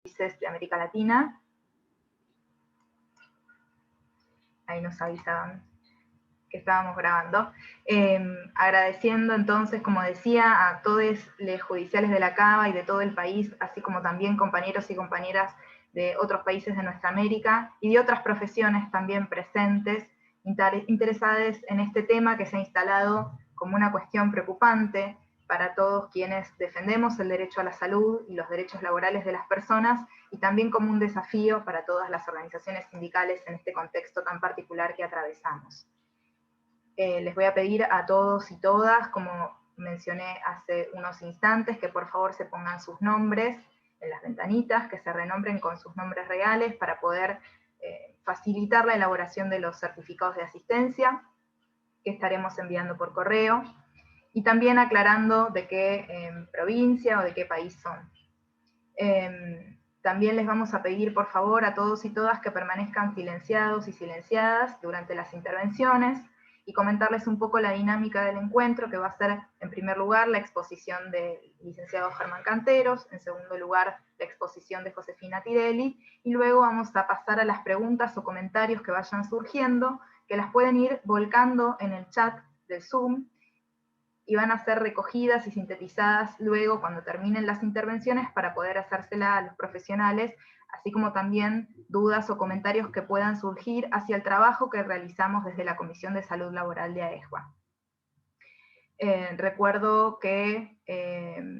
países de América Latina. Ahí nos avisaban que estábamos grabando. Agradeciendo entonces, como decía, a todos los judiciales de la CABA y de todo el país, así como también compañeros y compañeras de otros países de nuestra América y de otras profesiones también presentes, interesadas en este tema que se ha instalado como una cuestión preocupante para todos quienes defendemos el derecho a la salud y los derechos laborales de las personas, y también como un desafío para todas las organizaciones sindicales en este contexto tan particular que atravesamos. Les voy a pedir a todos y todas, como mencioné hace unos instantes, que por favor se pongan sus nombres en las ventanitas, que se renombren con sus nombres reales para poder facilitar la elaboración de los certificados de asistencia que estaremos enviando por correo, y también aclarando de qué provincia o de qué país son. También les vamos a pedir, por favor, a todos y todas que permanezcan silenciados y silenciadas durante las intervenciones, y comentarles un poco la dinámica del encuentro, que va a ser, en primer lugar, la exposición del licenciado Germán Canteros, en segundo lugar, la exposición de Josefina Tirelli, y luego vamos a pasar a las preguntas o comentarios que vayan surgiendo, que las pueden ir volcando en el chat del Zoom, y van a ser recogidas y sintetizadas luego cuando terminen las intervenciones para poder hacérselas a los profesionales, así como también dudas o comentarios que puedan surgir hacia el trabajo que realizamos desde la Comisión de Salud Laboral de AEJUA. Recuerdo que,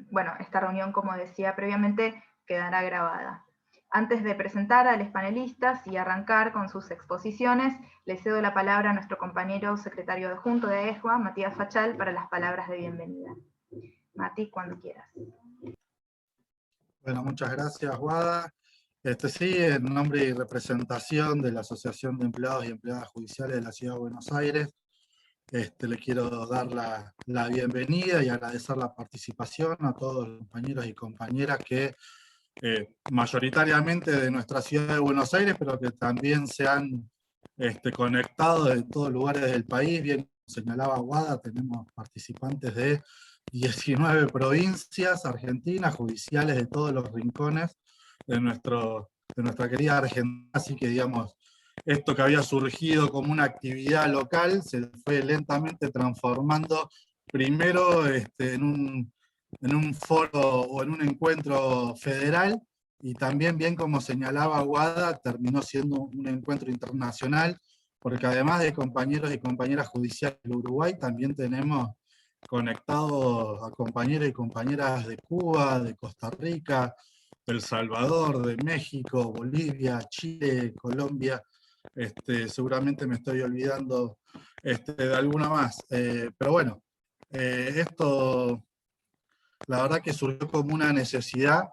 bueno, esta reunión, como decía previamente, quedará grabada. Antes de presentar a los panelistas y arrancar con sus exposiciones, le cedo la palabra a nuestro compañero secretario adjunto de AEJUA, Matías Fachal, para las palabras de bienvenida. Mati, cuando quieras. Bueno, muchas gracias, Guada. Sí, en nombre y representación de la Asociación de Empleados y Empleadas Judiciales de la Ciudad de Buenos Aires, le quiero dar la bienvenida y agradecer la participación a todos los compañeros y compañeras que mayoritariamente de nuestra ciudad de Buenos Aires, pero que también se han conectado de todos lugares del país. Bien señalaba Guada, tenemos participantes de 19 provincias argentinas, judiciales de todos los rincones de nuestra querida Argentina, así que digamos, esto que había surgido como una actividad local se fue lentamente transformando primero en un foro o en un encuentro federal, y también, bien como señalaba Guada, terminó siendo un encuentro internacional, porque además de compañeros y compañeras judiciales del Uruguay, también tenemos conectados a compañeros y compañeras de Cuba, de Costa Rica, de El Salvador, de México, Bolivia, Chile, Colombia. Seguramente me estoy olvidando de alguna más. Pero bueno, esto la verdad que surgió como una necesidad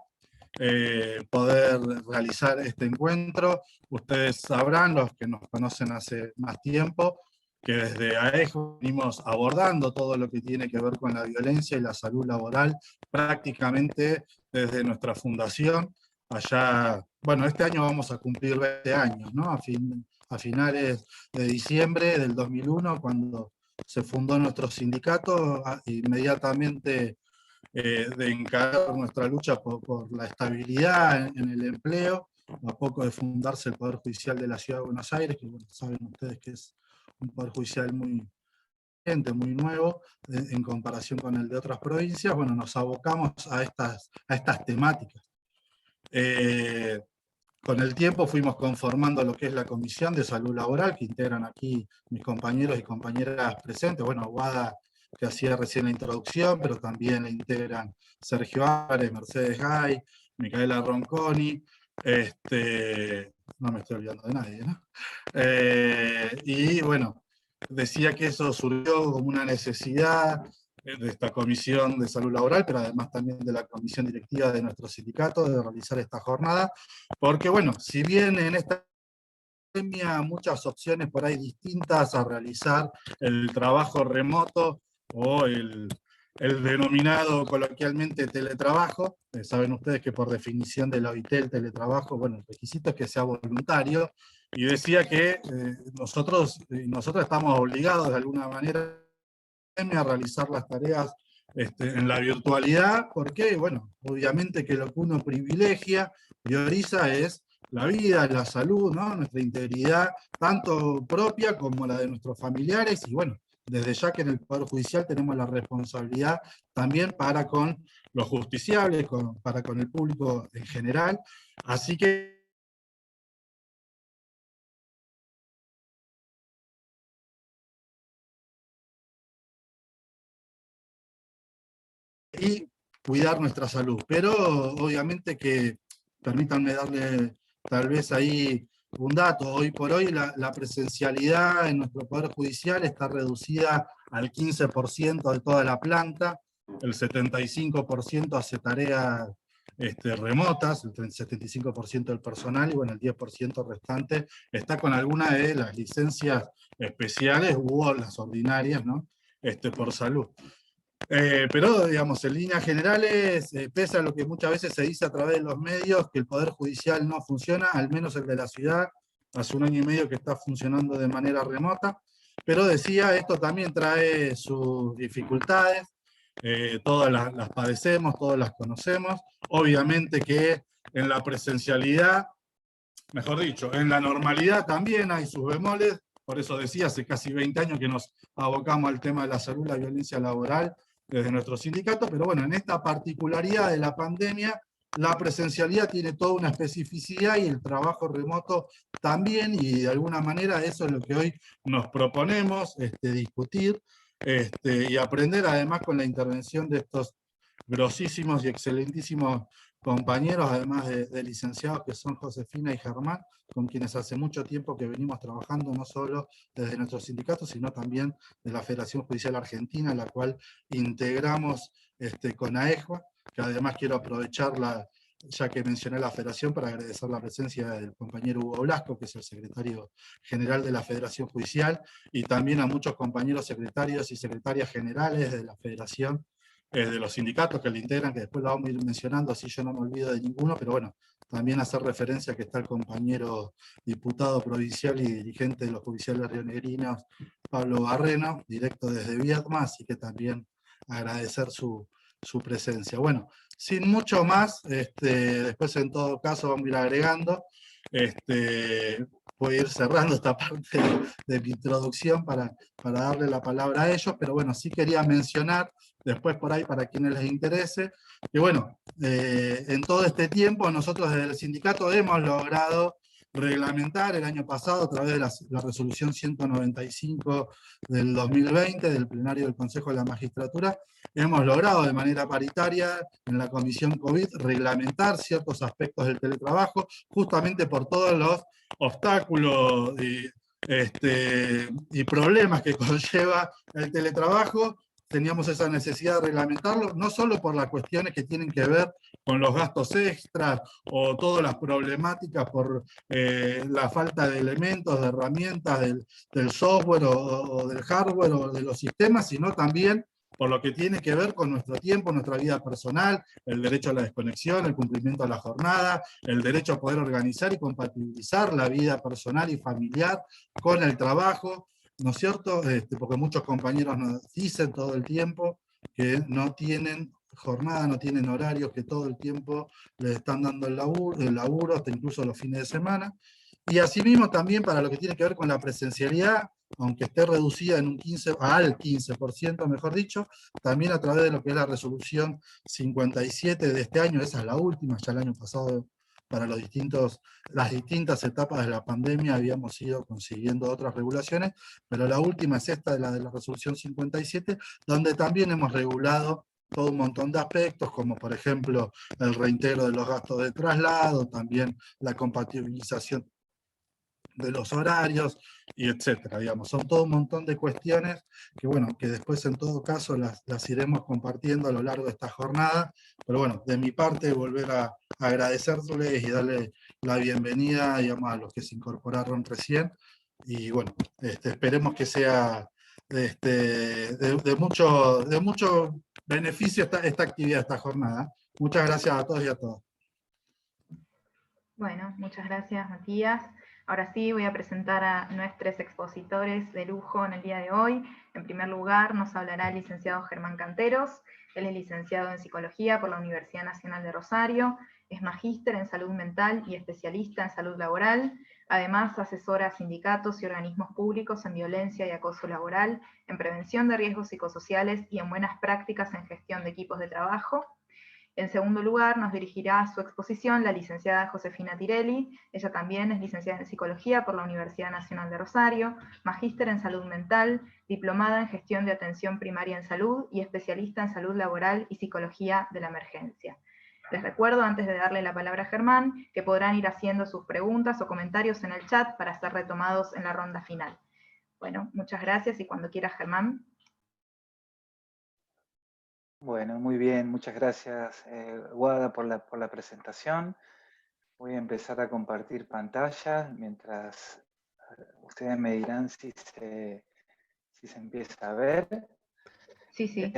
poder realizar este encuentro. Ustedes sabrán, los que nos conocen hace más tiempo, que desde AEJO venimos abordando todo lo que tiene que ver con la violencia y la salud laboral prácticamente desde nuestra fundación. Allá, bueno, este año vamos a cumplir 20 años, ¿no? A finales de diciembre del 2001, cuando se fundó nuestro sindicato, inmediatamente de encarar nuestra lucha por la estabilidad en el empleo, a poco de fundarse el Poder Judicial de la Ciudad de Buenos Aires, que bueno, saben ustedes que es un Poder Judicial muy nuevo en comparación con el de otras provincias. Bueno, nos abocamos a estas temáticas. Con el tiempo fuimos conformando lo que es la Comisión de Salud Laboral, que integran aquí mis compañeros y compañeras presentes. Bueno, Guada, que hacía recién la introducción, pero también la integran Sergio Álvarez, Mercedes Gay, Micaela Ronconi, no me estoy olvidando de nadie, ¿no? Y bueno, decía que eso surgió como una necesidad de esta Comisión de Salud Laboral, pero además también de la comisión directiva de nuestro sindicato, de realizar esta jornada, porque bueno, si bien en esta pandemia muchas opciones por ahí distintas a realizar el trabajo remoto o el denominado coloquialmente teletrabajo, saben ustedes que por definición de la OIT el teletrabajo, bueno, el requisito es que sea voluntario, y decía que nosotros estamos obligados de alguna manera a realizar las tareas en la virtualidad. ¿Por qué? Bueno, obviamente que lo que uno prioriza es la vida, la salud, ¿no? Nuestra integridad, tanto propia como la de nuestros familiares, y bueno, desde ya que en el Poder Judicial tenemos la responsabilidad también para con los justiciables, para con el público en general. Así que y cuidar nuestra salud. Pero obviamente que, permítanme darle tal vez ahí un dato, hoy por hoy la presencialidad en nuestro Poder Judicial está reducida al 15% de toda la planta, el 75% hace tareas remotas, el 75% del personal, y bueno, el 10% restante está con alguna de las licencias especiales u las ordinarias, ¿no? Por salud. Pero, digamos, en líneas generales, pese a lo que muchas veces se dice a través de los medios, que el Poder Judicial no funciona, al menos el de la ciudad, hace 1 año y medio que está funcionando de manera remota, pero decía, esto también trae sus dificultades, todas las padecemos, todas las conocemos, obviamente que en la presencialidad, mejor dicho, en la normalidad también hay sus bemoles, por eso decía, hace casi 20 años que nos abocamos al tema de la salud, la violencia laboral, desde nuestro sindicato, pero bueno, en esta particularidad de la pandemia, la presencialidad tiene toda una especificidad y el trabajo remoto también, y de alguna manera eso es lo que hoy nos proponemos discutir y aprender, además con la intervención de estos grosísimos y excelentísimos compañeros, además de licenciados, que son Josefina y Germán, con quienes hace mucho tiempo que venimos trabajando, no solo desde nuestro sindicato, sino también de la Federación Judicial Argentina, la cual integramos con AEJUA, que además quiero aprovechar ya que mencioné la federación, para agradecer la presencia del compañero Hugo Blasco, que es el secretario general de la Federación Judicial, y también a muchos compañeros secretarios y secretarias generales de la federación, de los sindicatos que le integran, que después lo vamos a ir mencionando, así yo no me olvido de ninguno, pero bueno, también hacer referencia que está el compañero diputado provincial y dirigente de los judiciales rionegrinos, Pablo Barreno, directo desde Viedma, así que también agradecer su presencia. Bueno, sin mucho más, después en todo caso vamos a ir agregando, voy a ir cerrando esta parte de mi introducción para darle la palabra a ellos, pero bueno, sí quería mencionar, después por ahí para quienes les interese, que bueno, en todo este tiempo nosotros desde el sindicato hemos logrado reglamentar el año pasado a través de la resolución 195 del 2020 del plenario del Consejo de la Magistratura, hemos logrado de manera paritaria en la Comisión COVID reglamentar ciertos aspectos del teletrabajo, justamente por todos los obstáculos y problemas que conlleva el teletrabajo. Teníamos esa necesidad de reglamentarlo, no solo por las cuestiones que tienen que ver con los gastos extras o todas las problemáticas por la falta de elementos, de herramientas del software o del hardware o de los sistemas, sino también por lo que tiene que ver con nuestro tiempo, nuestra vida personal, el derecho a la desconexión, el cumplimiento de la jornada, el derecho a poder organizar y compatibilizar la vida personal y familiar con el trabajo, ¿no es cierto? Porque muchos compañeros nos dicen todo el tiempo que no tienen jornada, no tienen horarios, que todo el tiempo les están dando el laburo, hasta incluso los fines de semana. Y asimismo también para lo que tiene que ver con la presencialidad, aunque esté reducida en un 15%, mejor dicho, también a través de lo que es la resolución 57 de este año, esa es la última, ya el año pasado para las distintas etapas de la pandemia habíamos ido consiguiendo otras regulaciones, pero la última es esta, de la resolución 57, donde también hemos regulado todo un montón de aspectos, como por ejemplo el reintegro de los gastos de traslado, también la compatibilización de los horarios, y etcétera, digamos. Son todo un montón de cuestiones que, bueno, que después en todo caso las iremos compartiendo a lo largo de esta jornada, pero bueno, de mi parte volver a agradecerles y darle la bienvenida, digamos, a los que se incorporaron recién, y bueno, esperemos que sea de mucho beneficio esta actividad, esta jornada. Muchas gracias a todos y a todas. Bueno, muchas gracias, Matías. Ahora sí, voy a presentar a nuestros expositores de lujo en el día de hoy. En primer lugar, nos hablará el licenciado Germán Canteros. Él es licenciado en Psicología por la Universidad Nacional de Rosario, es magíster en Salud Mental y especialista en Salud Laboral. Además, asesora a sindicatos y organismos públicos en violencia y acoso laboral, en prevención de riesgos psicosociales y en buenas prácticas en gestión de equipos de trabajo. En segundo lugar, nos dirigirá a su exposición la licenciada Josefina Tirelli. Ella también es licenciada en Psicología por la Universidad Nacional de Rosario, magíster en Salud Mental, diplomada en Gestión de Atención Primaria en Salud y especialista en Salud Laboral y Psicología de la Emergencia. Les recuerdo, antes de darle la palabra a Germán, que podrán ir haciendo sus preguntas o comentarios en el chat para ser retomados en la ronda final. Bueno, muchas gracias y cuando quiera, Germán. Bueno, muy bien, muchas gracias, Guada, por la presentación. Voy a empezar a compartir pantalla mientras ustedes me dirán si se empieza a ver. Sí.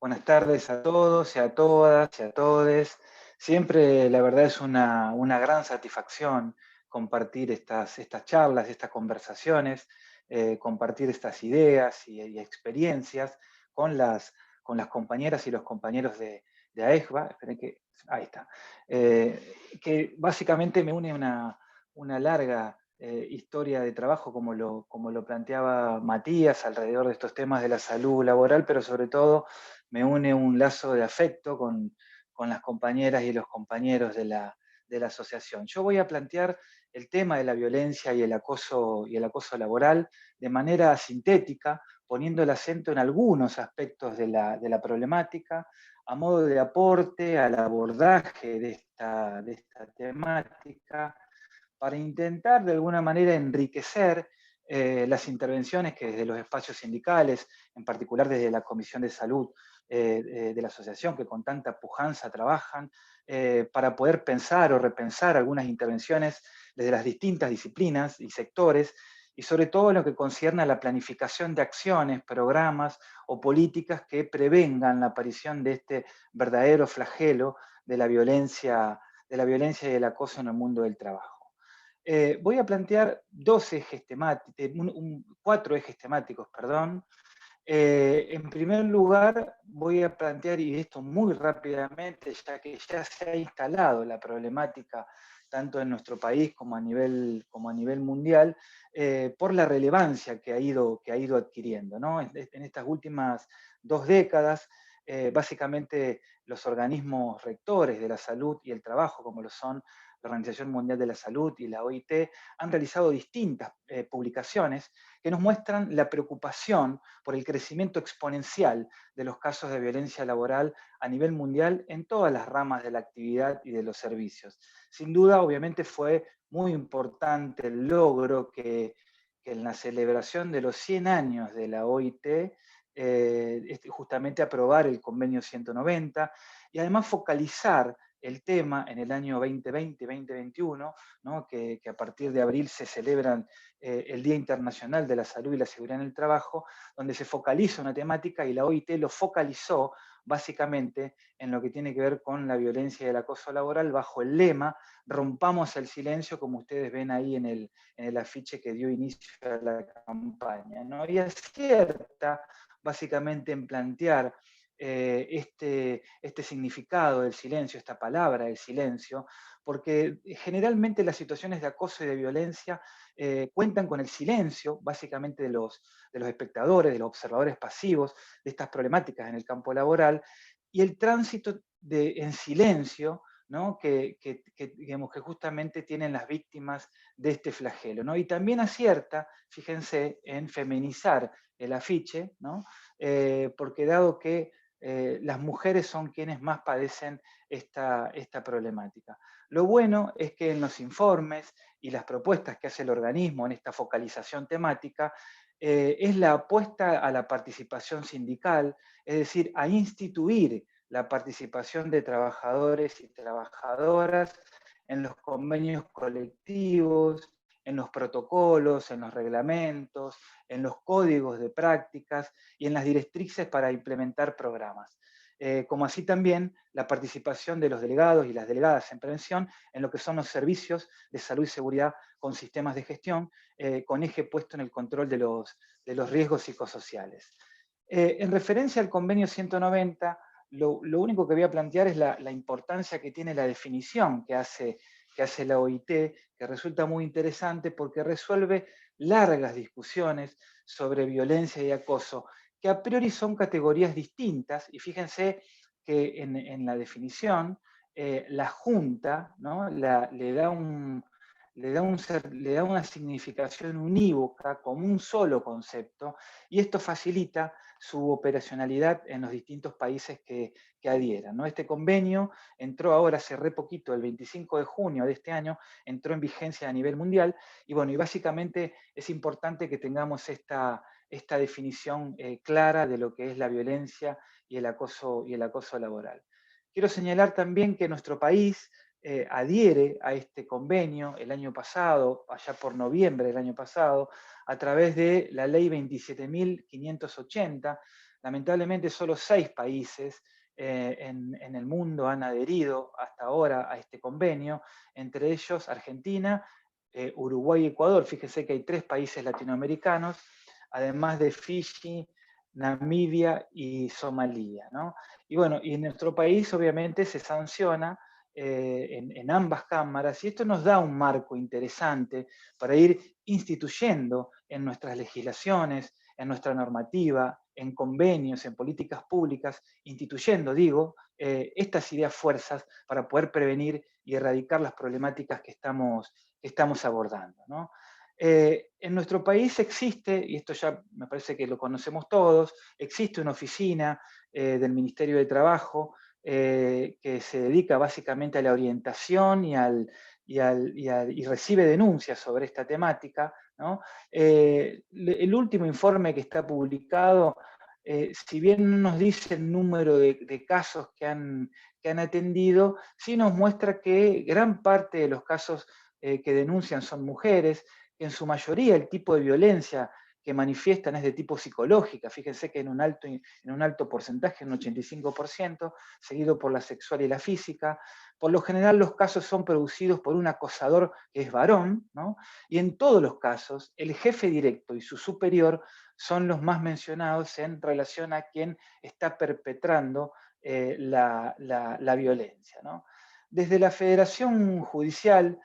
Buenas tardes a todos y a todas y a todes. Siempre, la verdad, es una gran satisfacción compartir estas charlas, estas conversaciones, compartir estas ideas y experiencias con las compañeras y los compañeros de AEJBA. Esperen que, ahí está. Que básicamente me une una larga historia de trabajo, como lo planteaba Matías, alrededor de estos temas de la salud laboral, pero sobre todo me une un lazo de afecto con las compañeras y los compañeros de la asociación. Yo voy a plantear el tema de la violencia y el acoso laboral de manera sintética, poniendo el acento en algunos aspectos de la problemática, a modo de aporte al abordaje de esta temática, para intentar de alguna manera enriquecer las intervenciones que desde los espacios sindicales, en particular desde la Comisión de Salud de la asociación, que con tanta pujanza trabajan, para poder pensar o repensar algunas intervenciones desde las distintas disciplinas y sectores, y sobre todo en lo que concierne a la planificación de acciones, programas o políticas que prevengan la aparición de este verdadero flagelo de la violencia y el acoso en el mundo del trabajo. Voy a plantear cuatro ejes temáticos, perdón. En primer lugar, voy a plantear, y esto muy rápidamente, ya que ya se ha instalado la problemática tanto en nuestro país como a nivel mundial, por la relevancia que ha ido adquiriendo, ¿no? En estas últimas 2 décadas, básicamente los organismos rectores de la salud y el trabajo, como lo son la Organización Mundial de la Salud y la OIT, han realizado distintas publicaciones que nos muestran la preocupación por el crecimiento exponencial de los casos de violencia laboral a nivel mundial en todas las ramas de la actividad y de los servicios. Sin duda, obviamente, fue muy importante el logro que en la celebración de los 100 años de la OIT, justamente aprobar el convenio 190 y además focalizar el tema en el año 2020-2021, ¿no? que a partir de abril se celebran el Día Internacional de la Salud y la Seguridad en el Trabajo, donde se focaliza una temática y la OIT lo focalizó básicamente en lo que tiene que ver con la violencia y el acoso laboral bajo el lema "Rompamos el silencio", como ustedes ven ahí en el afiche que dio inicio a la campaña, ¿no? Y acierta básicamente en plantear este significado del silencio, esta palabra del silencio, porque generalmente las situaciones de acoso y de violencia cuentan con el silencio, básicamente de los espectadores, de los observadores pasivos de estas problemáticas en el campo laboral, y el tránsito en silencio, ¿no? Digamos, que justamente tienen las víctimas de este flagelo, ¿no? Y también acierta, fíjense, en feminizar el afiche, ¿no? Porque dado que las mujeres son quienes más padecen esta problemática. Lo bueno es que en los informes y las propuestas que hace el organismo en esta focalización temática, es la apuesta a la participación sindical, es decir, a instituir la participación de trabajadores y trabajadoras en los convenios colectivos, en los protocolos, en los reglamentos, en los códigos de prácticas y en las directrices para implementar programas. como así también la participación de los delegados y las delegadas en prevención en lo que son los servicios de salud y seguridad con sistemas de gestión, con eje puesto en el control de los riesgos psicosociales. En referencia al convenio 190, lo único que voy a plantear es la importancia que tiene la definición que hace la OIT, que resulta muy interesante porque resuelve largas discusiones sobre violencia y acoso, que a priori son categorías distintas, y fíjense que en la definición la Junta, ¿no? le da una significación unívoca como un solo concepto, y esto facilita su operacionalidad en los distintos países que adhieran, ¿no? Este convenio entró ahora hace re poquito, el 25 de junio de este año, entró en vigencia a nivel mundial, y bueno, y básicamente es importante que tengamos esta definición clara de lo que es la violencia y el acoso laboral. Quiero señalar también que nuestro país adhiere a este convenio el año pasado, allá por noviembre del año pasado, a través de la ley 27.580. Lamentablemente solo 6 países en el mundo han adherido hasta ahora a este convenio, entre ellos Argentina, Uruguay y Ecuador. Fíjense que hay 3 países latinoamericanos, además de Fiji, Namibia y Somalia, ¿no? Y bueno, y en nuestro país obviamente se sanciona en ambas cámaras, y esto nos da un marco interesante para ir instituyendo en nuestras legislaciones, en nuestra normativa, en convenios, en políticas públicas, instituyendo, digo, estas ideas fuerzas para poder prevenir y erradicar las problemáticas que estamos abordando, ¿no? En nuestro país existe, y esto ya me parece que lo conocemos todos, existe una oficina del Ministerio de Trabajo que se dedica básicamente a la orientación y recibe denuncias sobre esta temática, ¿no? El último informe que está publicado, si bien no nos dice el número de casos que han atendido, sí nos muestra que gran parte de los casos que denuncian son mujeres, que en su mayoría el tipo de violencia que manifiestan es de tipo psicológica. Fíjense que en un alto porcentaje, un 85%, seguido por la sexual y la física. Por lo general los casos son producidos por un acosador que es varón, ¿no? Y en todos los casos el jefe directo y su superior son los más mencionados en relación a quien está perpetrando la violencia, ¿no? Desde la Federación Judicial,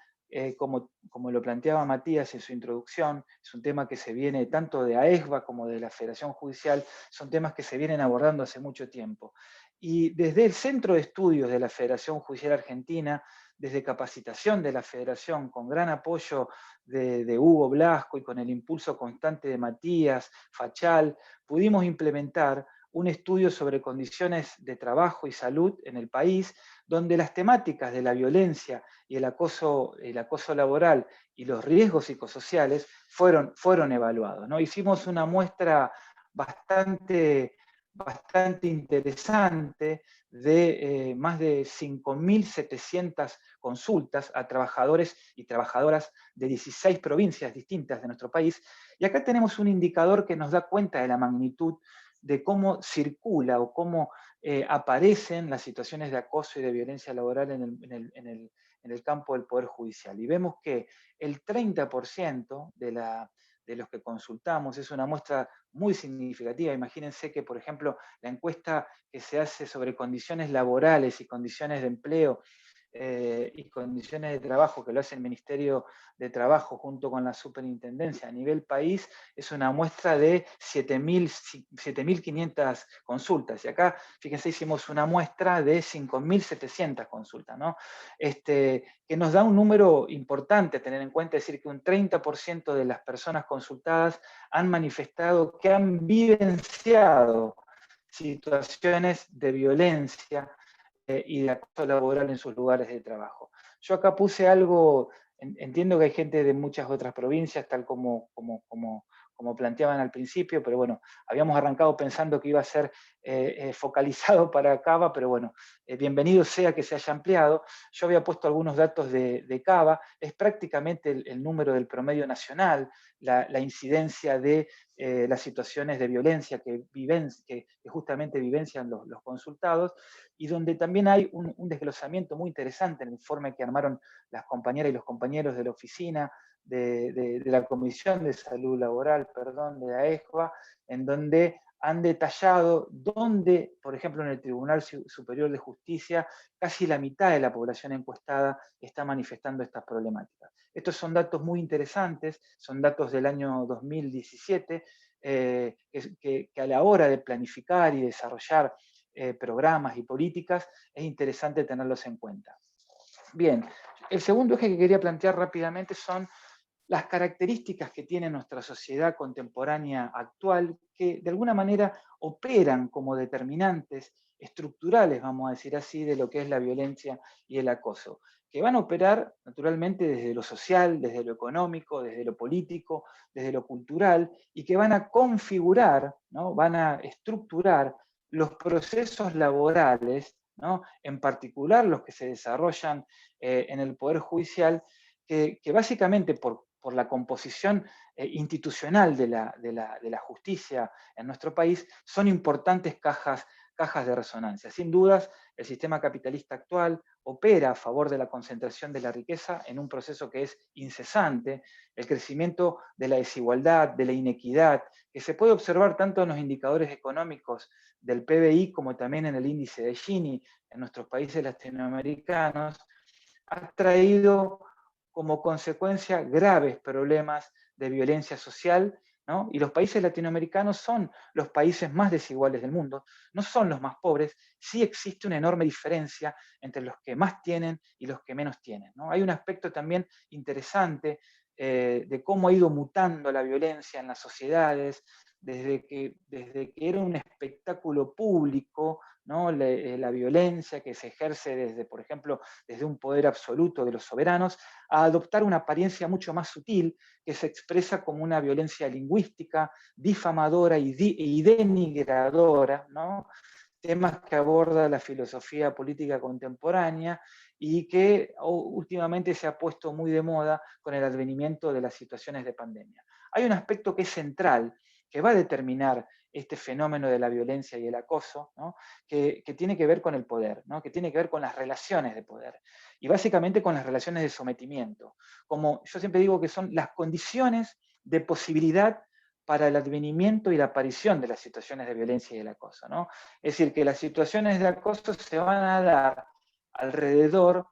como lo planteaba Matías en su introducción, es un tema que se viene tanto de AESBA como de la Federación Judicial, son temas que se vienen abordando hace mucho tiempo. Y desde el Centro de Estudios de la Federación Judicial Argentina, desde capacitación de la Federación, con gran apoyo de Hugo Blasco y con el impulso constante de Matías, Fachal, pudimos implementar un estudio sobre condiciones de trabajo y salud en el país, donde las temáticas de la violencia y el acoso laboral y los riesgos psicosociales fueron evaluados, ¿no? Hicimos una muestra bastante interesante de más de 5.700 consultas a trabajadores y trabajadoras de 16 provincias distintas de nuestro país, y acá tenemos un indicador que nos da cuenta de la magnitud de cómo circula o cómo aparecen las situaciones de acoso y de violencia laboral en el campo del Poder Judicial. Y vemos que el 30% de los que consultamos es una muestra muy significativa. Imagínense que, por ejemplo, la encuesta que se hace sobre condiciones laborales y condiciones de empleo y condiciones de trabajo, que lo hace el Ministerio de Trabajo junto con la Superintendencia a nivel país, es una muestra de 7.500 consultas. Y acá, fíjense, hicimos una muestra de 5.700 consultas, ¿no? Que nos da un número importante a tener en cuenta, es decir, que un 30% de las personas consultadas han manifestado que han vivenciado situaciones de violencia y de acoso laboral en sus lugares de trabajo. Yo acá puse algo, entiendo que hay gente de muchas otras provincias, tal como como planteaban al principio, pero bueno, habíamos arrancado pensando que iba a ser focalizado para Cava, pero bueno, bienvenido sea que se haya ampliado. Yo había puesto algunos datos de Cava, es prácticamente el número del promedio nacional, la incidencia de las situaciones de violencia que justamente vivencian los consultados, y donde también hay un desglosamiento muy interesante en el informe que armaron las compañeras y los compañeros de la oficina, de la Comisión de Salud Laboral, perdón, de la ESCVA, en donde han detallado dónde, por ejemplo, en el Tribunal Superior de Justicia, casi la mitad de la población encuestada está manifestando estas problemáticas. Estos son datos muy interesantes, son datos del año 2017, que a la hora de planificar y desarrollar programas y políticas es interesante tenerlos en cuenta. Bien, el segundo eje que quería plantear rápidamente son las características que tiene nuestra sociedad contemporánea actual, que de alguna manera operan como determinantes estructurales, vamos a decir así, de lo que es la violencia y el acoso, que van a operar naturalmente desde lo social, desde lo económico, desde lo político, desde lo cultural, y que van a configurar, ¿no? Van a estructurar los procesos laborales, ¿no? En particular los que se desarrollan en el Poder Judicial, que básicamente por la composición institucional de la justicia en nuestro país, son importantes cajas de resonancia. Sin dudas, el sistema capitalista actual opera a favor de la concentración de la riqueza en un proceso que es incesante, el crecimiento de la desigualdad, de la inequidad, que se puede observar tanto en los indicadores económicos del PBI como también en el índice de Gini en nuestros países latinoamericanos, ha traído como consecuencia graves problemas de violencia social, ¿no? Y los países latinoamericanos son los países más desiguales del mundo, no son los más pobres, sí existe una enorme diferencia entre los que más tienen y los que menos tienen, ¿no? Hay un aspecto también interesante de cómo ha ido mutando la violencia en las sociedades, desde que era un espectáculo público, ¿no? La violencia que se ejerce desde, por ejemplo, desde un poder absoluto de los soberanos, a adoptar una apariencia mucho más sutil, que se expresa como una violencia lingüística, difamadora y denigradora, ¿no? Temas que aborda la filosofía política contemporánea y que últimamente se ha puesto muy de moda con el advenimiento de las situaciones de pandemia. Hay un aspecto que es central, que va a determinar este fenómeno de la violencia y el acoso, ¿no? que tiene que ver con el poder, ¿no? Que tiene que ver con las relaciones de poder, y básicamente con las relaciones de sometimiento. Como yo siempre digo que son las condiciones de posibilidad para el advenimiento y la aparición de las situaciones de violencia y el acoso, ¿no? Es decir, que las situaciones de acoso se van a dar alrededor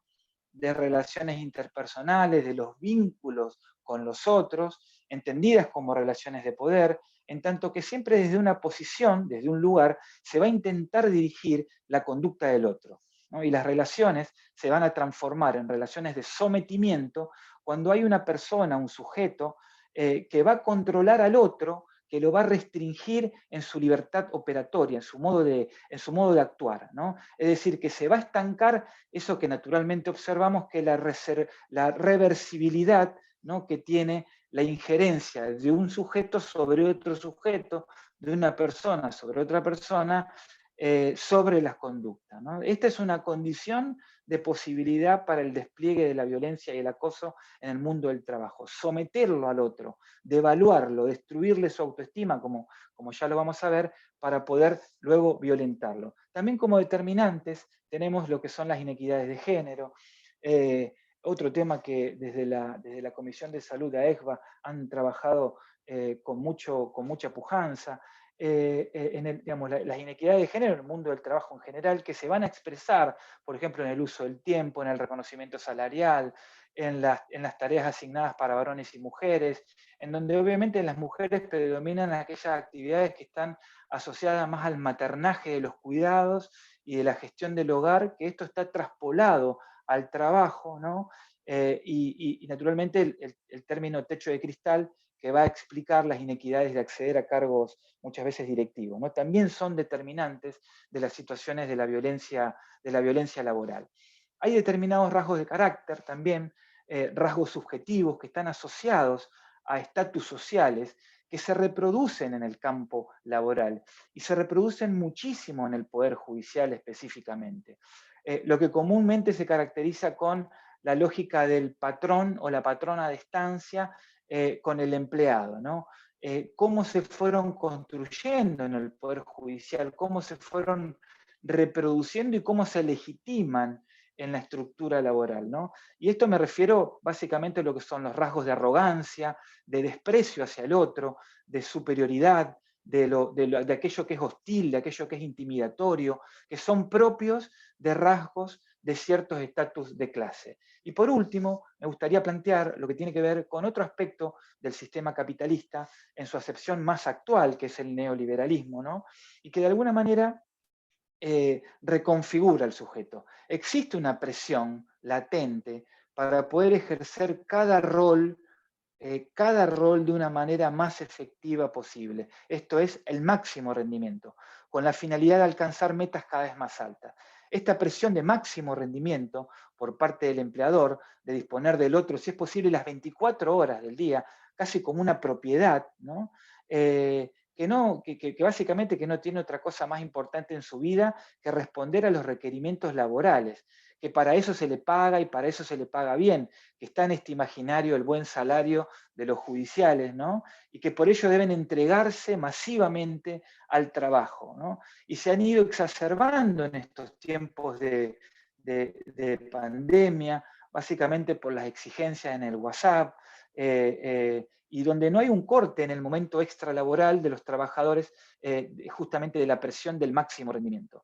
de relaciones interpersonales, de los vínculos con los otros, entendidas como relaciones de poder, en tanto que siempre desde una posición, desde un lugar, se va a intentar dirigir la conducta del otro, ¿no? Y las relaciones se van a transformar en relaciones de sometimiento cuando hay una persona, un sujeto, que va a controlar al otro, que lo va a restringir en su libertad operatoria, en su modo de actuar, ¿no? Es decir, que se va a estancar eso que naturalmente observamos, que la reversibilidad, ¿no? Que tiene la injerencia de un sujeto sobre otro sujeto, de una persona sobre otra persona, sobre las conductas, ¿no? Esta es una condición de posibilidad para el despliegue de la violencia y el acoso en el mundo del trabajo. Someterlo al otro, devaluarlo, destruirle su autoestima, como ya lo vamos a ver, para poder luego violentarlo. También como determinantes tenemos lo que son las inequidades de género, otro tema que desde la Comisión de Salud de AECVA han trabajado con mucha pujanza, las inequidades de género en el mundo del trabajo en general, que se van a expresar, por ejemplo, en el uso del tiempo, en el reconocimiento salarial, en las tareas asignadas para varones y mujeres, en donde obviamente en las mujeres predominan aquellas actividades que están asociadas más al maternaje de los cuidados y de la gestión del hogar, que esto está traspolado al trabajo, ¿no? Y naturalmente el término techo de cristal, que va a explicar las inequidades de acceder a cargos muchas veces directivos, ¿no? También son determinantes de las situaciones de la violencia laboral. Hay determinados rasgos de carácter también, rasgos subjetivos que están asociados a estatus sociales, que se reproducen en el campo laboral y se reproducen muchísimo en el Poder Judicial específicamente. Lo que comúnmente se caracteriza con la lógica del patrón o la patrona de estancia con el empleado, ¿no? Cómo se fueron construyendo en el Poder Judicial, cómo se fueron reproduciendo y cómo se legitiman en la estructura laboral, ¿no? Y esto me refiero básicamente a lo que son los rasgos de arrogancia, de desprecio hacia el otro, de superioridad, de aquello que es hostil, de aquello que es intimidatorio, que son propios de rasgos de ciertos estatus de clase. Y por último, me gustaría plantear lo que tiene que ver con otro aspecto del sistema capitalista en su acepción más actual, que es el neoliberalismo, ¿no? Y que de alguna manera reconfigura el sujeto. Existe una presión latente para poder ejercer cada rol de una manera más efectiva posible. Esto es el máximo rendimiento, con la finalidad de alcanzar metas cada vez más altas. Esta presión de máximo rendimiento por parte del empleador, de disponer del otro, si es posible, las 24 horas del día, casi como una propiedad, ¿no? Que básicamente que no tiene otra cosa más importante en su vida que responder a los requerimientos laborales, que para eso se le paga y para eso se le paga bien, que está en este imaginario el buen salario de los judiciales, ¿no? Y que por ello deben entregarse masivamente al trabajo, ¿no? Y se han ido exacerbando en estos tiempos de pandemia, básicamente por las exigencias en el WhatsApp, y donde no hay un corte en el momento extralaboral de los trabajadores, justamente de la presión del máximo rendimiento.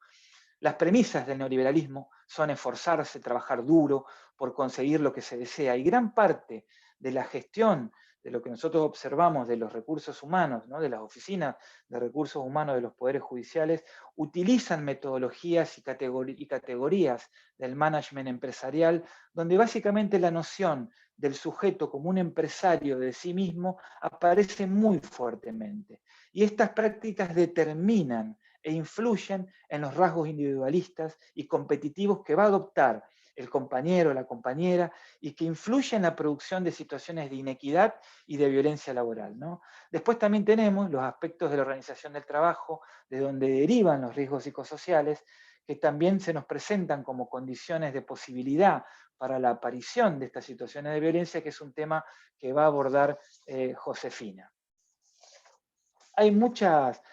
Las premisas del neoliberalismo son esforzarse, trabajar duro por conseguir lo que se desea, y gran parte de la gestión de lo que nosotros observamos de los recursos humanos, ¿no? De las oficinas de recursos humanos de los poderes judiciales, utilizan metodologías y categorías del management empresarial, donde básicamente la noción del sujeto como un empresario de sí mismo aparece muy fuertemente. Y estas prácticas determinan e influyen en los rasgos individualistas y competitivos que va a adoptar el compañero o la compañera, y que influyen en la producción de situaciones de inequidad y de violencia laboral, ¿no? Después también tenemos los aspectos de la organización del trabajo, de donde derivan los riesgos psicosociales, que también se nos presentan como condiciones de posibilidad para la aparición de estas situaciones de violencia, que es un tema que va a abordar Josefina. Hay muchas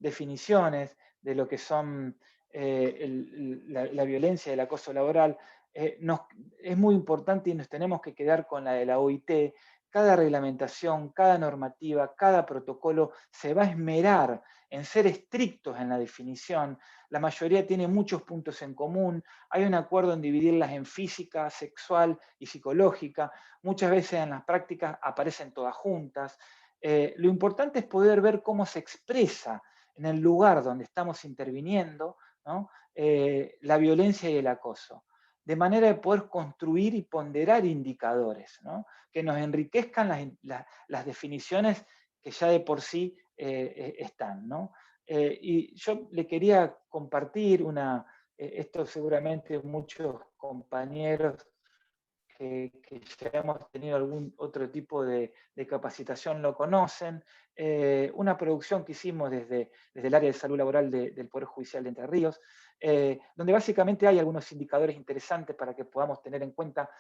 definiciones de lo que son la violencia y el acoso laboral. Es muy importante y nos tenemos que quedar con la de la OIT. Cada reglamentación, cada normativa, cada protocolo se va a esmerar en ser estrictos en la definición. La mayoría tiene muchos puntos en común. Hay un acuerdo en dividirlas en física, sexual y psicológica. Muchas veces en las prácticas aparecen todas juntas. Lo importante es poder ver cómo se expresa en el lugar donde estamos interviniendo, ¿no? La violencia y el acoso, de manera de poder construir y ponderar indicadores, ¿no? Que nos enriquezcan las definiciones que ya de por sí están, ¿no? Y yo le quería compartir esto seguramente muchos compañeros que ya hemos tenido algún otro tipo de capacitación lo conocen, una producción que hicimos desde el área de salud laboral del Poder Judicial de Entre Ríos, donde básicamente hay algunos indicadores interesantes para que podamos tener en cuenta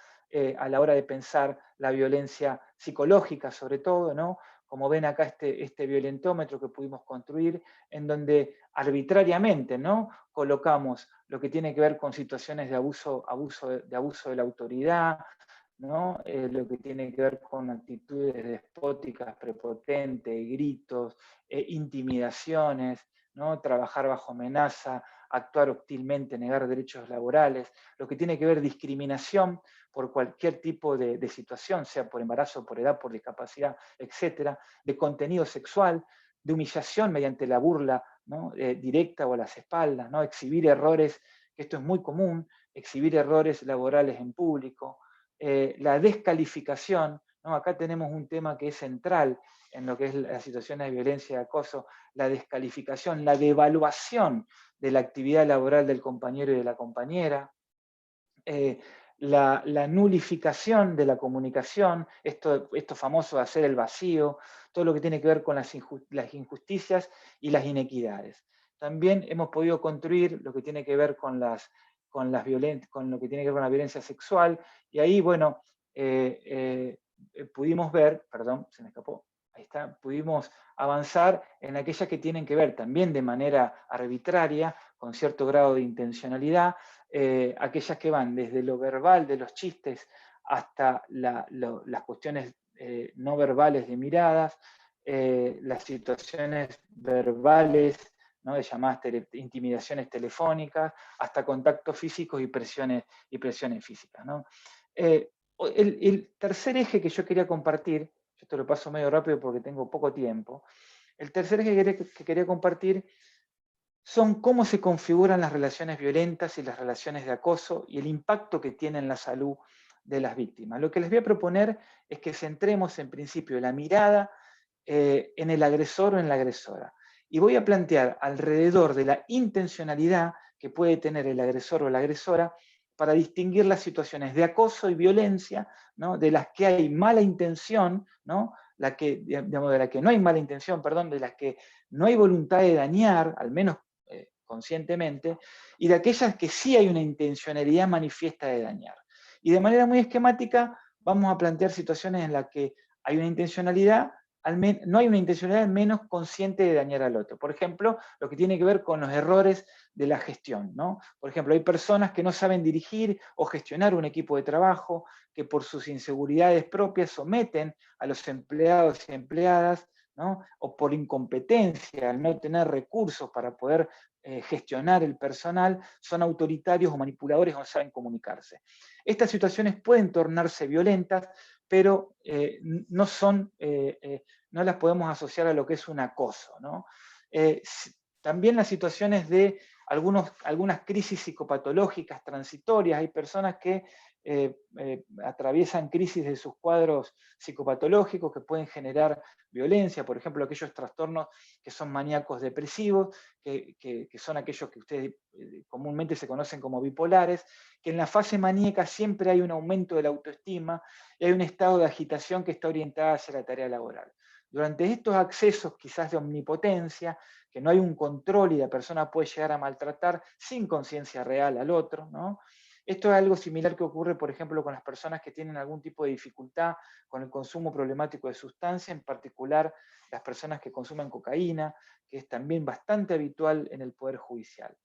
a la hora de pensar la violencia psicológica, sobre todo, ¿no? Como ven acá este violentómetro que pudimos construir, en donde arbitrariamente, ¿no? Colocamos lo que tiene que ver con situaciones de abuso de la autoridad, ¿no? Lo que tiene que ver con actitudes despóticas, prepotentes, gritos, intimidaciones, ¿no? Trabajar bajo amenaza, actuar hostilmente, negar derechos laborales, lo que tiene que ver discriminación por cualquier tipo de situación, sea por embarazo, por edad, por discapacidad, etcétera, de contenido sexual, de humillación mediante la burla, ¿no? Directa o a las espaldas, ¿no? Exhibir errores, que esto es muy común, exhibir errores laborales en público, la descalificación, ¿no? Acá tenemos un tema que es central en lo que es las situaciones de violencia y acoso, la descalificación, la devaluación de la actividad laboral del compañero y de la compañera, la nulificación de la comunicación, esto famoso de hacer el vacío, todo lo que tiene que ver con las injusticias y las inequidades. También hemos podido construir lo que tiene que ver con lo que tiene que ver con la violencia sexual, y ahí, bueno, pudimos ver, perdón, se me escapó, ahí está, pudimos avanzar en aquellas que tienen que ver también de manera arbitraria, con cierto grado de intencionalidad, aquellas que van desde lo verbal de los chistes hasta las cuestiones no verbales de miradas, las situaciones verbales, ¿no? De llamadas intimidaciones telefónicas, hasta contactos físicos y presiones físicas, ¿no? El tercer eje que yo quería compartir, yo te lo paso medio rápido porque tengo poco tiempo, el tercer eje que quería compartir son cómo se configuran las relaciones violentas y las relaciones de acoso y el impacto que tienen en la salud de las víctimas. Lo que les voy a proponer es que centremos en principio la mirada en el agresor o en la agresora. Y voy a plantear alrededor de la intencionalidad que puede tener el agresor o la agresora para distinguir las situaciones de acoso y violencia, ¿no? De las que hay mala intención, ¿no? De la que no hay mala intención, perdón, de las que no hay voluntad de dañar, al menos conscientemente, y de aquellas que sí hay una intencionalidad manifiesta de dañar. Y de manera muy esquemática vamos a plantear situaciones en las que hay una intencionalidad, no hay una intencionalidad al menos consciente de dañar al otro. Por ejemplo, lo que tiene que ver con los errores de la gestión, ¿no? Por ejemplo, hay personas que no saben dirigir o gestionar un equipo de trabajo, que por sus inseguridades propias someten a los empleados y empleadas, ¿no? O por incompetencia, al no tener recursos para poder gestionar el personal, son autoritarios o manipuladores o no saben comunicarse. Estas situaciones pueden tornarse violentas, pero no las podemos asociar a lo que es un acoso, ¿no? También las situaciones de algunas crisis psicopatológicas transitorias, hay personas que atraviesan crisis de sus cuadros psicopatológicos que pueden generar violencia, por ejemplo, aquellos trastornos que son maníacos depresivos, que son aquellos que ustedes comúnmente se conocen como bipolares, que en la fase maníaca siempre hay un aumento de la autoestima y hay un estado de agitación que está orientada hacia la tarea laboral. Durante estos accesos quizás de omnipotencia, que no hay un control y la persona puede llegar a maltratar sin conciencia real al otro, ¿no? Esto es algo similar que ocurre, por ejemplo, con las personas que tienen algún tipo de dificultad con el consumo problemático de sustancia, en particular las personas que consumen cocaína, que es también bastante habitual en el Poder Judicial.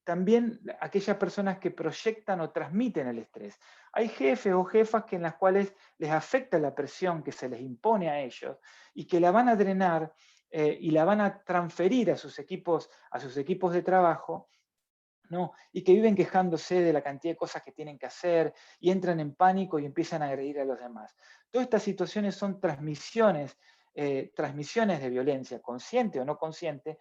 También aquellas personas que proyectan o transmiten el estrés. Hay jefes o jefas en las cuales les afecta la presión que se les impone a ellos y que la van a drenar y la van a transferir a sus equipos de trabajo, ¿no? Y que viven quejándose de la cantidad de cosas que tienen que hacer y entran en pánico y empiezan a agredir a los demás. Todas estas situaciones son transmisiones de violencia, consciente o no consciente,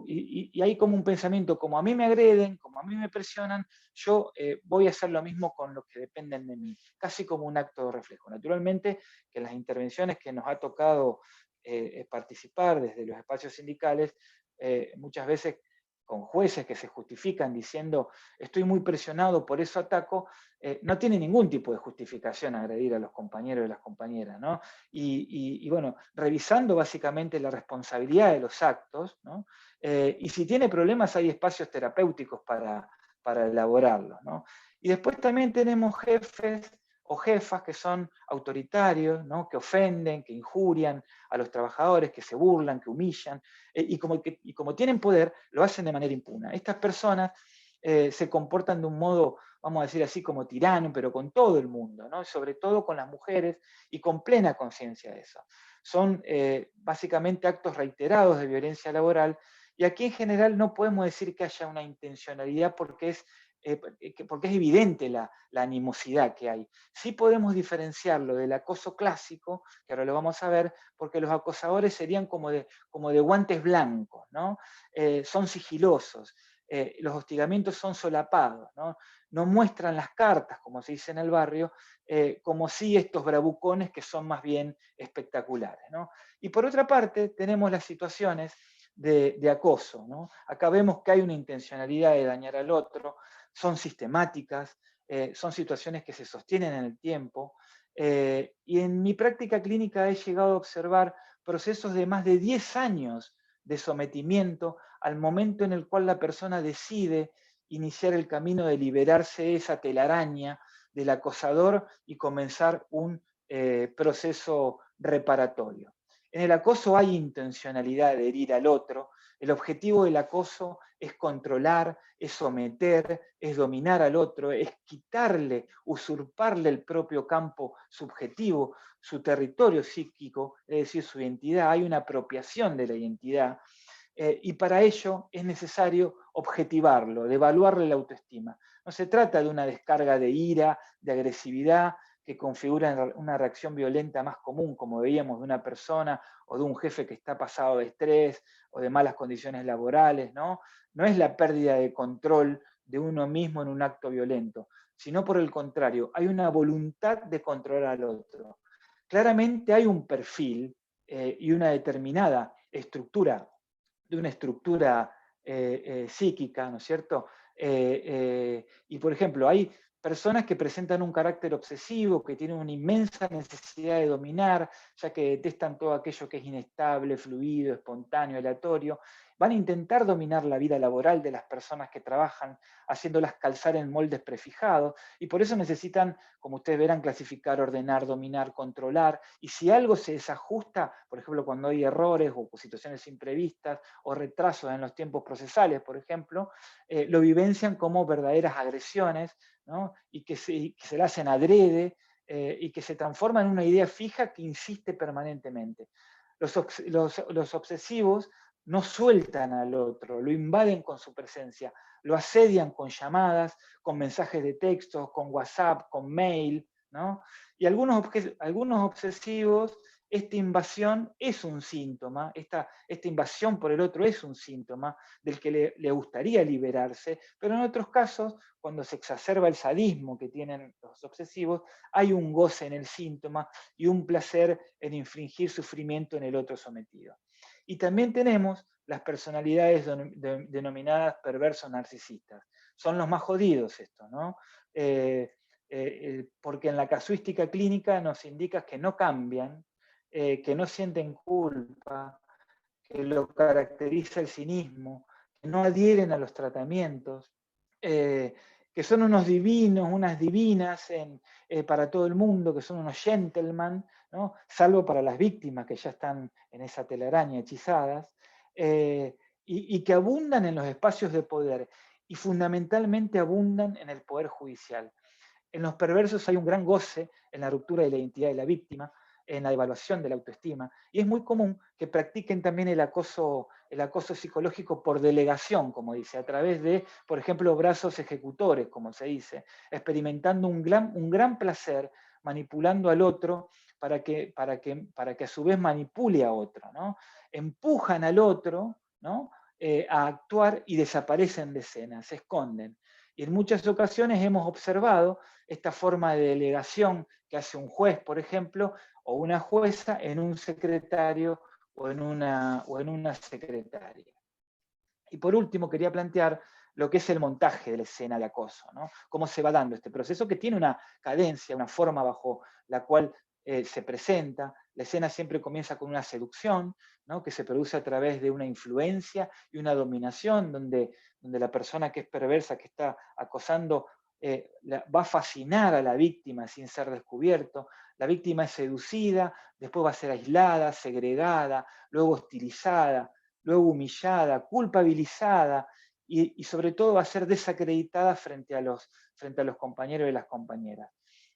y hay como un pensamiento, como a mí me agreden, como a mí me presionan, yo voy a hacer lo mismo con los que dependen de mí, casi como un acto de reflejo. Naturalmente que las intervenciones que nos ha tocado participar desde los espacios sindicales, muchas veces con jueces que se justifican diciendo estoy muy presionado, por eso ataco, no tiene ningún tipo de justificación agredir a los compañeros y las compañeras, ¿no? Y bueno, revisando básicamente la responsabilidad de los actos, ¿no? Y si tiene problemas hay espacios terapéuticos para elaborarlos, ¿no? Y después también tenemos jefes o jefas que son autoritarios, ¿no? Que ofenden, que injurian a los trabajadores, que se burlan, que humillan, y como tienen poder, lo hacen de manera impune. Estas personas se comportan de un modo, vamos a decir así, como tirano, pero con todo el mundo, ¿no? Sobre todo con las mujeres y con plena conciencia de eso. Son básicamente actos reiterados de violencia laboral, y aquí en general no podemos decir que haya una intencionalidad porque es evidente la animosidad que hay. Sí podemos diferenciarlo del acoso clásico, que ahora lo vamos a ver, porque los acosadores serían como de guantes blancos, ¿no? Son sigilosos, los hostigamientos son solapados, ¿no? No muestran las cartas, como se dice en el barrio, como si estos bravucones que son más bien espectaculares, ¿no? Y por otra parte, tenemos las situaciones de acoso, ¿no? Acá vemos que hay una intencionalidad de dañar al otro, son sistemáticas, son situaciones que se sostienen en el tiempo. Y en mi práctica clínica he llegado a observar procesos de más de 10 años de sometimiento al momento en el cual la persona decide iniciar el camino de liberarse de esa telaraña del acosador y comenzar un proceso reparatorio. En el acoso hay intencionalidad de herir al otro. El objetivo del acoso es controlar, es someter, es dominar al otro, es quitarle, usurparle el propio campo subjetivo, su territorio psíquico, es decir, su identidad. Hay una apropiación de la identidad. Y para ello es necesario objetivarlo, devaluarle la autoestima. No se trata de una descarga de ira, de agresividad, que configuran una reacción violenta más común, como veíamos de una persona o de un jefe que está pasado de estrés o de malas condiciones laborales, ¿no? No es la pérdida de control de uno mismo en un acto violento, sino por el contrario, hay una voluntad de controlar al otro. Claramente hay un perfil y una determinada estructura, de una estructura psíquica, ¿no es cierto? Y por ejemplo, hay personas que presentan un carácter obsesivo, que tienen una inmensa necesidad de dominar, ya que detestan todo aquello que es inestable, fluido, espontáneo, aleatorio. Van a intentar dominar la vida laboral de las personas que trabajan, haciéndolas calzar en moldes prefijados, y por eso necesitan, como ustedes verán, clasificar, ordenar, dominar, controlar, y si algo se desajusta, por ejemplo, cuando hay errores o situaciones imprevistas o retrasos en los tiempos procesales, por ejemplo, lo vivencian como verdaderas agresiones, ¿no? Y que se la hacen adrede y que se transforma en una idea fija que insiste permanentemente. Los obsesivos no sueltan al otro, lo invaden con su presencia, lo asedian con llamadas, con mensajes de texto, con WhatsApp, con mail, ¿no? Y algunos obsesivos, esta invasión es un síntoma, esta invasión por el otro es un síntoma del que le gustaría liberarse, pero en otros casos, cuando se exacerba el sadismo que tienen los obsesivos, hay un goce en el síntoma y un placer en infligir sufrimiento en el otro sometido. Y también tenemos las personalidades denominadas perversos narcisistas. Son los más jodidos estos, ¿no? Porque en la casuística clínica nos indica que no cambian, que no sienten culpa, que lo caracteriza el cinismo, que no adhieren a los tratamientos, que son unos divinos, unas divinas para todo el mundo, que son unos gentlemen, ¿no? Salvo para las víctimas que ya están en esa telaraña hechizadas, y que abundan en los espacios de poder y fundamentalmente abundan en el poder judicial. En los perversos hay un gran goce en la ruptura de la identidad de la víctima, en la evaluación de la autoestima, y es muy común que practiquen también el acoso psicológico por delegación, como dice, a través de, por ejemplo, brazos ejecutores, como se dice, experimentando un gran placer manipulando al otro para que a su vez manipule a otro, ¿no? Empujan al otro, ¿no? A actuar y desaparecen de escena, se esconden. Y en muchas ocasiones hemos observado esta forma de delegación que hace un juez, por ejemplo, o una jueza en un secretario o en una secretaria. Y por último, quería plantear lo que es el montaje de la escena de acoso, ¿no? Cómo se va dando este proceso que tiene una cadencia, una forma bajo la cual se presenta. La escena siempre comienza con una seducción, ¿no? Que se produce a través de una influencia y una dominación, donde la persona que es perversa, que está acosando, va a fascinar a la víctima sin ser descubierto. La víctima es seducida, después va a ser aislada, segregada, luego hostilizada, luego humillada, culpabilizada y sobre todo va a ser desacreditada frente a los compañeros y las compañeras.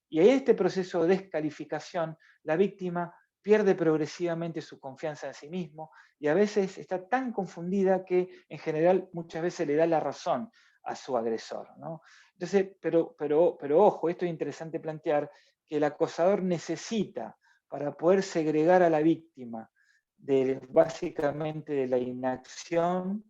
Y en este proceso de descalificación, la víctima pierde progresivamente su confianza en sí mismo y a veces está tan confundida que en general muchas veces le da la razón a su agresor, ¿no? Entonces, pero ojo, esto es interesante plantear que el acosador necesita, para poder segregar a la víctima básicamente de la inacción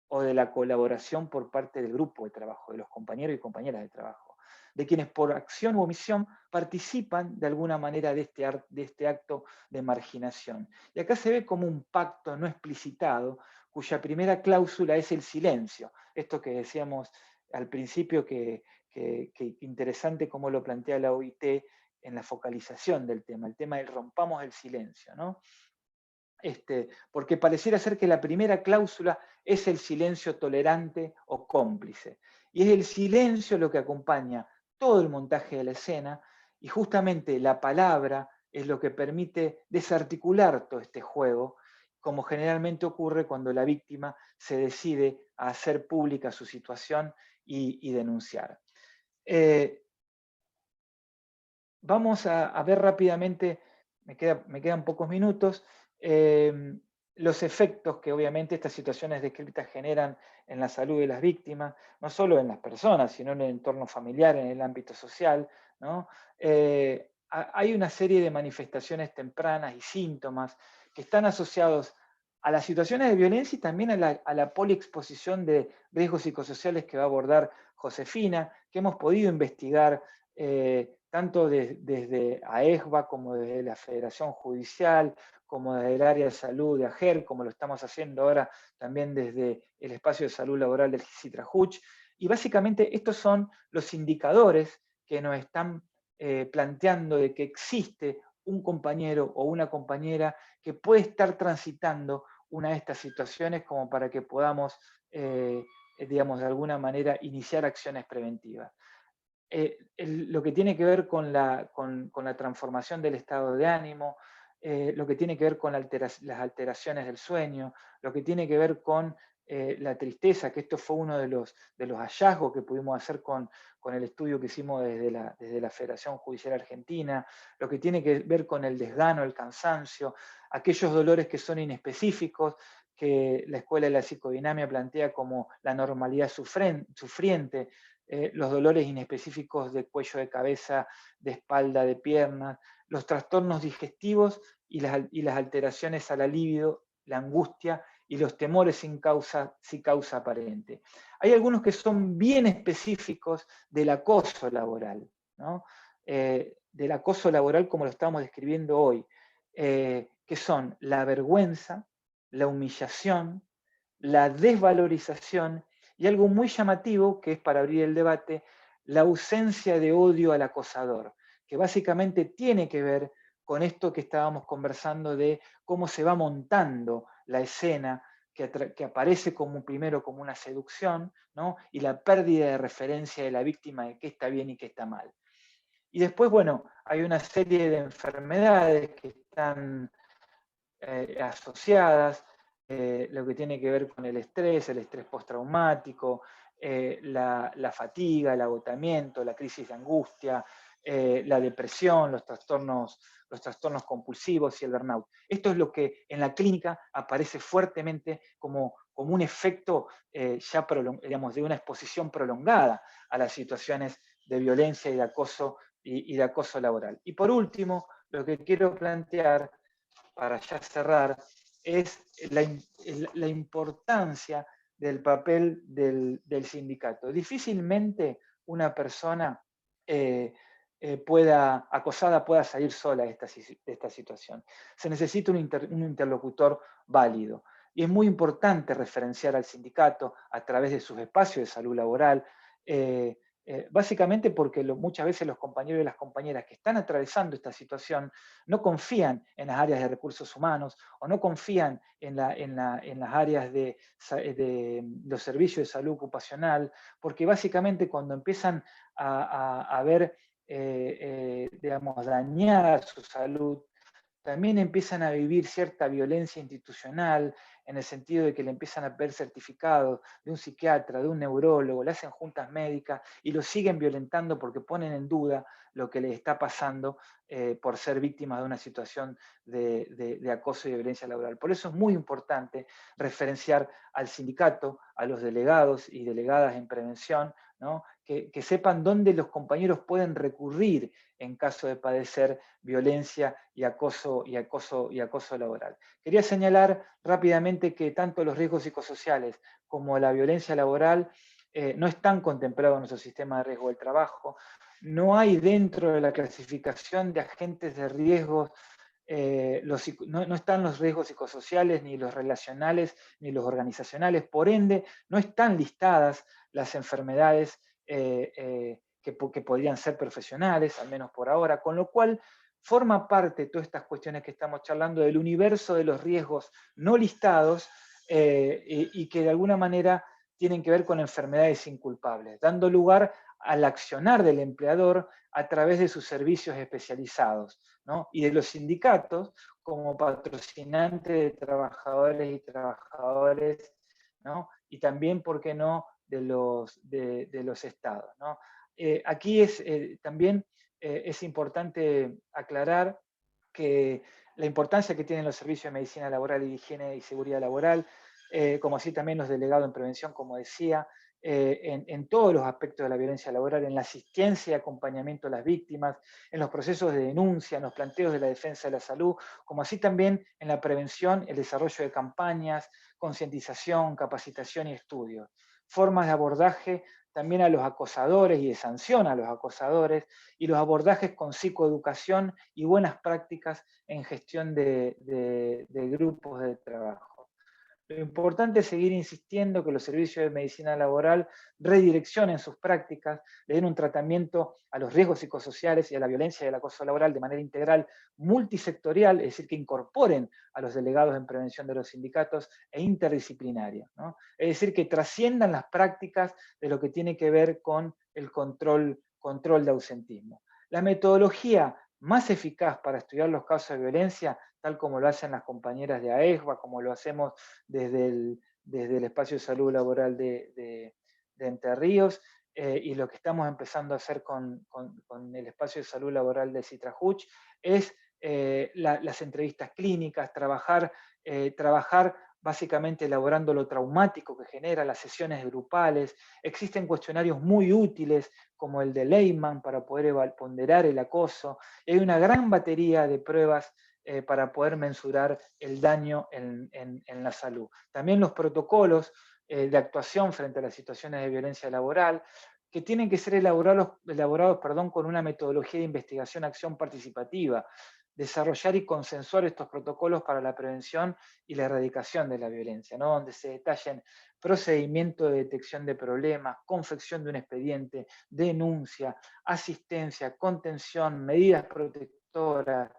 o de la colaboración por parte del grupo de trabajo, de los compañeros y compañeras de trabajo, de quienes por acción u omisión participan de alguna manera de este acto de marginación. Y acá se ve como un pacto no explicitado, cuya primera cláusula es el silencio, esto que decíamos al principio que interesante cómo lo plantea la OIT en la focalización del tema, el tema del rompamos el silencio, ¿no? Porque pareciera ser que la primera cláusula es el silencio tolerante o cómplice. Y es el silencio lo que acompaña todo el montaje de la escena, y justamente la palabra es lo que permite desarticular todo este juego, como generalmente ocurre cuando la víctima se decide a hacer pública su situación y denunciar. Vamos a ver rápidamente, me quedan pocos minutos, los efectos que obviamente estas situaciones descritas generan en la salud de las víctimas, no solo en las personas, sino en el entorno familiar, en el ámbito social, ¿no? Hay una serie de manifestaciones tempranas y síntomas que están asociados a las situaciones de violencia y también a la poliexposición de riesgos psicosociales que va a abordar Josefina, que hemos podido investigar tanto desde AEJBA como desde la Federación Judicial, como desde el área de salud de AGER, como lo estamos haciendo ahora también desde el espacio de salud laboral del CITRAJUCH. Y básicamente estos son los indicadores que nos están planteando de que existe un compañero o una compañera que puede estar transitando una de estas situaciones como para que podamos, digamos, de alguna manera iniciar acciones preventivas. Lo que tiene que ver con la transformación del estado de ánimo, lo que tiene que ver con las alteraciones del sueño, lo que tiene que ver con la tristeza, que esto fue uno de los hallazgos que pudimos hacer con el estudio que hicimos desde la Federación Judicial Argentina, lo que tiene que ver con el desgano, el cansancio, aquellos dolores que son inespecíficos, que la Escuela de la Psicodinamia plantea como la normalidad sufriente, los dolores inespecíficos de cuello, de cabeza, de espalda, de piernas, los trastornos digestivos y las alteraciones a la libido, la angustia y los temores sin causa aparente. Hay algunos que son bien específicos del acoso laboral, ¿no? Del acoso laboral como lo estamos describiendo hoy, que son la vergüenza, la humillación, la desvalorización y algo muy llamativo, que es para abrir el debate, la ausencia de odio al acosador, que básicamente tiene que ver con esto que estábamos conversando de cómo se va montando la escena, que aparece primero como una seducción, ¿no? Y la pérdida de referencia de la víctima de qué está bien y qué está mal. Y después, bueno, hay una serie de enfermedades que están asociadas, lo que tiene que ver con el estrés postraumático, la fatiga, el agotamiento, la crisis de angustia, la depresión, los trastornos compulsivos y el burnout. Esto es lo que en la clínica aparece fuertemente como un efecto ya digamos, de una exposición prolongada a las situaciones de violencia y de acoso laboral. Y por último, lo que quiero plantear para ya cerrar, es la importancia del papel del sindicato. Difícilmente una persona acosada pueda salir sola de esta situación. Se necesita un interlocutor válido. Y es muy importante referenciar al sindicato a través de sus espacios de salud laboral, básicamente porque muchas veces los compañeros y las compañeras que están atravesando esta situación no confían en las áreas de recursos humanos o no confían en las áreas de los servicios de salud ocupacional, porque básicamente cuando empiezan a ver, digamos, dañar su salud, también empiezan a vivir cierta violencia institucional, en el sentido de que le empiezan a pedir certificados de un psiquiatra, de un neurólogo, le hacen juntas médicas y lo siguen violentando porque ponen en duda lo que les está pasando por ser víctimas de una situación de acoso y de violencia laboral. Por eso es muy importante referenciar al sindicato, a los delegados y delegadas en prevención, ¿no? Que sepan dónde los compañeros pueden recurrir en caso de padecer violencia y acoso laboral. Quería señalar rápidamente que tanto los riesgos psicosociales como la violencia laboral no están contemplados en nuestro sistema de riesgo del trabajo. No hay dentro de la clasificación de agentes de riesgos no están los riesgos psicosociales, ni los relacionales, ni los organizacionales, por ende, no están listadas las enfermedades que podrían ser profesionales, al menos por ahora, con lo cual forma parte todas estas cuestiones que estamos charlando del universo de los riesgos no listados y que de alguna manera tienen que ver con enfermedades inculpables, dando lugar al accionar del empleador a través de sus servicios especializados, ¿no? Y de los sindicatos como patrocinantes de trabajadores y trabajadores, ¿no? Y también, ¿por qué no?, de los estados, ¿no? Aquí también es importante aclarar que la importancia que tienen los servicios de medicina laboral y de higiene y seguridad laboral, como así también los delegados en prevención, como decía, en todos los aspectos de la violencia laboral, en la asistencia y acompañamiento a las víctimas, en los procesos de denuncia, en los planteos de la defensa de la salud, como así también en la prevención, el desarrollo de campañas, concientización, capacitación y estudios. Formas de abordaje también a los acosadores y de sanción a los acosadores, y los abordajes con psicoeducación y buenas prácticas en gestión de grupos de trabajo. Lo importante es seguir insistiendo que los servicios de medicina laboral redireccionen sus prácticas, le den un tratamiento a los riesgos psicosociales y a la violencia y al acoso laboral de manera integral, multisectorial, es decir, que incorporen a los delegados en prevención de los sindicatos e interdisciplinaria, ¿no? Es decir, que trasciendan las prácticas de lo que tiene que ver con el control de ausentismo. La metodología más eficaz para estudiar los casos de violencia, tal como lo hacen las compañeras de AESBA, como lo hacemos desde el Espacio de Salud Laboral de Entre Ríos, y lo que estamos empezando a hacer con el Espacio de Salud Laboral de Citrajuch, es las entrevistas clínicas, trabajar básicamente elaborando lo traumático que genera, las sesiones grupales. Existen cuestionarios muy útiles como el de Lehmann para poder ponderar el acoso. Y hay una gran batería de pruebas para poder mensurar el daño en la salud. También los protocolos de actuación frente a las situaciones de violencia laboral, que tienen que ser elaborados con una metodología de investigación-acción participativa, desarrollar y consensuar estos protocolos para la prevención y la erradicación de la violencia, ¿no? Donde se detallen procedimiento de detección de problemas, confección de un expediente, denuncia, asistencia, contención, medidas protectoras,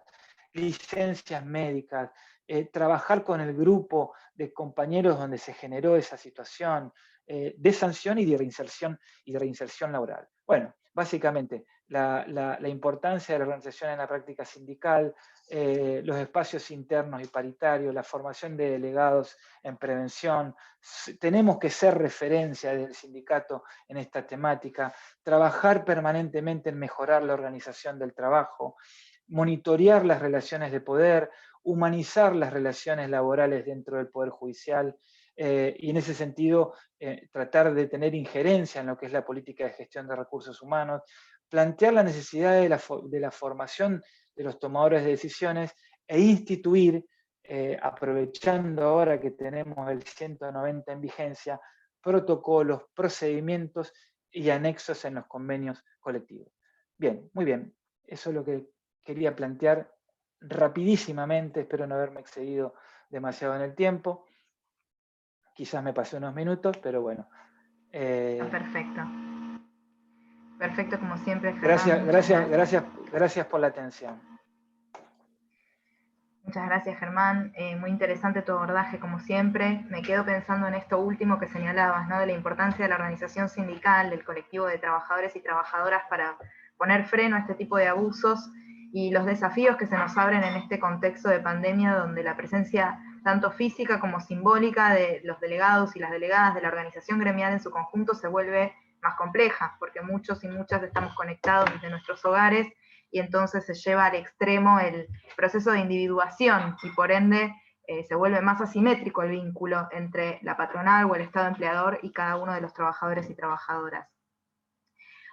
licencias médicas, trabajar con el grupo de compañeros donde se generó esa situación, de sanción y de reinserción laboral. Bueno, básicamente, la importancia de la organización en la práctica sindical, los espacios internos y paritarios, la formación de delegados en prevención. Tenemos que ser referencia del sindicato en esta temática, trabajar permanentemente en mejorar la organización del trabajo, monitorear las relaciones de poder, humanizar las relaciones laborales dentro del Poder Judicial, y en ese sentido tratar de tener injerencia en lo que es la política de gestión de recursos humanos, plantear la necesidad de la formación de los tomadores de decisiones e instituir, aprovechando ahora que tenemos el 190 en vigencia, protocolos, procedimientos y anexos en los convenios colectivos. Bien, muy bien. Eso es lo que quería plantear rapidísimamente, espero no haberme excedido demasiado en el tiempo. Quizás me pasé unos minutos, pero bueno. Perfecto. Perfecto, como siempre, Germán. Gracias por la atención. Muchas gracias, Germán. Muy interesante tu abordaje, como siempre. Me quedo pensando en esto último que señalabas, ¿no? De la importancia de la organización sindical, del colectivo de trabajadores y trabajadoras para poner freno a este tipo de abusos y los desafíos que se nos abren en este contexto de pandemia, donde la presencia tanto física como simbólica de los delegados y las delegadas de la organización gremial en su conjunto se vuelve más compleja, porque muchos y muchas estamos conectados desde nuestros hogares y entonces se lleva al extremo el proceso de individuación y por ende se vuelve más asimétrico el vínculo entre la patronal o el Estado empleador y cada uno de los trabajadores y trabajadoras.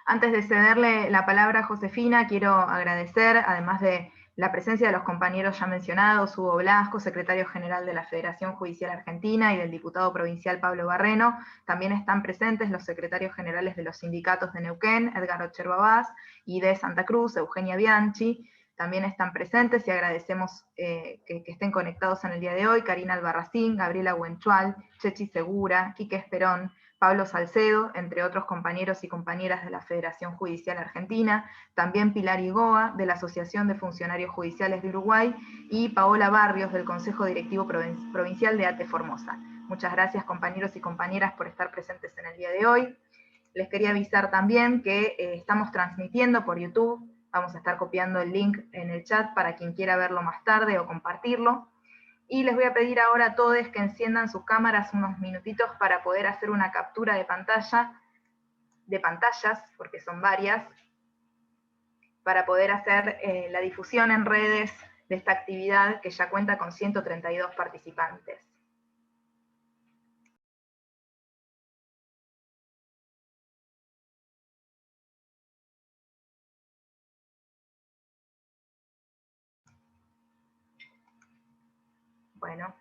Antes de cederle la palabra a Josefina, quiero agradecer, además de la presencia de los compañeros ya mencionados, Hugo Blasco, secretario general de la Federación Judicial Argentina, y del diputado provincial Pablo Barreno, también están presentes los secretarios generales de los sindicatos de Neuquén, Edgar Ocher Babás, y de Santa Cruz, Eugenia Bianchi. también están presentes y agradecemos que estén conectados en el día de hoy: Karina Albarracín, Gabriela Huenchual, Chechi Segura, Quique Esperón, Pablo Salcedo, entre otros compañeros y compañeras de la Federación Judicial Argentina, también Pilar Igoa, de la Asociación de Funcionarios Judiciales de Uruguay, y Paola Barrios, del Consejo Directivo Provincial de ATE Formosa. Muchas gracias, compañeros y compañeras, por estar presentes en el día de hoy. Les quería avisar también que estamos transmitiendo por YouTube. Vamos a estar copiando el link en el chat para quien quiera verlo más tarde o compartirlo. Y les voy a pedir ahora a todos que enciendan sus cámaras unos minutitos para poder hacer una captura de pantalla, de pantallas, porque son varias, para poder hacer la difusión en redes de esta actividad que ya cuenta con 132 participantes. Bueno,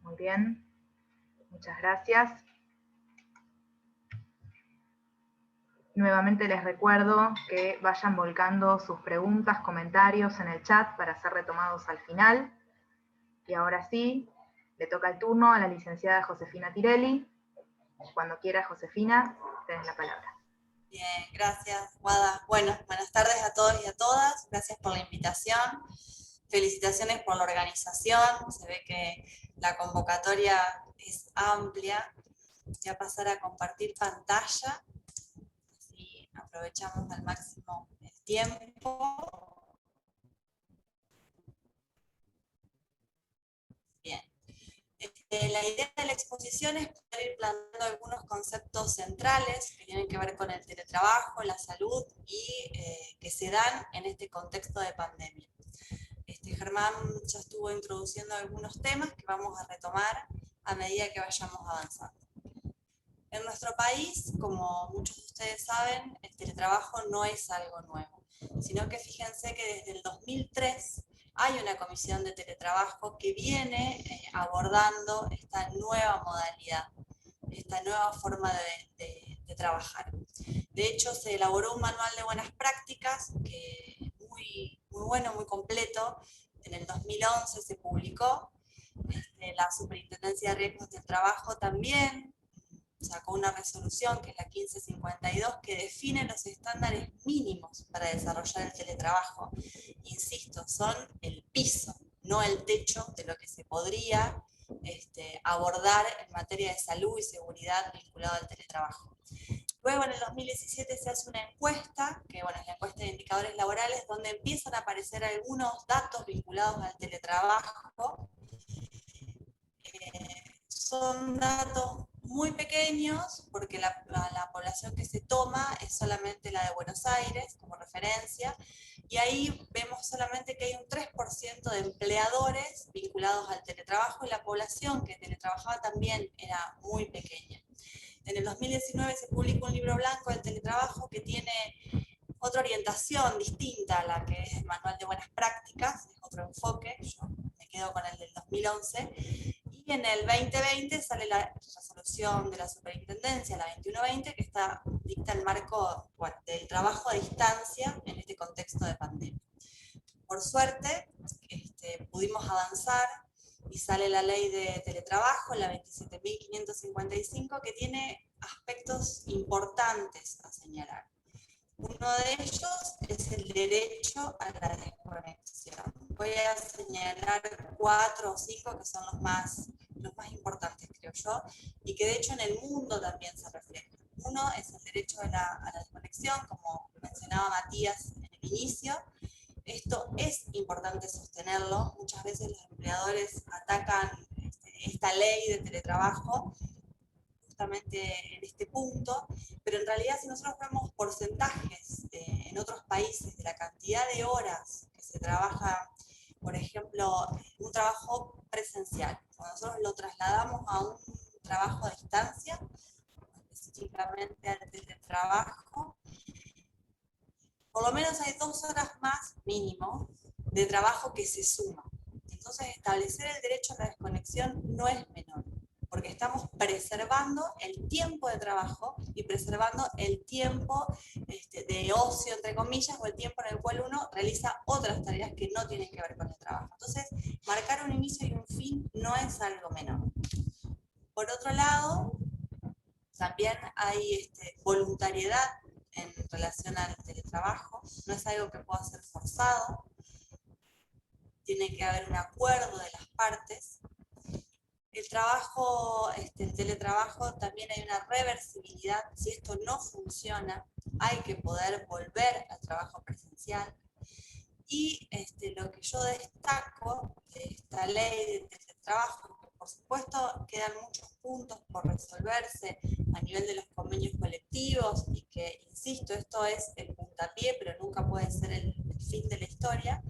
muy bien. Muchas gracias. Nuevamente les recuerdo que vayan volcando sus preguntas, comentarios en el chat para ser retomados al final. Y ahora sí, le toca el turno a la licenciada Josefina Tirelli. Cuando quiera, Josefina, tenés la palabra. Bien, gracias, Guada. Bueno, buenas tardes a todos y a todas. Gracias por la invitación. Felicitaciones por la organización. Se ve que la convocatoria es amplia. Voy a pasar a compartir pantalla. Así aprovechamos al máximo el tiempo. Bien. La idea de la exposición es poder ir planteando algunos conceptos centrales que tienen que ver con el teletrabajo, la salud y que se dan en este contexto de pandemia. Germán ya estuvo introduciendo algunos temas que vamos a retomar a medida que vayamos avanzando. En nuestro país, como muchos de ustedes saben, el teletrabajo no es algo nuevo, sino que fíjense que desde el 2003 hay una comisión de teletrabajo que viene abordando esta nueva modalidad, esta nueva forma de trabajar. De hecho, se elaboró un manual de buenas prácticas que es muy bueno, muy completo. En el 2011 se publicó. La Superintendencia de Riesgos del Trabajo también sacó una resolución, que es la 1552, que define los estándares mínimos para desarrollar el teletrabajo. Insisto, son el piso, no el techo de lo que se podría abordar en materia de salud y seguridad vinculado al teletrabajo. Luego, en el 2017 se hace una encuesta, que bueno, es la encuesta de indicadores laborales, donde empiezan a aparecer algunos datos vinculados al teletrabajo. Son datos muy pequeños, porque la población que se toma es solamente la de Buenos Aires, como referencia, y ahí vemos solamente que hay un 3% de empleadores vinculados al teletrabajo, y la población que teletrabajaba también era muy pequeña. En el 2019 se publicó un libro blanco del teletrabajo que tiene otra orientación distinta a la que es el manual de buenas prácticas, es otro enfoque. Yo me quedo con el del 2011, y en el 2020 sale la resolución de la Superintendencia, la 2120, que dicta el marco del trabajo a distancia en este contexto de pandemia. Por suerte, pudimos avanzar y sale la ley de teletrabajo, la 27.555, que tiene aspectos importantes a señalar. Uno de ellos es el derecho a la desconexión. Voy a señalar 4 o 5 que son los más importantes, creo yo, y que de hecho en el mundo también se reflejan. Uno es el derecho a la desconexión, como mencionaba Matías en el inicio. Esto es importante sostenerlo. Muchas veces los empleadores atacan esta ley de teletrabajo justamente en este punto, pero en realidad si nosotros vemos porcentajes en otros países de la cantidad de horas que se trabaja, por ejemplo, un trabajo presencial, cuando nosotros lo trasladamos a un trabajo a distancia, específicamente al teletrabajo, por lo menos hay 2 horas más mínimo de trabajo que se suma. Entonces, establecer el derecho a la desconexión no es menor, porque estamos preservando el tiempo de trabajo y preservando el tiempo de ocio, entre comillas, o el tiempo en el cual uno realiza otras tareas que no tienen que ver con el trabajo. Entonces, marcar un inicio y un fin no es algo menor. Por otro lado, también hay voluntariedad en relación al teletrabajo, no es algo que pueda ser forzado, tiene que haber un acuerdo de las partes. El trabajo, el teletrabajo, también hay una reversibilidad. Si esto no funciona, hay que poder volver al trabajo presencial. Y lo que yo destaco de esta ley de teletrabajo, que por supuesto quedan muchos puntos por resolverse a nivel de los convenios colectivos, y que, insisto, esto es el puntapié, pero nunca puede ser el fin de la historia,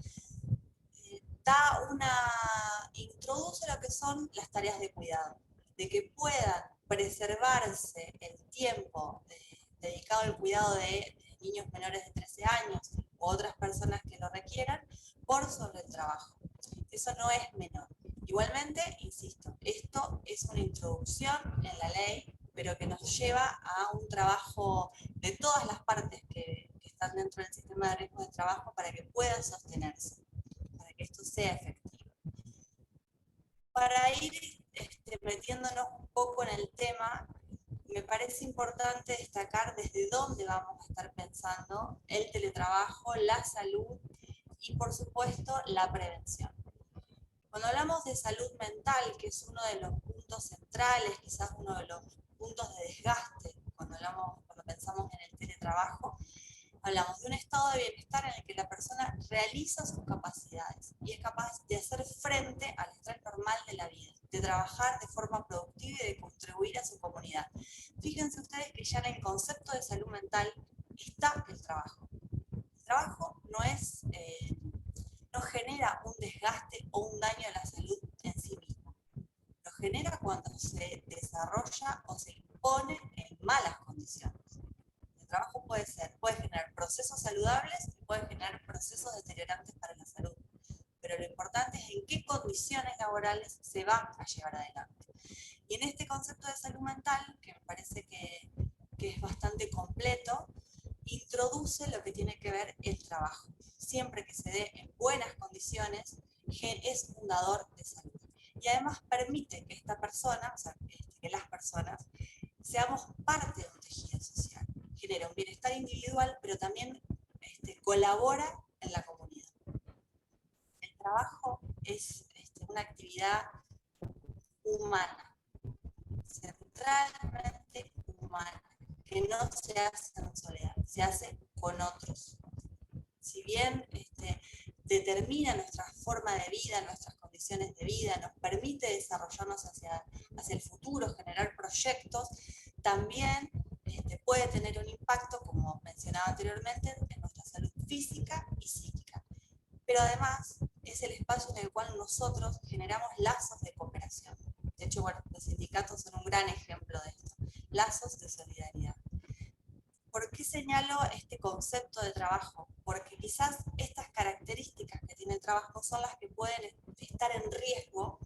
introduce lo que son las tareas de cuidado, de que puedan preservarse el tiempo dedicado al cuidado de niños menores de 13 años u otras personas que lo requieran por sobre el trabajo. Eso no es menor. Igualmente, insisto, esto es una introducción en la ley, pero que nos lleva a un trabajo de todas las partes que están dentro del sistema de riesgos de trabajo para que pueda sostenerse, para que esto sea efectivo. Para ir metiéndonos un poco en el tema, me parece importante destacar desde dónde vamos a estar pensando el teletrabajo, la salud y, por supuesto, la prevención. Cuando hablamos de salud mental, que es uno de los puntos centrales, quizás uno de los puntos de desgaste, cuando pensamos en el teletrabajo, hablamos de un estado de bienestar en el que la persona realiza sus capacidades y es capaz de hacer frente al estrés normal de la vida, de trabajar de forma productiva y de contribuir a su comunidad. Fíjense ustedes que ya en el concepto de salud mental está el trabajo. El trabajo no genera un desgaste o un daño a la salud en sí mismo. Lo genera cuando se desarrolla o se impone en malas condiciones. El trabajo puede generar procesos saludables y puede generar procesos deteriorantes para la salud. Pero lo importante es en qué condiciones laborales se va a llevar adelante. Y en este concepto de salud mental, que me parece que es bastante completo, introduce lo que tiene que ver el trabajo. Siempre que se dé en buenas condiciones, es fundador de salud. Y además permite que esta persona, o sea, que las personas, seamos parte de un tejido social. Genera un bienestar individual, pero también colabora en la comunidad. El trabajo es una actividad humana, centralmente humana, que no se hace en soledad, se hace con otros. Si bien determina nuestra forma de vida, nuestras condiciones de vida, nos permite desarrollarnos hacia el futuro, generar proyectos, también puede tener un impacto, como mencionaba anteriormente, en nuestra salud física y psíquica. Pero además es el espacio en el cual nosotros generamos lazos de cooperación. De hecho, bueno, los sindicatos son un gran ejemplo de esto, lazos de solidaridad. ¿Por qué señalo este concepto de trabajo? Porque quizás estas características que tiene el trabajo son las que pueden estar en riesgo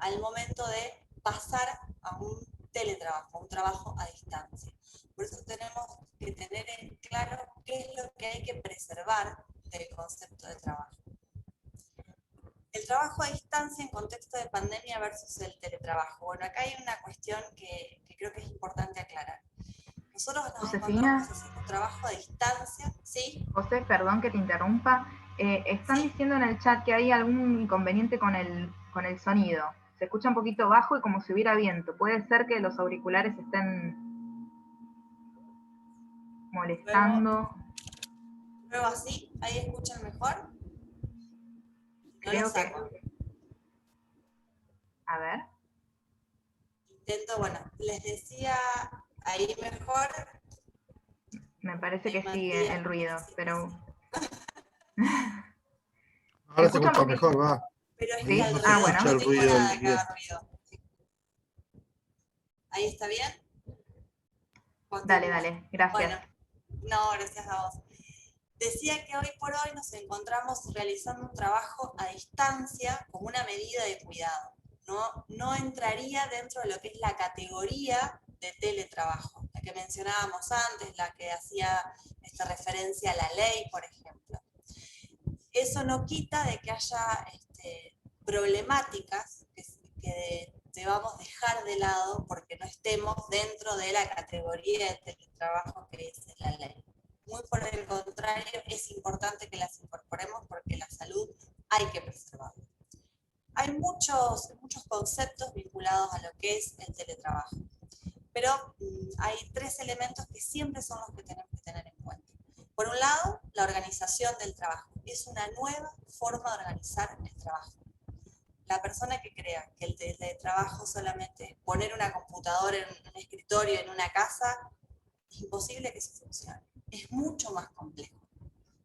al momento de pasar a un teletrabajo, a un trabajo a distancia. Por eso tenemos que tener en claro qué es lo que hay que preservar del concepto de trabajo. El trabajo a distancia en contexto de pandemia versus el teletrabajo. Bueno, acá hay una cuestión que creo que es importante aclarar. Nosotros nos encontramos haciendo trabajo a distancia, ¿sí? José, perdón que te interrumpa. Están diciendo en el chat que hay algún inconveniente con el sonido. Se escucha un poquito bajo y como si hubiera viento. Puede ser que los auriculares estén molestando. ¿Pruebo así? ¿Ahí escuchan mejor? Creo que... A ver. Intento, bueno, les decía ahí mejor. Me parece que sigue el ruido, pero... Ahora se escucha mejor, va. Pero es ¿Sí? que No se escucha el ruido del ruido. ¿Ahí está bien? Dale, gracias. Bueno, no, gracias a vos. Decía que hoy por hoy nos encontramos realizando un trabajo a distancia como una medida de cuidado. no entraría dentro de lo que es la categoría de teletrabajo, la que mencionábamos antes, la que hacía esta referencia a la ley, por ejemplo. Eso no quita de que haya problemáticas que debamos dejar de lado porque no estemos dentro de la categoría de teletrabajo que dice la ley. Muy por el contrario, es importante que las incorporemos porque la salud hay que preservarla. Hay muchos conceptos vinculados a lo que es el teletrabajo, pero hay tres elementos que siempre son los que tenemos que tener en cuenta. Por un lado, la organización del trabajo. Es una nueva forma de organizar el trabajo. La persona que crea que el teletrabajo solamente es poner una computadora en un escritorio en una casa, es imposible que eso funcione. Es mucho más complejo.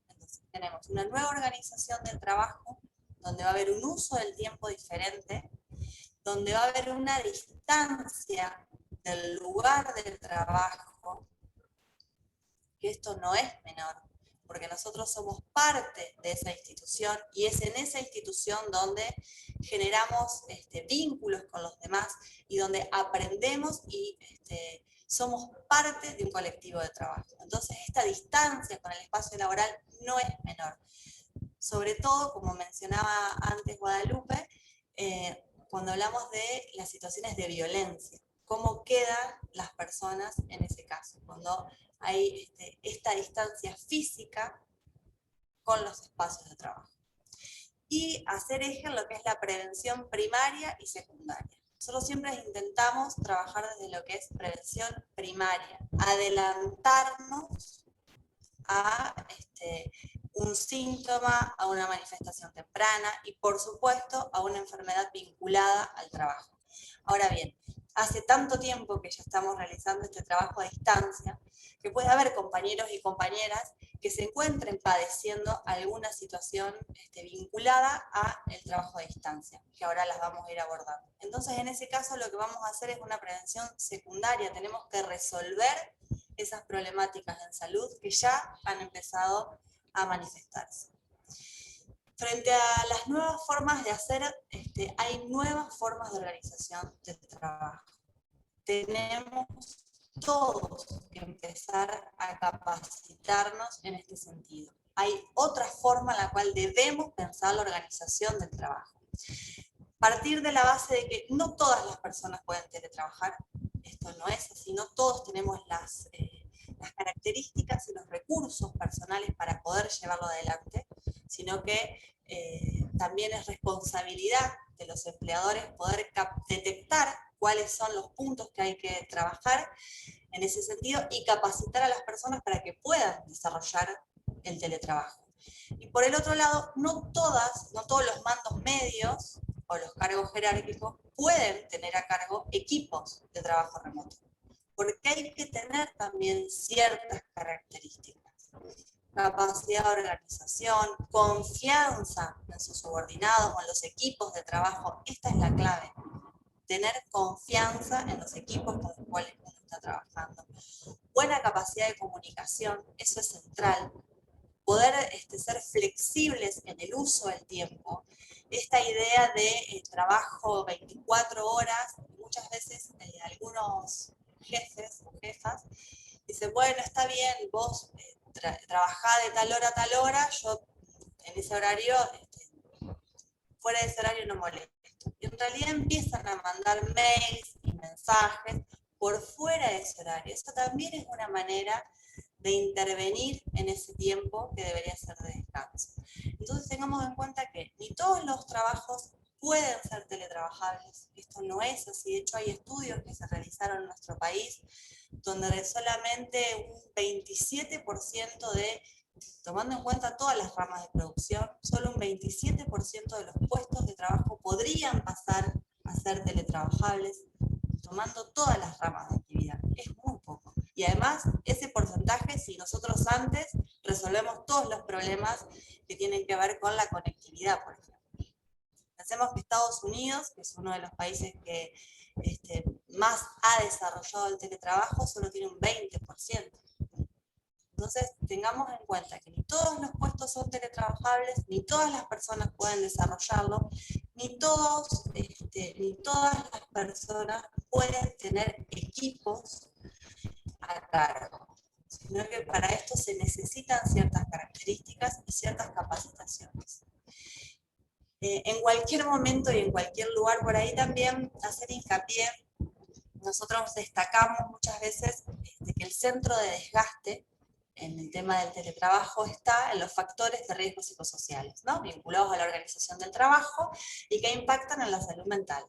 Entonces, tenemos una nueva organización del trabajo, donde va a haber un uso del tiempo diferente, donde va a haber una distancia del lugar del trabajo, que esto no es menor, porque nosotros somos parte de esa institución y es en esa institución donde generamos vínculos con los demás y donde aprendemos y somos parte de un colectivo de trabajo. Entonces esta distancia con el espacio laboral no es menor. Sobre todo, como mencionaba antes Guadalupe, cuando hablamos de las situaciones de violencia, cómo quedan las personas en ese caso, cuando hay esta distancia física con los espacios de trabajo. Y hacer eje en lo que es la prevención primaria y secundaria. Nosotros siempre intentamos trabajar desde lo que es prevención primaria, adelantarnos a un síntoma, a una manifestación temprana y por supuesto a una enfermedad vinculada al trabajo. Ahora bien, hace tanto tiempo que ya estamos realizando este trabajo a distancia, que puede haber compañeros y compañeras que se encuentren padeciendo alguna situación vinculada al trabajo a distancia, que ahora las vamos a ir abordando. Entonces, en ese caso, lo que vamos a hacer es una prevención secundaria. Tenemos que resolver esas problemáticas en salud que ya han empezado a manifestarse. Frente a las nuevas formas de hacer, hay nuevas formas de organización del trabajo. Tenemos todos que empezar a capacitarnos en este sentido. Hay otra forma en la cual debemos pensar la organización del trabajo. Partir de la base de que no todas las personas pueden teletrabajar, esto no es así, no todos tenemos las características y los recursos personales para poder llevarlo adelante, sino que también es responsabilidad de los empleadores poder detectar cuáles son los puntos que hay que trabajar en ese sentido y capacitar a las personas para que puedan desarrollar el teletrabajo. Y por el otro lado, no todos los mandos medios o los cargos jerárquicos pueden tener a cargo equipos de trabajo remoto, porque hay que tener también ciertas características. Capacidad de organización, confianza en sus subordinados o en los equipos de trabajo, esta es la clave. Tener confianza en los equipos con los cuales uno está trabajando. Buena capacidad de comunicación, eso es central. Poder ser flexibles en el uso del tiempo. Esta idea de trabajo 24 horas, muchas veces algunos jefes o jefas dicen, bueno, está bien, vos trabajá de tal hora a tal hora, yo en ese horario, fuera de ese horario no molesto. Y en realidad empiezan a mandar mails y mensajes por fuera de ese horario. Eso también es una manera de intervenir en ese tiempo que debería ser de descanso. Entonces tengamos en cuenta que ni todos los trabajos pueden ser teletrabajables. Esto no es así. De hecho, hay estudios que se realizaron en nuestro país donde solamente un 27% tomando en cuenta todas las ramas de producción, solo un 27% de los puestos de trabajo podrían pasar a ser teletrabajables, tomando todas las ramas de actividad. Es muy poco. Y además, ese porcentaje, si nosotros antes resolvemos todos los problemas que tienen que ver con la conectividad, por ejemplo. Pensemos que Estados Unidos, que es uno de los países que más ha desarrollado el teletrabajo, solo tiene un 20%. Entonces, tengamos en cuenta que ni todos los puestos son teletrabajables, ni todas las personas pueden desarrollarlo, ni todos ni todas las personas pueden tener equipos a cargo, sino que para esto se necesitan ciertas características y ciertas capacitaciones. En cualquier momento y en cualquier lugar, por ahí también hacer hincapié, nosotros destacamos muchas veces que el centro de desgaste en el tema del teletrabajo está en los factores de riesgo psicosociales, ¿no? Vinculados a la organización del trabajo y que impactan en la salud mental.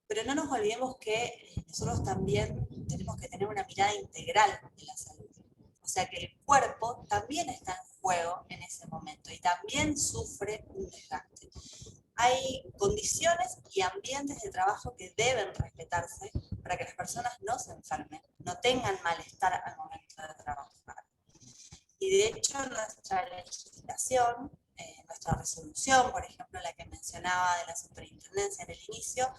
Pero no nos olvidemos que nosotros también tenemos que tener una mirada integral de la salud. O sea que el cuerpo también está en juego en ese momento y también sufre un desgaste. Hay condiciones y ambientes de trabajo que deben respetarse para que las personas no se enfermen, no tengan malestar al momento de trabajar. Y de hecho nuestra legislación, nuestra resolución, por ejemplo, la que mencionaba de la superintendencia en el inicio,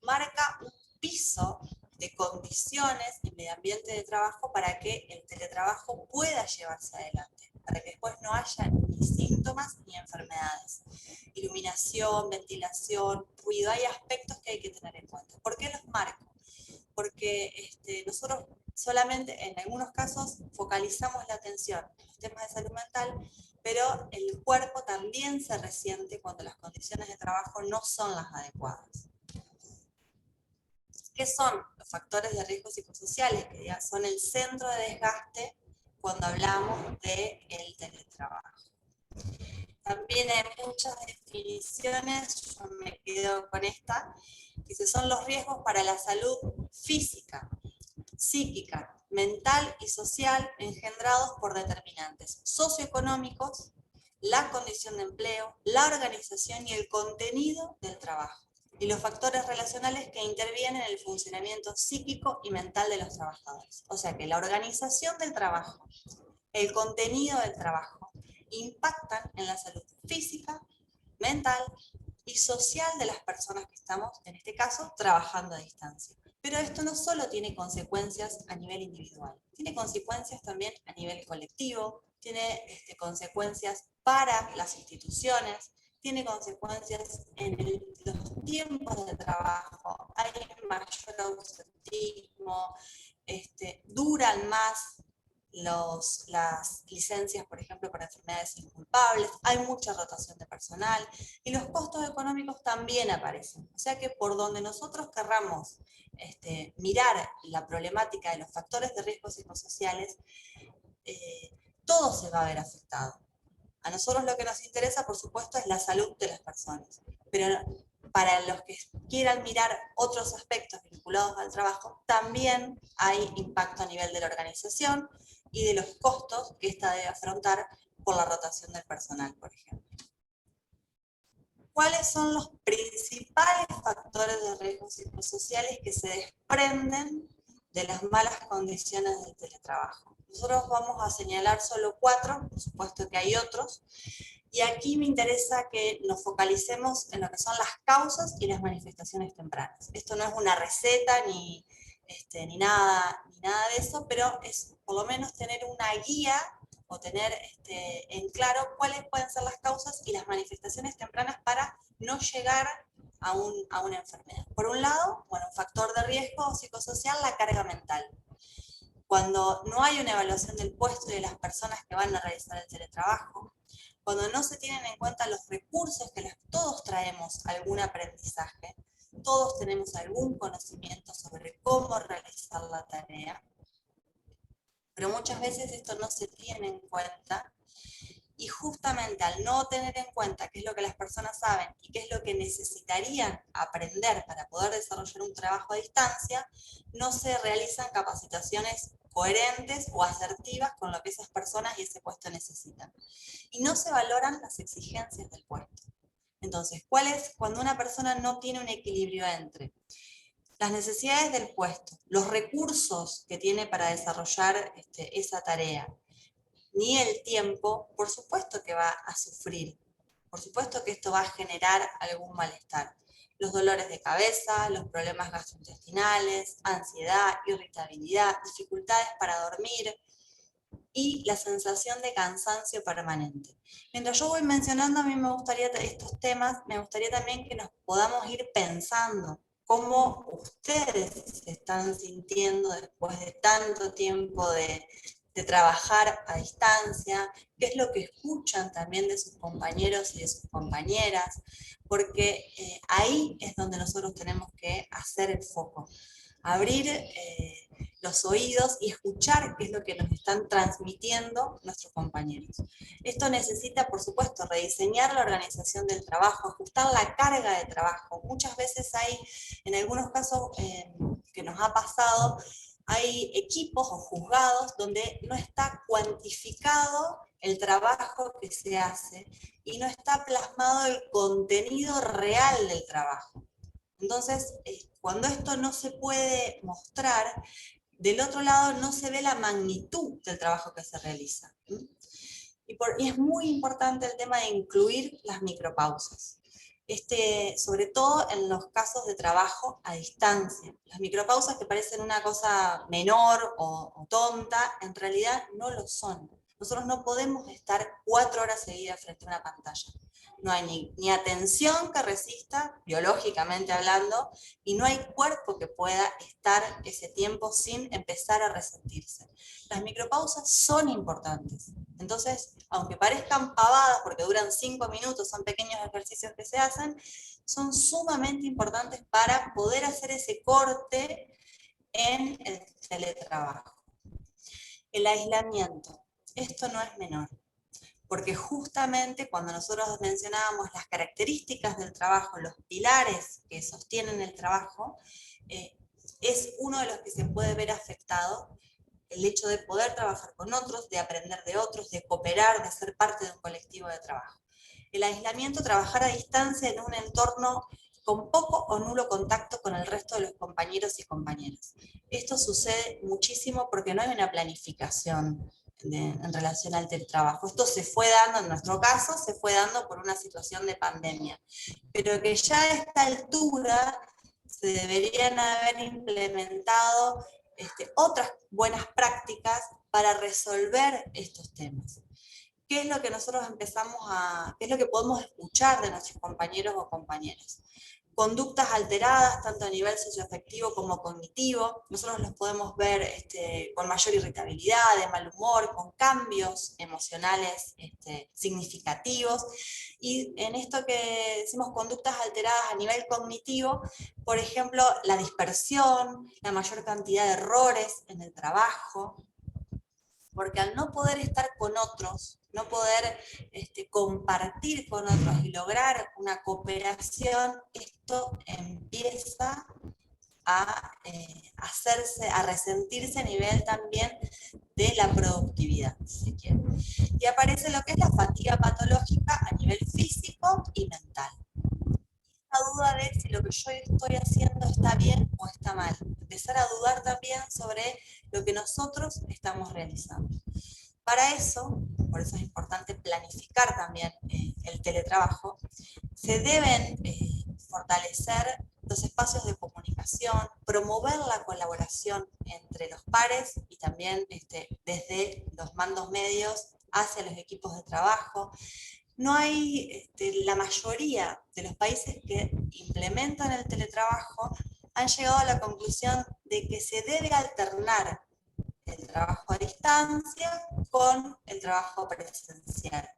marca un piso de condiciones y medio ambiente de trabajo para que el teletrabajo pueda llevarse adelante, para que después no haya ni síntomas ni enfermedades. Iluminación, ventilación, ruido, hay aspectos que hay que tener en cuenta. ¿Por qué los marco? Porque nosotros solamente en algunos casos focalizamos la atención en los temas de salud mental, pero el cuerpo también se resiente cuando las condiciones de trabajo no son las adecuadas. ¿Qué son los factores de riesgo psicosociales? Que ya son el centro de desgaste cuando hablamos del teletrabajo. También hay muchas definiciones, yo me quedo con esta, que son los riesgos para la salud física, psíquica, mental y social engendrados por determinantes socioeconómicos, la condición de empleo, la organización y el contenido del trabajo, y los factores relacionales que intervienen en el funcionamiento psíquico y mental de los trabajadores. O sea que la organización del trabajo, el contenido del trabajo, impactan en la salud física, mental y social de las personas que estamos, en este caso, trabajando a distancia. Pero esto no solo tiene consecuencias a nivel individual, tiene consecuencias también a nivel colectivo, tiene consecuencias para las instituciones, tiene consecuencias en los tiempos de trabajo, hay mayor ausentismo, duran más las licencias, por ejemplo, para enfermedades inculpables, hay mucha rotación de personal y los costos económicos también aparecen. O sea que por donde nosotros querramos mirar la problemática de los factores de riesgo psicosociales, todo se va a ver afectado. A nosotros lo que nos interesa, por supuesto, es la salud de las personas, pero para los que quieran mirar otros aspectos vinculados al trabajo, también hay impacto a nivel de la organización y de los costos que ésta debe afrontar por la rotación del personal, por ejemplo. ¿Cuáles son los principales factores de riesgo psicosociales que se desprenden de las malas condiciones del teletrabajo? Nosotros vamos a señalar solo 4, por supuesto que hay otros, y aquí me interesa que nos focalicemos en lo que son las causas y las manifestaciones tempranas. Esto no es una receta ni nada de eso, pero es por lo menos tener una guía o tener en claro cuáles pueden ser las causas y las manifestaciones tempranas para no llegar a una enfermedad. Por un lado, bueno, un factor de riesgo psicosocial, la carga mental. Cuando no hay una evaluación del puesto y de las personas que van a realizar el teletrabajo, cuando no se tienen en cuenta los recursos que todos traemos algún aprendizaje, todos tenemos algún conocimiento sobre cómo realizar la tarea, pero muchas veces esto no se tiene en cuenta y justamente al no tener en cuenta qué es lo que las personas saben y qué es lo que necesitarían aprender para poder desarrollar un trabajo a distancia, no se realizan capacitaciones coherentes o asertivas con lo que esas personas y ese puesto necesitan. Y no se valoran las exigencias del puesto. Entonces, ¿cuál es cuando una persona no tiene un equilibrio entre las necesidades del puesto, los recursos que tiene para desarrollar esa tarea, ni el tiempo? Por supuesto que va a sufrir, por supuesto que esto va a generar algún malestar. Los dolores de cabeza, los problemas gastrointestinales, ansiedad, irritabilidad, dificultades para dormir y la sensación de cansancio permanente. Mientras yo voy mencionando, a mí me gustaría estos temas, me gustaría también que nos podamos ir pensando cómo ustedes se están sintiendo después de tanto tiempo de trabajar a distancia, qué es lo que escuchan también de sus compañeros y de sus compañeras, porque ahí es donde nosotros tenemos que hacer el foco, abrir los oídos y escuchar qué es lo que nos están transmitiendo nuestros compañeros. Esto necesita, por supuesto, rediseñar la organización del trabajo, ajustar la carga de trabajo. Muchas veces hay, en algunos casos que nos ha pasado, hay equipos o juzgados donde no está cuantificado el trabajo que se hace y no está plasmado el contenido real del trabajo. Entonces, cuando esto no se puede mostrar, del otro lado no se ve la magnitud del trabajo que se realiza. Y es muy importante el tema de incluir las micropausas. Sobre todo en los casos de trabajo a distancia. Las micropausas que parecen una cosa menor o tonta, en realidad no lo son. Nosotros no podemos estar 4 horas seguidas frente a una pantalla. No hay ni atención que resista, biológicamente hablando, y no hay cuerpo que pueda estar ese tiempo sin empezar a resentirse. Las micropausas son importantes. Entonces, aunque parezcan pavadas porque duran 5 minutos, son pequeños ejercicios que se hacen, son sumamente importantes para poder hacer ese corte en el teletrabajo. El aislamiento. Esto no es menor, porque justamente cuando nosotros mencionábamos las características del trabajo, los pilares que sostienen el trabajo, es uno de los que se puede ver afectado el hecho de poder trabajar con otros, de aprender de otros, de cooperar, de ser parte de un colectivo de trabajo. El aislamiento, trabajar a distancia en un entorno con poco o nulo contacto con el resto de los compañeros y compañeras. Esto sucede muchísimo porque no hay una planificación en relación al teletrabajo. Esto se fue dando, en nuestro caso, se fue dando por una situación de pandemia, pero que ya a esta altura se deberían haber implementado otras buenas prácticas para resolver estos temas. ¿Qué es lo que nosotros qué es lo que podemos escuchar de nuestros compañeros o compañeras? Conductas alteradas, tanto a nivel socioafectivo como cognitivo. Nosotros los podemos ver con mayor irritabilidad, de mal humor, con cambios emocionales significativos. Y en esto que decimos conductas alteradas a nivel cognitivo, por ejemplo, la dispersión, la mayor cantidad de errores en el trabajo, porque al no poder estar con otros, no poder compartir con otros y lograr una cooperación, esto empieza a resentirse a nivel también de la productividad, si se quiere. Y aparece lo que es la fatiga patológica a nivel físico y mental. La duda de si lo que yo estoy haciendo está bien o está mal. Empezar a dudar también sobre lo que nosotros estamos realizando. Para eso, por eso es importante planificar también el teletrabajo, se deben fortalecer los espacios de comunicación, promover la colaboración entre los pares y también desde los mandos medios hacia los equipos de trabajo. No hay, la mayoría de los países que implementan el teletrabajo han llegado a la conclusión de que se debe alternar el trabajo a distancia con el trabajo presencial,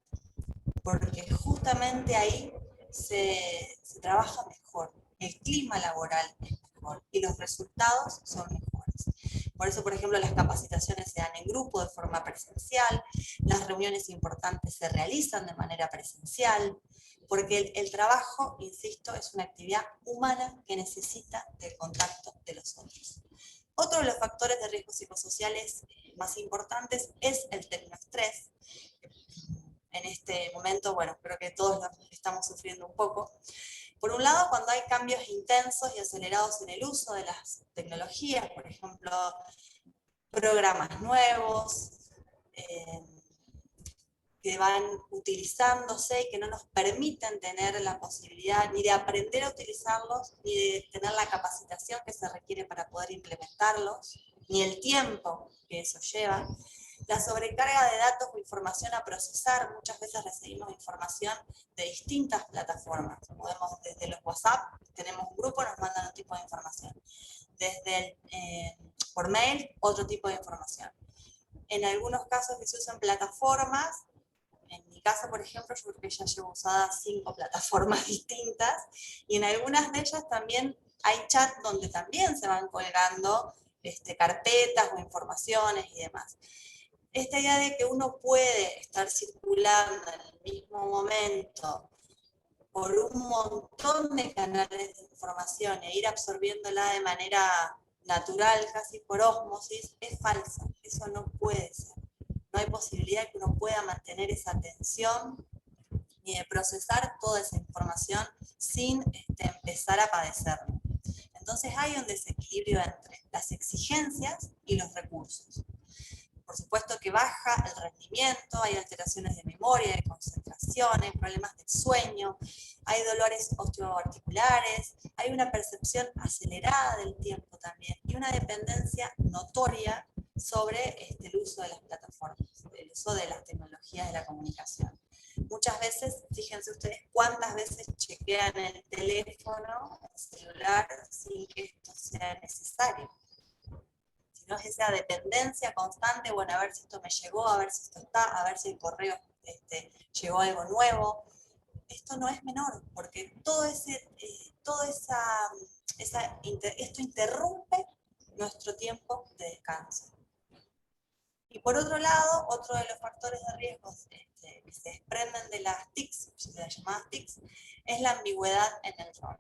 porque justamente ahí se trabaja mejor, el clima laboral es mejor y los resultados son mejores. Por eso, por ejemplo, las capacitaciones se dan en grupo de forma presencial, las reuniones importantes se realizan de manera presencial, porque el trabajo, insisto, es una actividad humana que necesita del contacto de los otros. Otro de los factores de riesgos psicosociales más importantes es el tecnoestrés. En este momento, bueno, creo que todos lo estamos sufriendo un poco. Por un lado, cuando hay cambios intensos y acelerados en el uso de las tecnologías, por ejemplo, programas nuevos, que van utilizándose y que no nos permiten tener la posibilidad ni de aprender a utilizarlos, ni de tener la capacitación que se requiere para poder implementarlos, ni el tiempo que eso lleva. La sobrecarga de datos o información a procesar, muchas veces recibimos información de distintas plataformas. Podemos, desde los WhatsApp, tenemos un grupo, nos mandan un tipo de información. Desde por mail, otro tipo de información. En algunos casos que se usan plataformas, en mi caso, por ejemplo, yo creo que ya llevo usadas 5 plataformas distintas, y en algunas de ellas también hay chat donde también se van colgando carpetas o informaciones y demás. Esta idea de que uno puede estar circulando en el mismo momento por un montón de canales de información e ir absorbiéndola de manera natural, casi por ósmosis, es falsa. Eso no puede ser. No hay posibilidad de que uno pueda mantener esa atención ni de procesar toda esa información sin empezar a padecerlo. Entonces hay un desequilibrio entre las exigencias y los recursos. Por supuesto que baja el rendimiento, hay alteraciones de memoria, de concentración, hay problemas del sueño, hay dolores osteoarticulares, hay una percepción acelerada del tiempo también y una dependencia notoria sobre el uso de las plataformas, el uso de las tecnologías de la comunicación. Muchas veces, fíjense ustedes cuántas veces chequean el teléfono, el celular, sin que esto sea necesario. No es esa dependencia constante, bueno, a ver si esto me llegó, a ver si esto está, a ver si el correo llegó algo nuevo. Esto no es menor, porque esto interrumpe nuestro tiempo de descanso. Y por otro lado, otro de los factores de riesgo que se desprenden de las TICs, de las llamadas TICs, es la ambigüedad en el rol.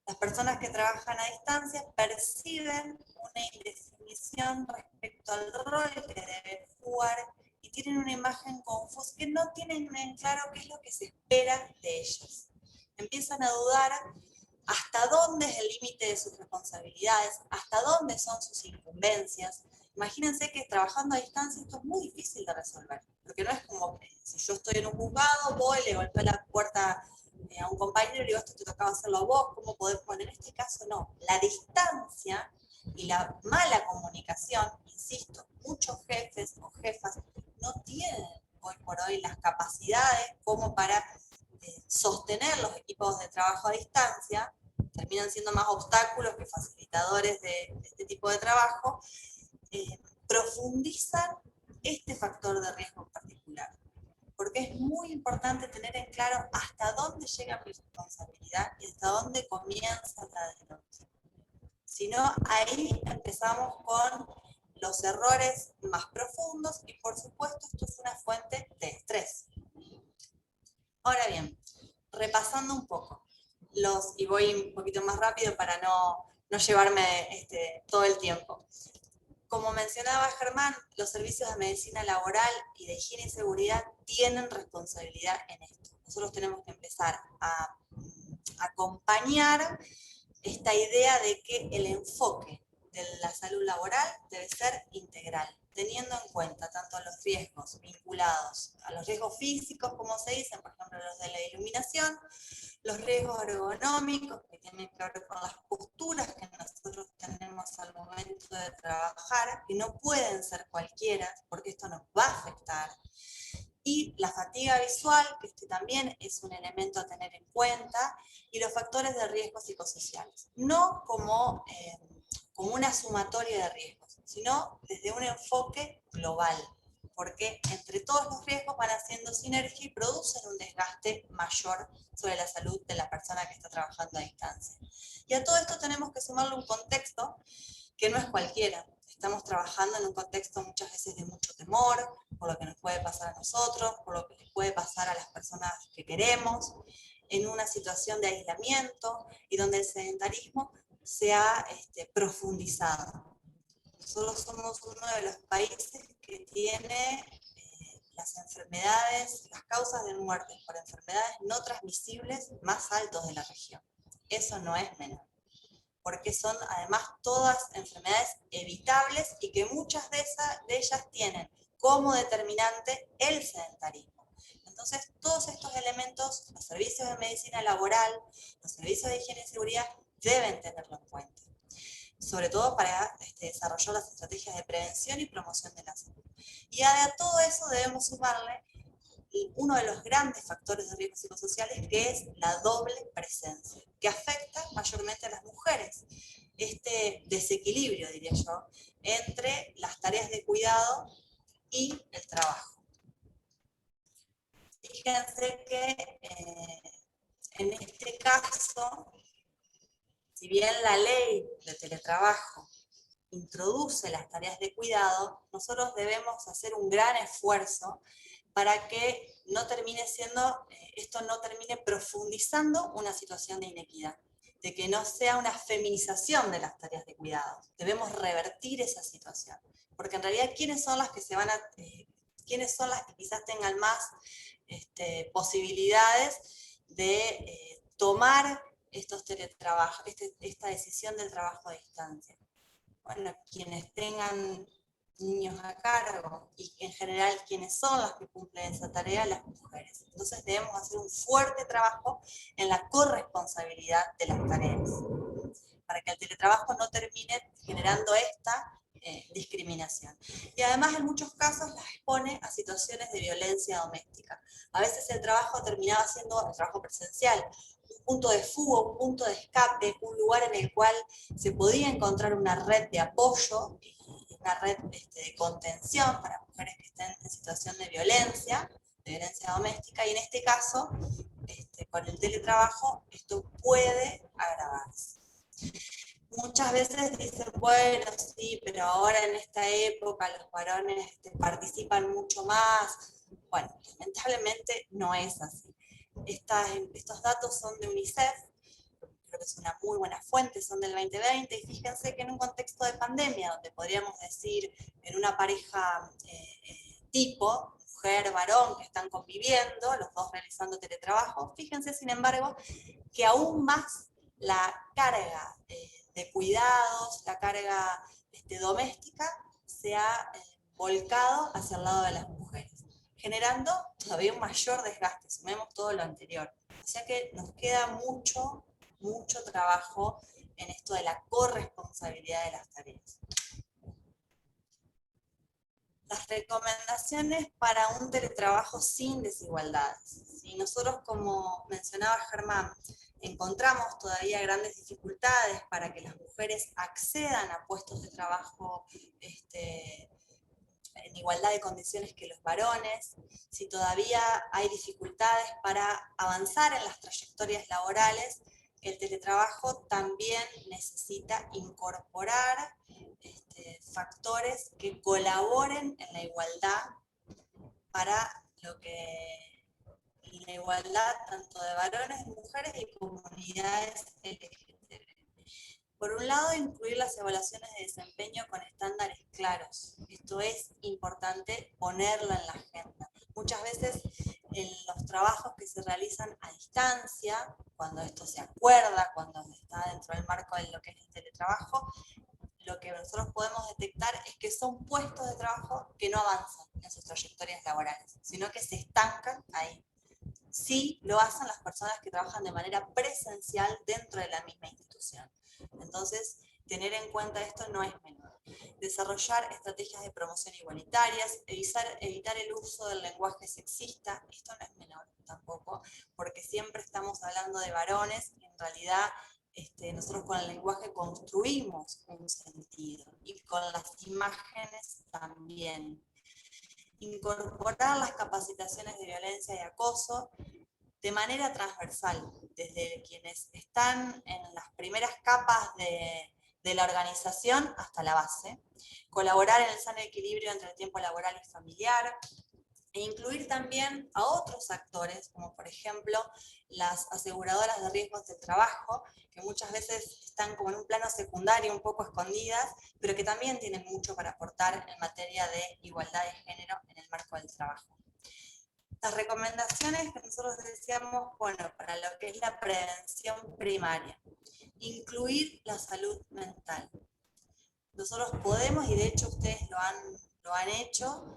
Las personas que trabajan a distancia perciben una indefinición respecto al rol que deben jugar y tienen una imagen confusa, que no tienen en claro qué es lo que se espera de ellas. Empiezan a dudar hasta dónde es el límite de sus responsabilidades, hasta dónde son sus incumbencias. Imagínense que trabajando a distancia esto es muy difícil de resolver, porque no es como que si yo estoy en un juzgado, voy, le golpeo la puerta a un compañero y le digo, esto te tocaba hacerlo a vos, ¿cómo podés poner? En este caso no. La distancia y la mala comunicación, insisto, muchos jefes o jefas no tienen hoy por hoy las capacidades como para sostener los equipos de trabajo a distancia, terminan siendo más obstáculos que facilitadores de este tipo de trabajo, profundizan este factor de riesgo en particular. Porque es muy importante tener en claro hasta dónde llega mi responsabilidad y hasta dónde comienza la de otro. Si no, ahí empezamos con los errores más profundos y por supuesto esto es una fuente de estrés. Ahora bien, repasando un poco, y voy un poquito más rápido para no llevarme todo el tiempo. Como mencionaba Germán, los servicios de medicina laboral y de higiene y seguridad tienen responsabilidad en esto. Nosotros tenemos que empezar a acompañar esta idea de que el enfoque de la salud laboral debe ser integral, teniendo en cuenta tanto los riesgos vinculados a los riesgos físicos, como se dicen, por ejemplo, los de la iluminación, los riesgos ergonómicos que tienen que ver con las posturas que nosotros tenemos al momento de trabajar, que no pueden ser cualquiera, porque esto nos va a afectar. Y la fatiga visual, que también es un elemento a tener en cuenta, y los factores de riesgos psicosociales. No como una sumatoria de riesgos, sino desde un enfoque global, porque entre todos los riesgos van haciendo sinergia y producen un desgaste mayor sobre la salud de la persona que está trabajando a distancia. Y a todo esto tenemos que sumarle un contexto que no es cualquiera. Estamos trabajando en un contexto muchas veces de mucho temor, por lo que nos puede pasar a nosotros, por lo que les puede pasar a las personas que queremos, en una situación de aislamiento y donde el sedentarismo se ha profundizado. Nosotros somos uno de los países que tiene las enfermedades, las causas de muerte por enfermedades no transmisibles más altos de la región. Eso no es menor, porque son además todas enfermedades evitables y que muchas de ellas tienen como determinante el sedentarismo. Entonces, todos estos elementos, los servicios de medicina laboral, los servicios de higiene y seguridad, deben tenerlo en cuenta. sobre todo para desarrollar las estrategias de prevención y promoción de la salud. Y a todo eso debemos sumarle uno de los grandes factores de riesgo psicosociales, que es la doble presencia, que afecta mayormente a las mujeres. Este desequilibrio, diría yo, entre las tareas de cuidado y el trabajo. Fíjense que en este caso, si bien la ley de teletrabajo introduce las tareas de cuidado, nosotros debemos hacer un gran esfuerzo para que no termine siendo, esto no termine profundizando una situación de inequidad, de que no sea una feminización de las tareas de cuidado. Debemos revertir esa situación, porque en realidad ¿quiénes son las que quizás tengan más posibilidades de tomar estos teletrabajos, esta decisión del trabajo a distancia? Bueno, quienes tengan niños a cargo y en general quienes son las que cumplen esa tarea, las mujeres. Entonces debemos hacer un fuerte trabajo en la corresponsabilidad de las tareas, para que el teletrabajo no termine generando esta discriminación. Y además en muchos casos las expone a situaciones de violencia doméstica. A veces el trabajo terminaba siendo el trabajo presencial, un punto de fuga, un punto de escape, un lugar en el cual se podía encontrar una red de apoyo, una red de contención para mujeres que estén en situación de violencia doméstica, y en este caso, con el teletrabajo, esto puede agravarse. Muchas veces dicen, bueno, sí, pero ahora en esta época los varones participan mucho más. Bueno, lamentablemente no es así. Estos datos son de UNICEF, creo que es una muy buena fuente, son del 2020, y fíjense que en un contexto de pandemia, donde podríamos decir en una pareja tipo, mujer, varón, que están conviviendo, los dos realizando teletrabajo, fíjense sin embargo que aún más la carga de cuidados, la carga doméstica, se ha volcado hacia el lado de las mujeres, generando todavía un mayor desgaste, sumemos todo lo anterior. O sea que nos queda mucho trabajo en esto de la corresponsabilidad de las tareas. Las recomendaciones para un teletrabajo sin desigualdades. Si nosotros, como mencionaba Germán, encontramos todavía grandes dificultades para que las mujeres accedan a puestos de trabajo en igualdad de condiciones que los varones, si todavía hay dificultades para avanzar en las trayectorias laborales, el teletrabajo también necesita incorporar factores que colaboren en la igualdad para la igualdad tanto de varones, mujeres y comunidades LGTB. Por un lado, incluir las evaluaciones de desempeño con estándares claros. Esto es importante ponerlo en la agenda. Muchas veces en los trabajos que se realizan a distancia, cuando esto se acuerda, cuando está dentro del marco de lo que es el teletrabajo, lo que nosotros podemos detectar es que son puestos de trabajo que no avanzan en sus trayectorias laborales, sino que se estancan ahí. Sí lo hacen las personas que trabajan de manera presencial dentro de la misma institución. Entonces, tener en cuenta esto no es menor. Desarrollar estrategias de promoción igualitarias, evitar el uso del lenguaje sexista, esto no es menor tampoco, porque siempre estamos hablando de varones, y en realidad nosotros con el lenguaje construimos un sentido, y con las imágenes también. Incorporar las capacitaciones de violencia y acoso de manera transversal, desde quienes están en las primeras capas de la organización hasta la base, colaborar en el sano equilibrio entre el tiempo laboral y familiar, e incluir también a otros actores, como por ejemplo las aseguradoras de riesgos del trabajo, que muchas veces están como en un plano secundario, un poco escondidas, pero que también tienen mucho para aportar en materia de igualdad de género en el marco del trabajo. Las recomendaciones que nosotros decíamos, bueno, para lo que es la prevención primaria, incluir la salud mental. Nosotros podemos, y de hecho ustedes lo han hecho,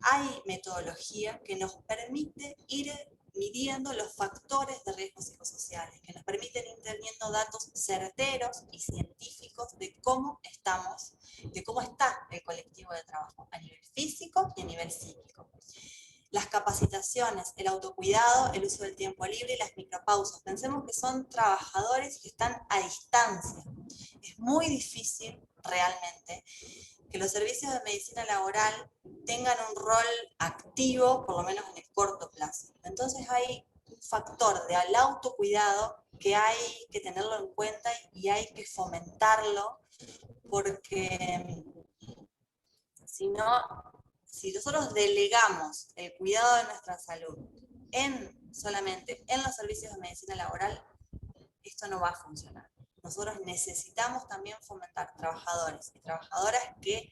hay metodología que nos permite ir midiendo los factores de riesgo psicosociales, que nos permiten ir teniendo datos certeros y científicos de cómo estamos, de cómo está el colectivo de trabajo a nivel físico y a nivel psíquico. Las capacitaciones, el autocuidado, el uso del tiempo libre y las micropausas. Pensemos que son trabajadores que están a distancia. Es muy difícil realmente que los servicios de medicina laboral tengan un rol activo, por lo menos en el corto plazo. Entonces hay un factor del autocuidado que hay que tenerlo en cuenta y hay que fomentarlo, porque si nosotros delegamos el cuidado de nuestra salud solamente en los servicios de medicina laboral, esto no va a funcionar. Nosotros necesitamos también fomentar trabajadores y trabajadoras que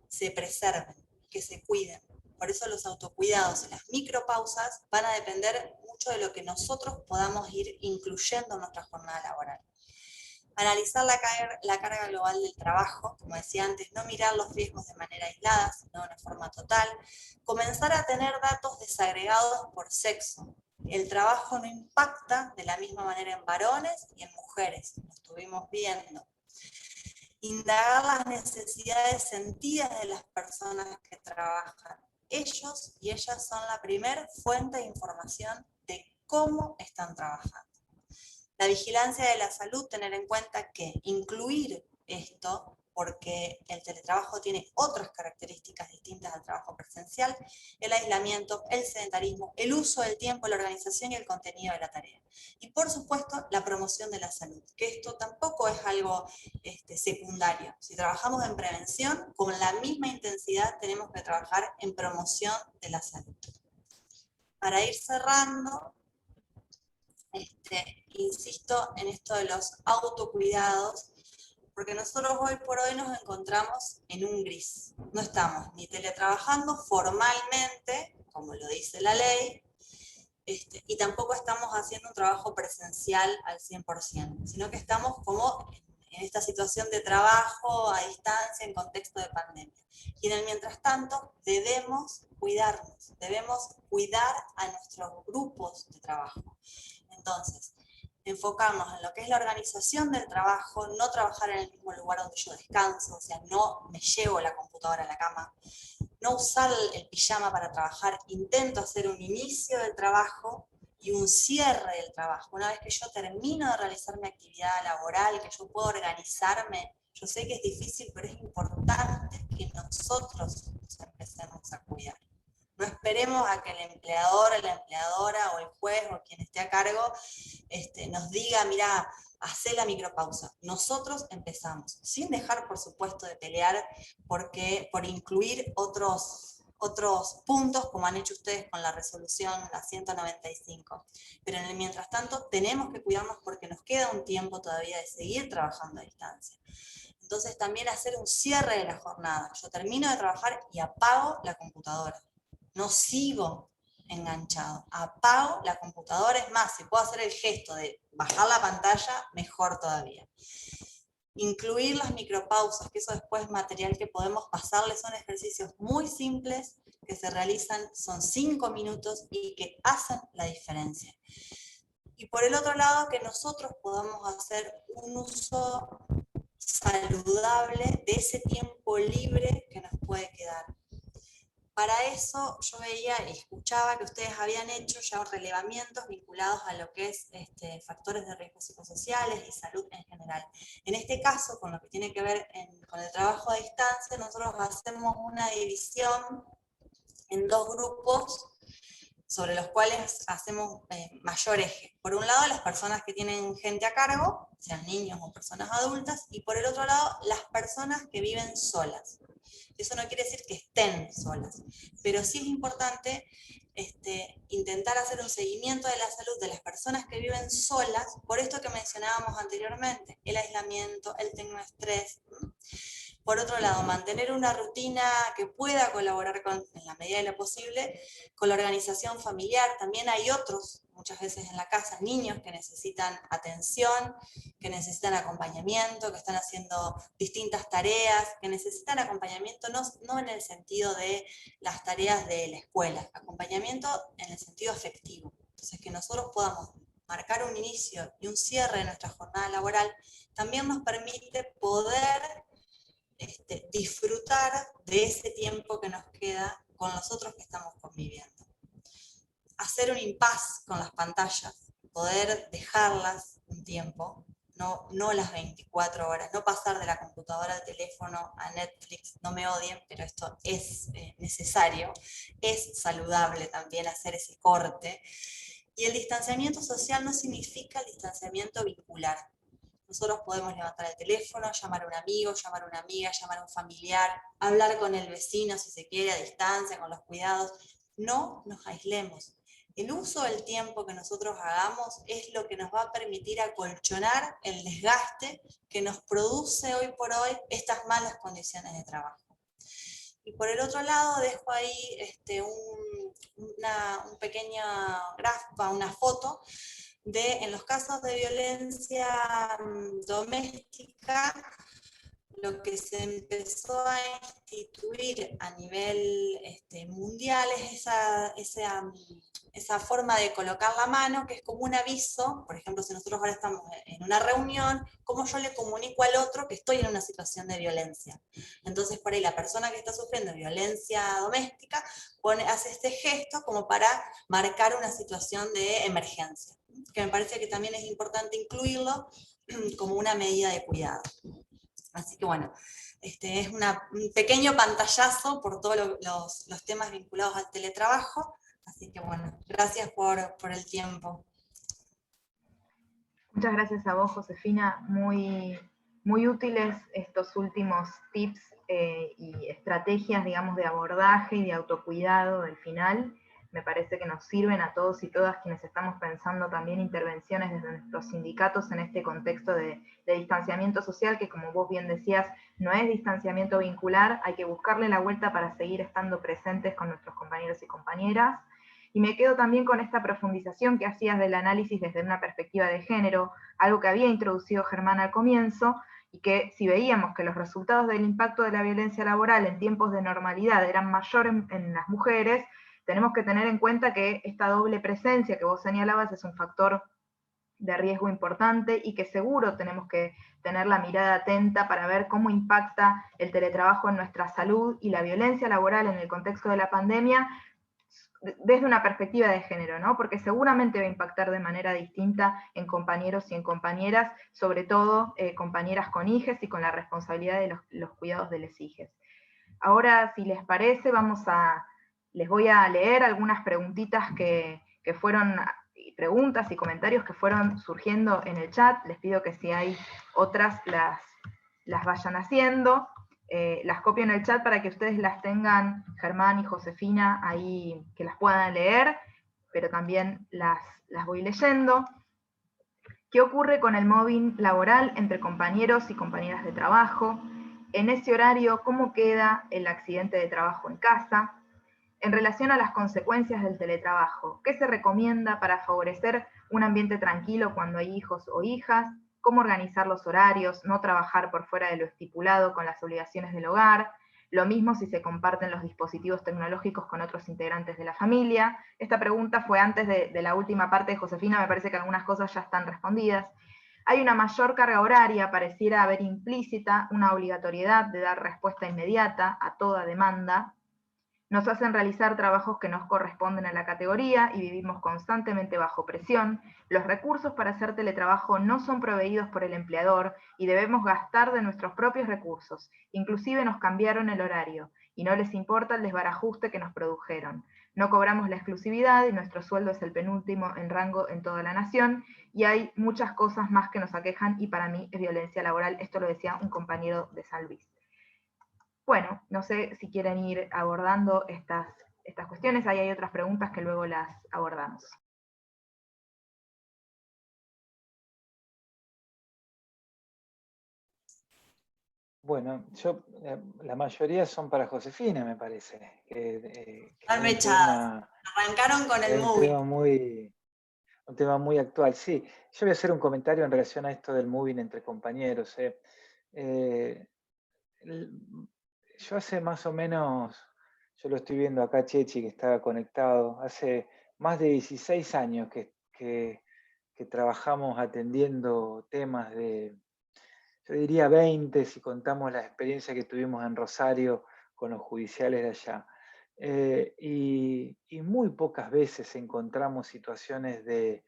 se preserven, que se cuiden. Por eso los autocuidados y las micropausas van a depender mucho de lo que nosotros podamos ir incluyendo en nuestra jornada laboral. Analizar la carga global del trabajo, como decía antes, no mirar los riesgos de manera aislada, sino de una forma total. Comenzar a tener datos desagregados por sexo. El trabajo no impacta de la misma manera en varones y en mujeres, lo estuvimos viendo. Indagar las necesidades sentidas de las personas que trabajan. Ellos y ellas son la primera fuente de información de cómo están trabajando. La vigilancia de la salud, tener en cuenta que incluir esto, porque el teletrabajo tiene otras características distintas al trabajo presencial, el aislamiento, el sedentarismo, el uso del tiempo, la organización y el contenido de la tarea. Y por supuesto, la promoción de la salud, que esto tampoco es algo secundario. Si trabajamos en prevención, con la misma intensidad tenemos que trabajar en promoción de la salud. Para ir cerrando, insisto en esto de los autocuidados, porque nosotros hoy por hoy nos encontramos en un gris. No estamos ni teletrabajando formalmente, como lo dice la ley, y tampoco estamos haciendo un trabajo presencial al 100%, sino que estamos como en esta situación de trabajo a distancia en contexto de pandemia. Y en el mientras tanto debemos cuidarnos, debemos cuidar a nuestros grupos de trabajo. Entonces, enfocarnos en lo que es la organización del trabajo, no trabajar en el mismo lugar donde yo descanso, o sea, no me llevo la computadora a la cama, no usar el pijama para trabajar, intento hacer un inicio del trabajo y un cierre del trabajo. Una vez que yo termino de realizar mi actividad laboral, que yo puedo organizarme, yo sé que es difícil, pero es importante que nosotros nos empecemos a cuidar. No esperemos a que el empleador, la empleadora o el juez o quien esté a cargo nos diga, mira, hacé la micropausa. Nosotros empezamos, sin dejar, por supuesto, de pelear por incluir otros puntos, como han hecho ustedes con la resolución, la 195. Pero en el mientras tanto, tenemos que cuidarnos porque nos queda un tiempo todavía de seguir trabajando a distancia. Entonces, también hacer un cierre de la jornada. Yo termino de trabajar y apago la computadora. No sigo enganchado, apago la computadora, es más, si puedo hacer el gesto de bajar la pantalla, mejor todavía. Incluir las micropausas, que eso después es material que podemos pasarles, son ejercicios muy simples que se realizan, son 5 minutos y que hacen la diferencia. Y por el otro lado, que nosotros podamos hacer un uso saludable de ese tiempo libre que nos puede quedar. Para eso yo veía y escuchaba que ustedes habían hecho ya relevamientos vinculados a lo que es factores de riesgo psicosociales y salud en general. En este caso, con lo que tiene que ver con el trabajo a distancia, nosotros hacemos una división en 2 grupos sobre los cuales hacemos mayor eje. Por un lado, las personas que tienen gente a cargo, sean niños o personas adultas, y por el otro lado, las personas que viven solas. Eso no quiere decir que estén solas, pero sí es importante intentar hacer un seguimiento de la salud de las personas que viven solas, por esto que mencionábamos anteriormente, el aislamiento, el tecnoestrés. Por otro lado, mantener una rutina que pueda colaborar en la medida de lo posible con la organización familiar. También hay otros, muchas veces en la casa, niños que necesitan atención, que necesitan acompañamiento, que están haciendo distintas tareas, que necesitan acompañamiento no en el sentido de las tareas de la escuela, acompañamiento en el sentido afectivo. Entonces, que nosotros podamos marcar un inicio y un cierre de nuestra jornada laboral, también nos permite poder disfrutar de ese tiempo que nos queda con los otros que estamos conviviendo. Hacer un impasse con las pantallas, poder dejarlas un tiempo, no las 24 horas, no pasar de la computadora al teléfono a Netflix, no me odien, pero esto es necesario, es saludable también hacer ese corte. Y el distanciamiento social no significa el distanciamiento vincular. Nosotros podemos levantar el teléfono, llamar a un amigo, llamar a una amiga, llamar a un familiar, hablar con el vecino si se quiere a distancia, con los cuidados. No nos aislemos. El uso del tiempo que nosotros hagamos es lo que nos va a permitir acolchonar el desgaste que nos produce hoy por hoy estas malas condiciones de trabajo. Y por el otro lado dejo ahí un pequeña gráfica, una foto de, en los casos de violencia doméstica, lo que se empezó a instituir a nivel mundial es esa forma de colocar la mano, que es como un aviso. Por ejemplo, si nosotros ahora estamos en una reunión, ¿cómo yo le comunico al otro que estoy en una situación de violencia? Entonces, por ahí la persona que está sufriendo violencia doméstica hace este gesto como para marcar una situación de emergencia, que me parece que también es importante incluirlo como una medida de cuidado. Así que bueno, es un pequeño pantallazo por todos los temas vinculados al teletrabajo. Así que bueno, gracias por el tiempo. Muchas gracias a vos, Josefina. Muy, muy útiles estos últimos tips y estrategias, digamos, de abordaje y de autocuidado del final. Me parece que nos sirven a todos y todas quienes estamos pensando también intervenciones desde nuestros sindicatos en este contexto de distanciamiento social, que como vos bien decías, no es distanciamiento vincular, hay que buscarle la vuelta para seguir estando presentes con nuestros compañeros y compañeras. Y me quedo también con esta profundización que hacías del análisis desde una perspectiva de género, algo que había introducido Germán al comienzo, y que si veíamos que los resultados del impacto de la violencia laboral en tiempos de normalidad eran mayores en las mujeres, tenemos que tener en cuenta que esta doble presencia que vos señalabas es un factor de riesgo importante y que seguro tenemos que tener la mirada atenta para ver cómo impacta el teletrabajo en nuestra salud y la violencia laboral en el contexto de la pandemia desde una perspectiva de género, ¿no? Porque seguramente va a impactar de manera distinta en compañeros y en compañeras, sobre todo compañeras con hijes y con la responsabilidad de los cuidados de los hijes. Ahora, si les parece, les voy a leer algunas preguntitas que fueron, preguntas y comentarios que fueron surgiendo en el chat. Les pido que si hay otras las vayan haciendo. Las copio en el chat para que ustedes las tengan, Germán y Josefina, ahí que las puedan leer, pero también las voy leyendo. ¿Qué ocurre con el mobbing laboral entre compañeros y compañeras de trabajo? En ese horario, ¿cómo queda el accidente de trabajo en casa? En relación a las consecuencias del teletrabajo, ¿qué se recomienda para favorecer un ambiente tranquilo cuando hay hijos o hijas? ¿Cómo organizar los horarios? No trabajar por fuera de lo estipulado con las obligaciones del hogar. Lo mismo si se comparten los dispositivos tecnológicos con otros integrantes de la familia. Esta pregunta fue antes de la última parte de Josefina, me parece que algunas cosas ya están respondidas. Hay una mayor carga horaria, pareciera haber implícita una obligatoriedad de dar respuesta inmediata a toda demanda. Nos hacen realizar trabajos que nos corresponden a la categoría y vivimos constantemente bajo presión. Los recursos para hacer teletrabajo no son proveídos por el empleador y debemos gastar de nuestros propios recursos. Inclusive nos cambiaron el horario y no les importa el desbarajuste que nos produjeron. No cobramos la exclusividad y nuestro sueldo es el penúltimo en rango en toda la nación, y hay muchas cosas más que nos aquejan y para mí es violencia laboral. Esto lo decía un compañero de San Luis. Bueno, no sé si quieren ir abordando estas cuestiones. Ahí hay otras preguntas que luego las abordamos. Bueno, la mayoría son para Josefina, me parece. Arrancaron con el moving. Un tema muy actual, sí. Yo voy a hacer un comentario en relación a esto del moving entre compañeros. Yo hace más o menos, yo lo estoy viendo acá, Chechi, que está conectado, hace más de 16 años que que trabajamos atendiendo temas de, yo diría 20, si contamos la experiencia que tuvimos en Rosario con los judiciales de allá. Y muy pocas veces encontramos situaciones de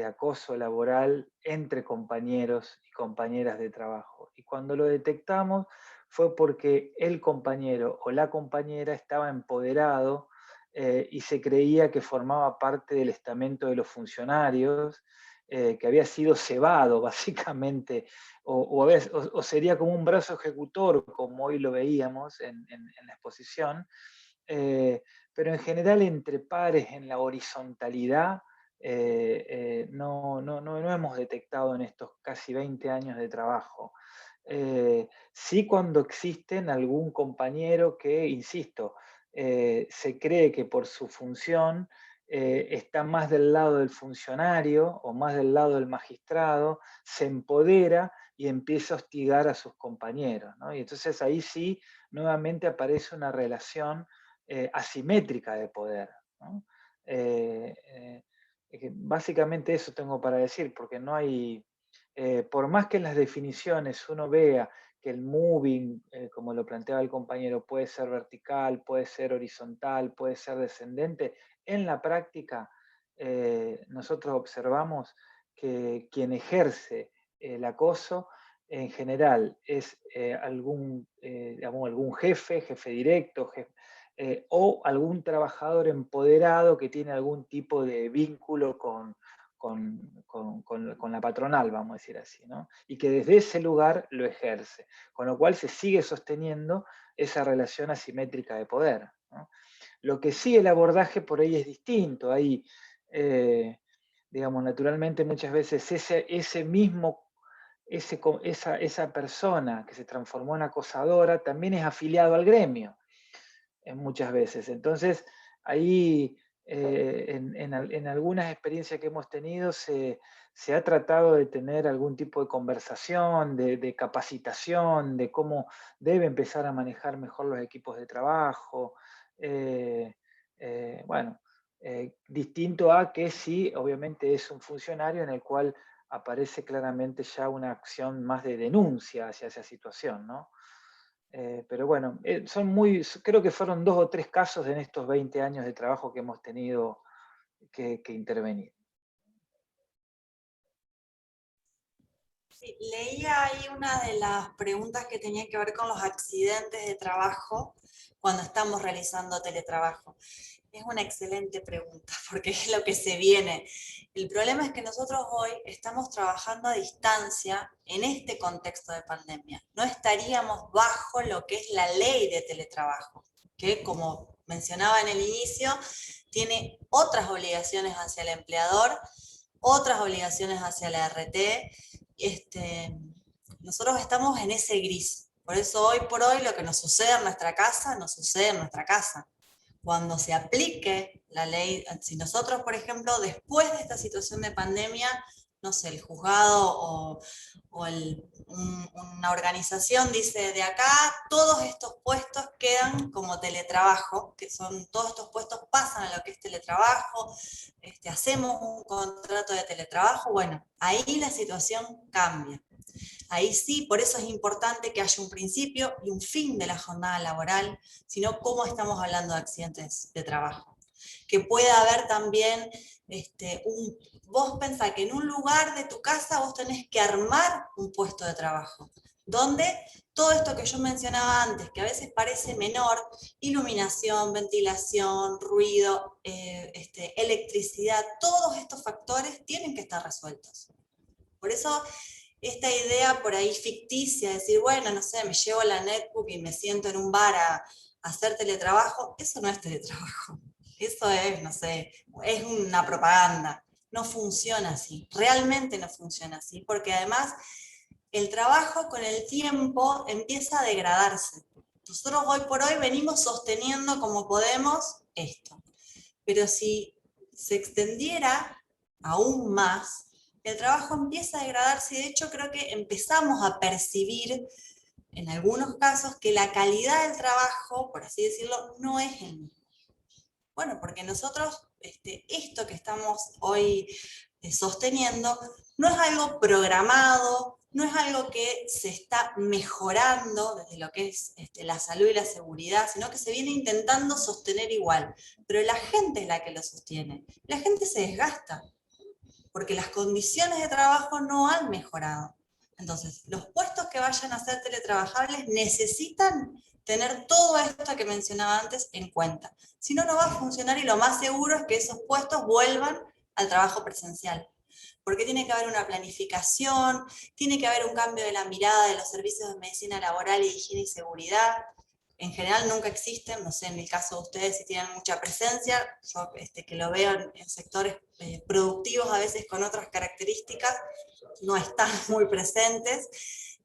acoso laboral entre compañeros y compañeras de trabajo. Y cuando lo detectamos fue porque el compañero o la compañera estaba empoderado y se creía que formaba parte del estamento de los funcionarios, que había sido cebado básicamente, o sería como un brazo ejecutor, como hoy lo veíamos en la exposición, pero en general entre pares en la horizontalidad no hemos detectado en estos casi 20 años de trabajo. Sí, cuando existen algún compañero que, insisto, se cree que por su función está más del lado del funcionario o más del lado del magistrado, se empodera y empieza a hostigar a sus compañeros, ¿no? Y entonces ahí sí, nuevamente aparece una relación asimétrica de poder, ¿no? Básicamente eso tengo para decir, porque no hay, por más que en las definiciones uno vea que el moving, como lo planteaba el compañero, puede ser vertical, puede ser horizontal, puede ser descendente, en la práctica nosotros observamos que quien ejerce el acoso en general es algún jefe directo, o algún trabajador empoderado que tiene algún tipo de vínculo con la patronal, vamos a decir así, ¿no? Y que desde ese lugar lo ejerce, con lo cual se sigue sosteniendo esa relación asimétrica de poder, ¿no? Lo que sí, el abordaje por ahí es distinto, ahí, digamos, naturalmente muchas veces esa persona que se transformó en acosadora también es afiliado al gremio, muchas veces. Entonces, ahí en algunas experiencias que hemos tenido se ha tratado de tener algún tipo de conversación, de capacitación, de cómo debe empezar a manejar mejor los equipos de trabajo. Bueno, distinto a que sí, obviamente es un funcionario en el cual aparece claramente ya una acción más de denuncia hacia esa situación, ¿no? Pero bueno, creo que fueron 2 o 3 casos en estos 20 años de trabajo que hemos tenido que intervenir. Sí, leía ahí una de las preguntas que tenía que ver con los accidentes de trabajo cuando estamos realizando teletrabajo. Es una excelente pregunta, porque es lo que se viene. El problema es que nosotros hoy estamos trabajando a distancia en este contexto de pandemia. No estaríamos bajo lo que es la ley de teletrabajo, que como mencionaba en el inicio, tiene otras obligaciones hacia el empleador, otras obligaciones hacia la RT. Nosotros estamos en ese gris. Por eso hoy por hoy lo que nos sucede en nuestra casa, nos sucede en nuestra casa. Cuando se aplique la ley, si nosotros, por ejemplo, después de esta situación de pandemia, no sé, el juzgado o una organización dice, de acá todos estos puestos quedan como teletrabajo, que son, todos estos puestos pasan a lo que es teletrabajo, hacemos un contrato de teletrabajo, bueno, ahí la situación cambia. Ahí sí, por eso es importante que haya un principio y un fin de la jornada laboral, sino cómo estamos hablando de accidentes de trabajo. Que pueda haber también, vos pensás que en un lugar de tu casa vos tenés que armar un puesto de trabajo, donde todo esto que yo mencionaba antes, que a veces parece menor, iluminación, ventilación, ruido, electricidad, todos estos factores tienen que estar resueltos. Por eso esta idea por ahí ficticia, de decir, bueno, no sé, me llevo la netbook y me siento en un bar a hacer teletrabajo, eso no es teletrabajo. Eso es, no sé, es una propaganda. No funciona así, realmente no funciona así, porque además el trabajo con el tiempo empieza a degradarse. Nosotros hoy por hoy venimos sosteniendo como podemos esto, pero si se extendiera aún más, el trabajo empieza a degradarse y de hecho creo que empezamos a percibir en algunos casos que la calidad del trabajo, por así decirlo, no es el mismo. Bueno, porque nosotros, esto que estamos hoy sosteniendo, no es algo programado, no es algo que se está mejorando desde lo que es la salud y la seguridad, sino que se viene intentando sostener igual. Pero la gente es la que lo sostiene. La gente se desgasta, porque las condiciones de trabajo no han mejorado. Entonces, los puestos que vayan a ser teletrabajables necesitan tener todo esto que mencionaba antes en cuenta. Si no, no va a funcionar, y lo más seguro es que esos puestos vuelvan al trabajo presencial. Porque tiene que haber una planificación, tiene que haber un cambio de la mirada de los servicios de medicina laboral y de higiene y seguridad. En general nunca existen, no sé, en el caso de ustedes si tienen mucha presencia, yo que lo veo en sectores productivos a veces con otras características, no están muy presentes.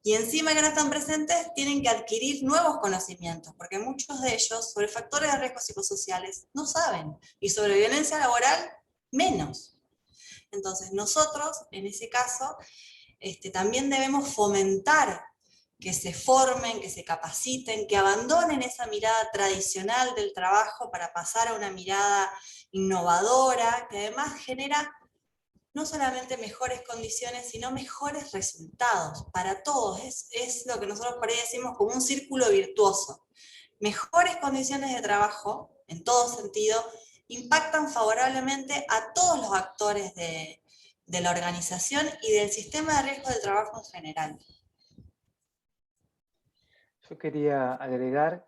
Y encima que no están presentes, tienen que adquirir nuevos conocimientos, porque muchos de ellos sobre factores de riesgo psicosociales no saben, y sobre violencia laboral menos. Entonces nosotros, en ese caso, también debemos fomentar que se formen, que se capaciten, que abandonen esa mirada tradicional del trabajo para pasar a una mirada innovadora, que además genera no solamente mejores condiciones, sino mejores resultados para todos. Es lo que nosotros por ahí decimos como un círculo virtuoso. Mejores condiciones de trabajo, en todo sentido, impactan favorablemente a todos los actores de la organización y del sistema de riesgo del trabajo en general. Yo quería agregar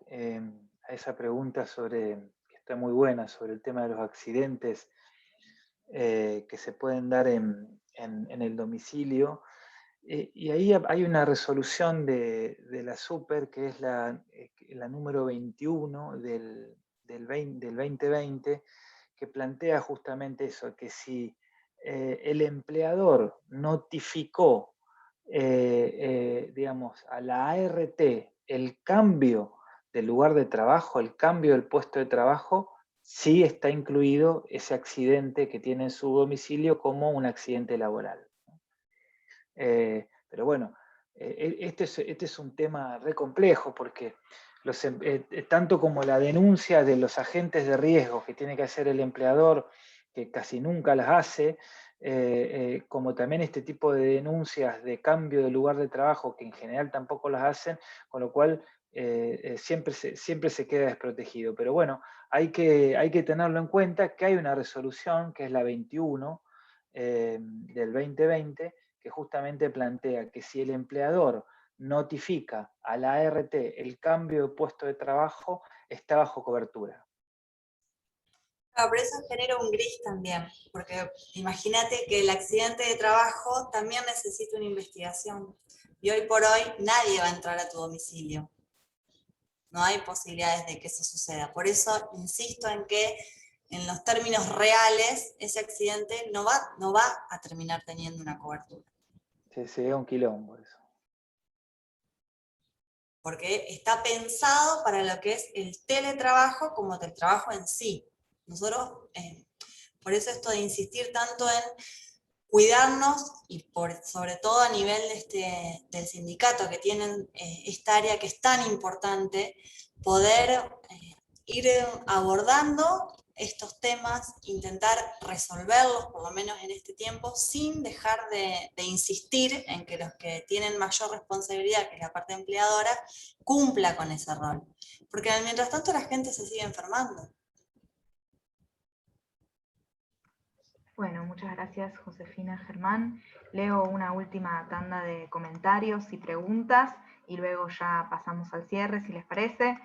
a esa pregunta que está muy buena, sobre el tema de los accidentes que se pueden dar en el domicilio. Y ahí hay una resolución de la Super, que es la número 21 del 2020, que plantea justamente eso, que si el empleador notificó, digamos, a la ART el cambio del lugar de trabajo, el cambio del puesto de trabajo, sí está incluido ese accidente que tiene en su domicilio como un accidente laboral. Pero bueno, este es un tema re complejo, porque tanto como la denuncia de los agentes de riesgo que tiene que hacer el empleador, que casi nunca las hace, como también este tipo de denuncias de cambio de lugar de trabajo, que en general tampoco las hacen, con lo cual siempre se queda desprotegido. Pero bueno, hay que tenerlo en cuenta, que hay una resolución, que es la 21 del 2020, que justamente plantea que si el empleador notifica a la ART el cambio de puesto de trabajo, está bajo cobertura. Pero eso genera un gris también, porque imagínate que el accidente de trabajo también necesita una investigación. Y hoy por hoy nadie va a entrar a tu domicilio. No hay posibilidades de que eso suceda. Por eso insisto en que en los términos reales ese accidente no va a terminar teniendo una cobertura. Sería un quilombo eso. Porque está pensado para lo que es el teletrabajo como teletrabajo en sí. Nosotros, por eso esto de insistir tanto en cuidarnos, y sobre todo a nivel del sindicato que tienen esta área que es tan importante, poder ir abordando estos temas, intentar resolverlos, por lo menos en este tiempo, sin dejar de insistir en que los que tienen mayor responsabilidad, que es la parte empleadora, cumpla con ese rol. Porque mientras tanto la gente se sigue enfermando. Bueno, muchas gracias, Josefina, Germán. Leo una última tanda de comentarios y preguntas y luego ya pasamos al cierre, si les parece.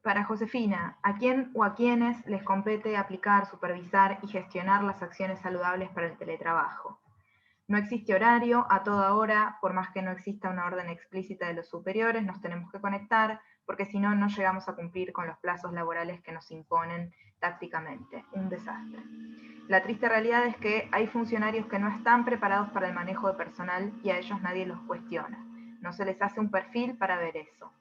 Para Josefina, ¿a quién o a quiénes les compete aplicar, supervisar y gestionar las acciones saludables para el teletrabajo? No existe horario, a toda hora, por más que no exista una orden explícita de los superiores, nos tenemos que conectar, porque si no, no llegamos a cumplir con los plazos laborales que nos imponen tácticamente. Un desastre. La triste realidad es que hay funcionarios que no están preparados para el manejo de personal y a ellos nadie los cuestiona. No se les hace un perfil para ver eso.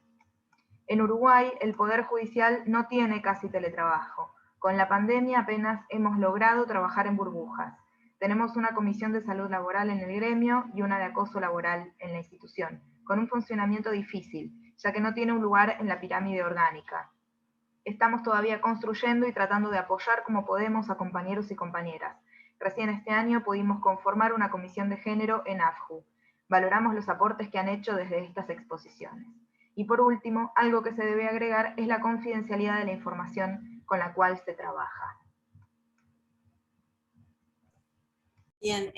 En Uruguay, el Poder Judicial no tiene casi teletrabajo. Con la pandemia apenas hemos logrado trabajar en burbujas. Tenemos una comisión de salud laboral en el gremio y una de acoso laboral en la institución, con un funcionamiento difícil, ya que no tiene un lugar en la pirámide orgánica. Estamos todavía construyendo y tratando de apoyar como podemos a compañeros y compañeras. Recién este año pudimos conformar una comisión de género en AFJU. Valoramos los aportes que han hecho desde estas exposiciones. Y por último, algo que se debe agregar es la confidencialidad de la información con la cual se trabaja. Bien,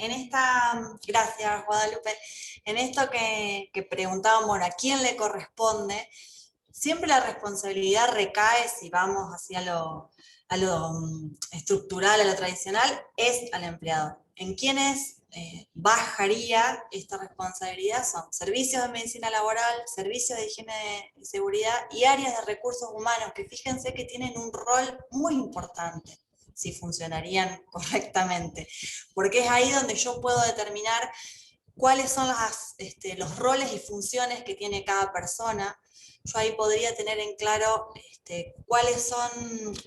gracias Guadalupe, en esto que preguntábamos a quién le corresponde, siempre la responsabilidad recae, si vamos hacia lo estructural, a lo tradicional, es al empleador. En quienes bajaría esta responsabilidad son servicios de medicina laboral, servicios de higiene y seguridad y áreas de recursos humanos, que fíjense que tienen un rol muy importante si funcionarían correctamente, porque es ahí donde yo puedo determinar cuáles son los roles y funciones que tiene cada persona. Yo ahí podría tener en claro cuáles son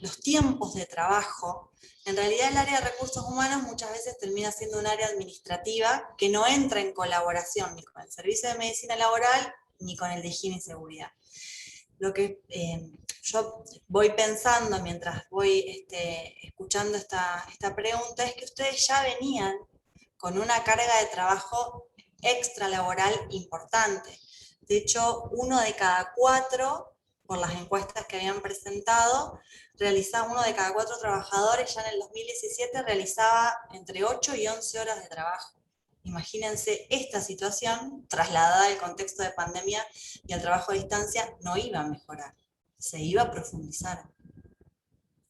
los tiempos de trabajo. En realidad el área de recursos humanos muchas veces termina siendo un área administrativa que no entra en colaboración ni con el servicio de medicina laboral ni con el de higiene y seguridad. Lo que yo voy pensando mientras voy escuchando esta pregunta es que ustedes ya venían con una carga de trabajo extralaboral importante. De hecho, 1 de cada 4, por las encuestas que habían presentado, 1 de cada 4 trabajadores ya en el 2017 realizaba entre 8 y 11 horas de trabajo. Imagínense esta situación trasladada al contexto de pandemia y al trabajo a distancia no iba a mejorar, se iba a profundizar.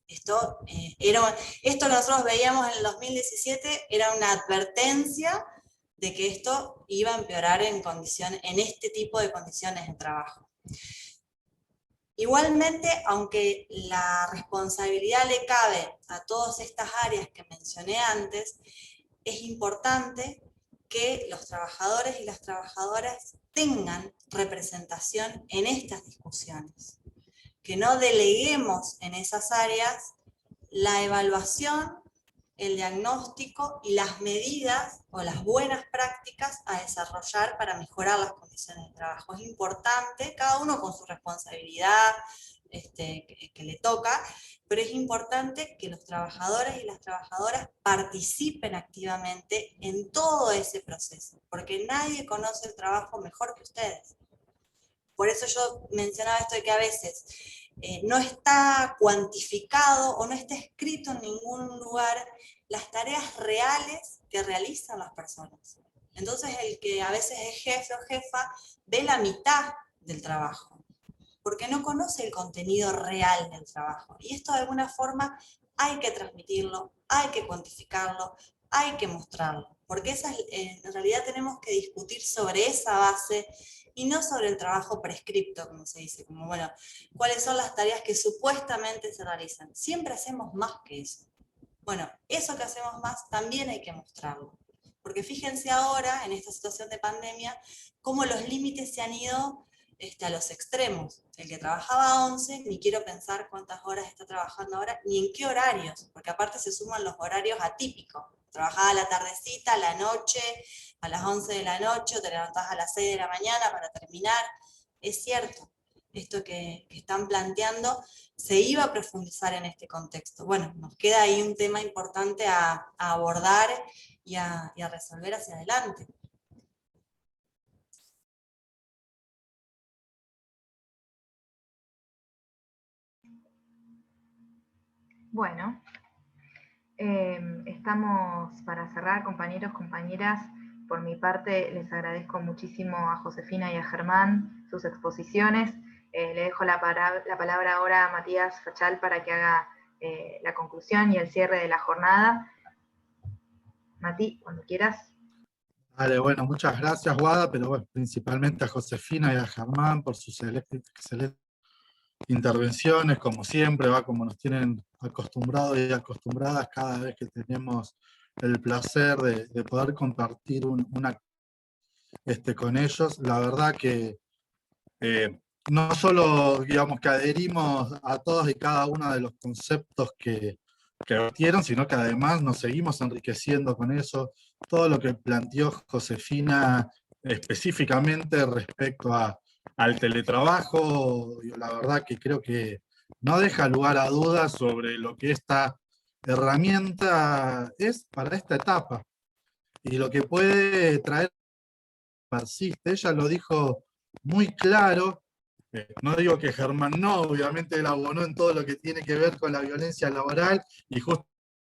Esto que nosotros veíamos en el 2017 era una advertencia de que esto iba a empeorar en este tipo de condiciones de trabajo. Igualmente, aunque la responsabilidad le cabe a todas estas áreas que mencioné antes, es importante que los trabajadores y las trabajadoras tengan representación en estas discusiones, que no deleguemos en esas áreas la evaluación, el diagnóstico y las medidas o las buenas prácticas a desarrollar para mejorar las condiciones de trabajo. Es importante, cada uno con su responsabilidad que le toca, pero es importante que los trabajadores y las trabajadoras participen activamente en todo ese proceso, porque nadie conoce el trabajo mejor que ustedes. Por eso yo mencionaba esto de que a veces no está cuantificado o no está escrito en ningún lugar las tareas reales que realizan las personas. Entonces el que a veces es jefe o jefa ve la mitad del trabajo, porque no conoce el contenido real del trabajo. Y esto de alguna forma hay que transmitirlo, hay que cuantificarlo, hay que mostrarlo, porque en realidad tenemos que discutir sobre esa base y no sobre el trabajo prescripto, como se dice, como bueno, cuáles son las tareas que supuestamente se realizan. Siempre hacemos más que eso. Bueno, eso que hacemos más también hay que mostrarlo, porque fíjense ahora, en esta situación de pandemia, cómo los límites se han ido a los extremos. El que trabajaba 11, ni quiero pensar cuántas horas está trabajando ahora, ni en qué horarios, porque aparte se suman los horarios atípicos. Trabajaba a la tardecita, a la noche, a las 11 de la noche, o te levantás a las 6 de la mañana para terminar. Es cierto, esto que están planteando se iba a profundizar en este contexto. Bueno, nos queda ahí un tema importante a abordar y a resolver hacia adelante. Bueno, estamos para cerrar, compañeros, compañeras. Por mi parte, les agradezco muchísimo a Josefina y a Germán sus exposiciones. Le dejo la palabra ahora a Matías Fachal para que haga la conclusión y el cierre de la jornada. Mati, cuando quieras. Vale, bueno, muchas gracias, Guada, pero bueno, principalmente a Josefina y a Germán por sus excelentes intervenciones, como siempre, como nos tienen acostumbrados y acostumbradas cada vez que tenemos el placer de poder compartir con ellos. La verdad que no solo, digamos, que adherimos a todos y cada uno de los conceptos que vertieron, sino que además nos seguimos enriqueciendo con eso. Todo lo que planteó Josefina específicamente respecto al teletrabajo, la verdad que creo que no deja lugar a dudas sobre lo que esta herramienta es para esta etapa. Y lo que puede traer persiste. Ella lo dijo muy claro. No digo que Germán no, obviamente él abonó en todo lo que tiene que ver con la violencia laboral y justo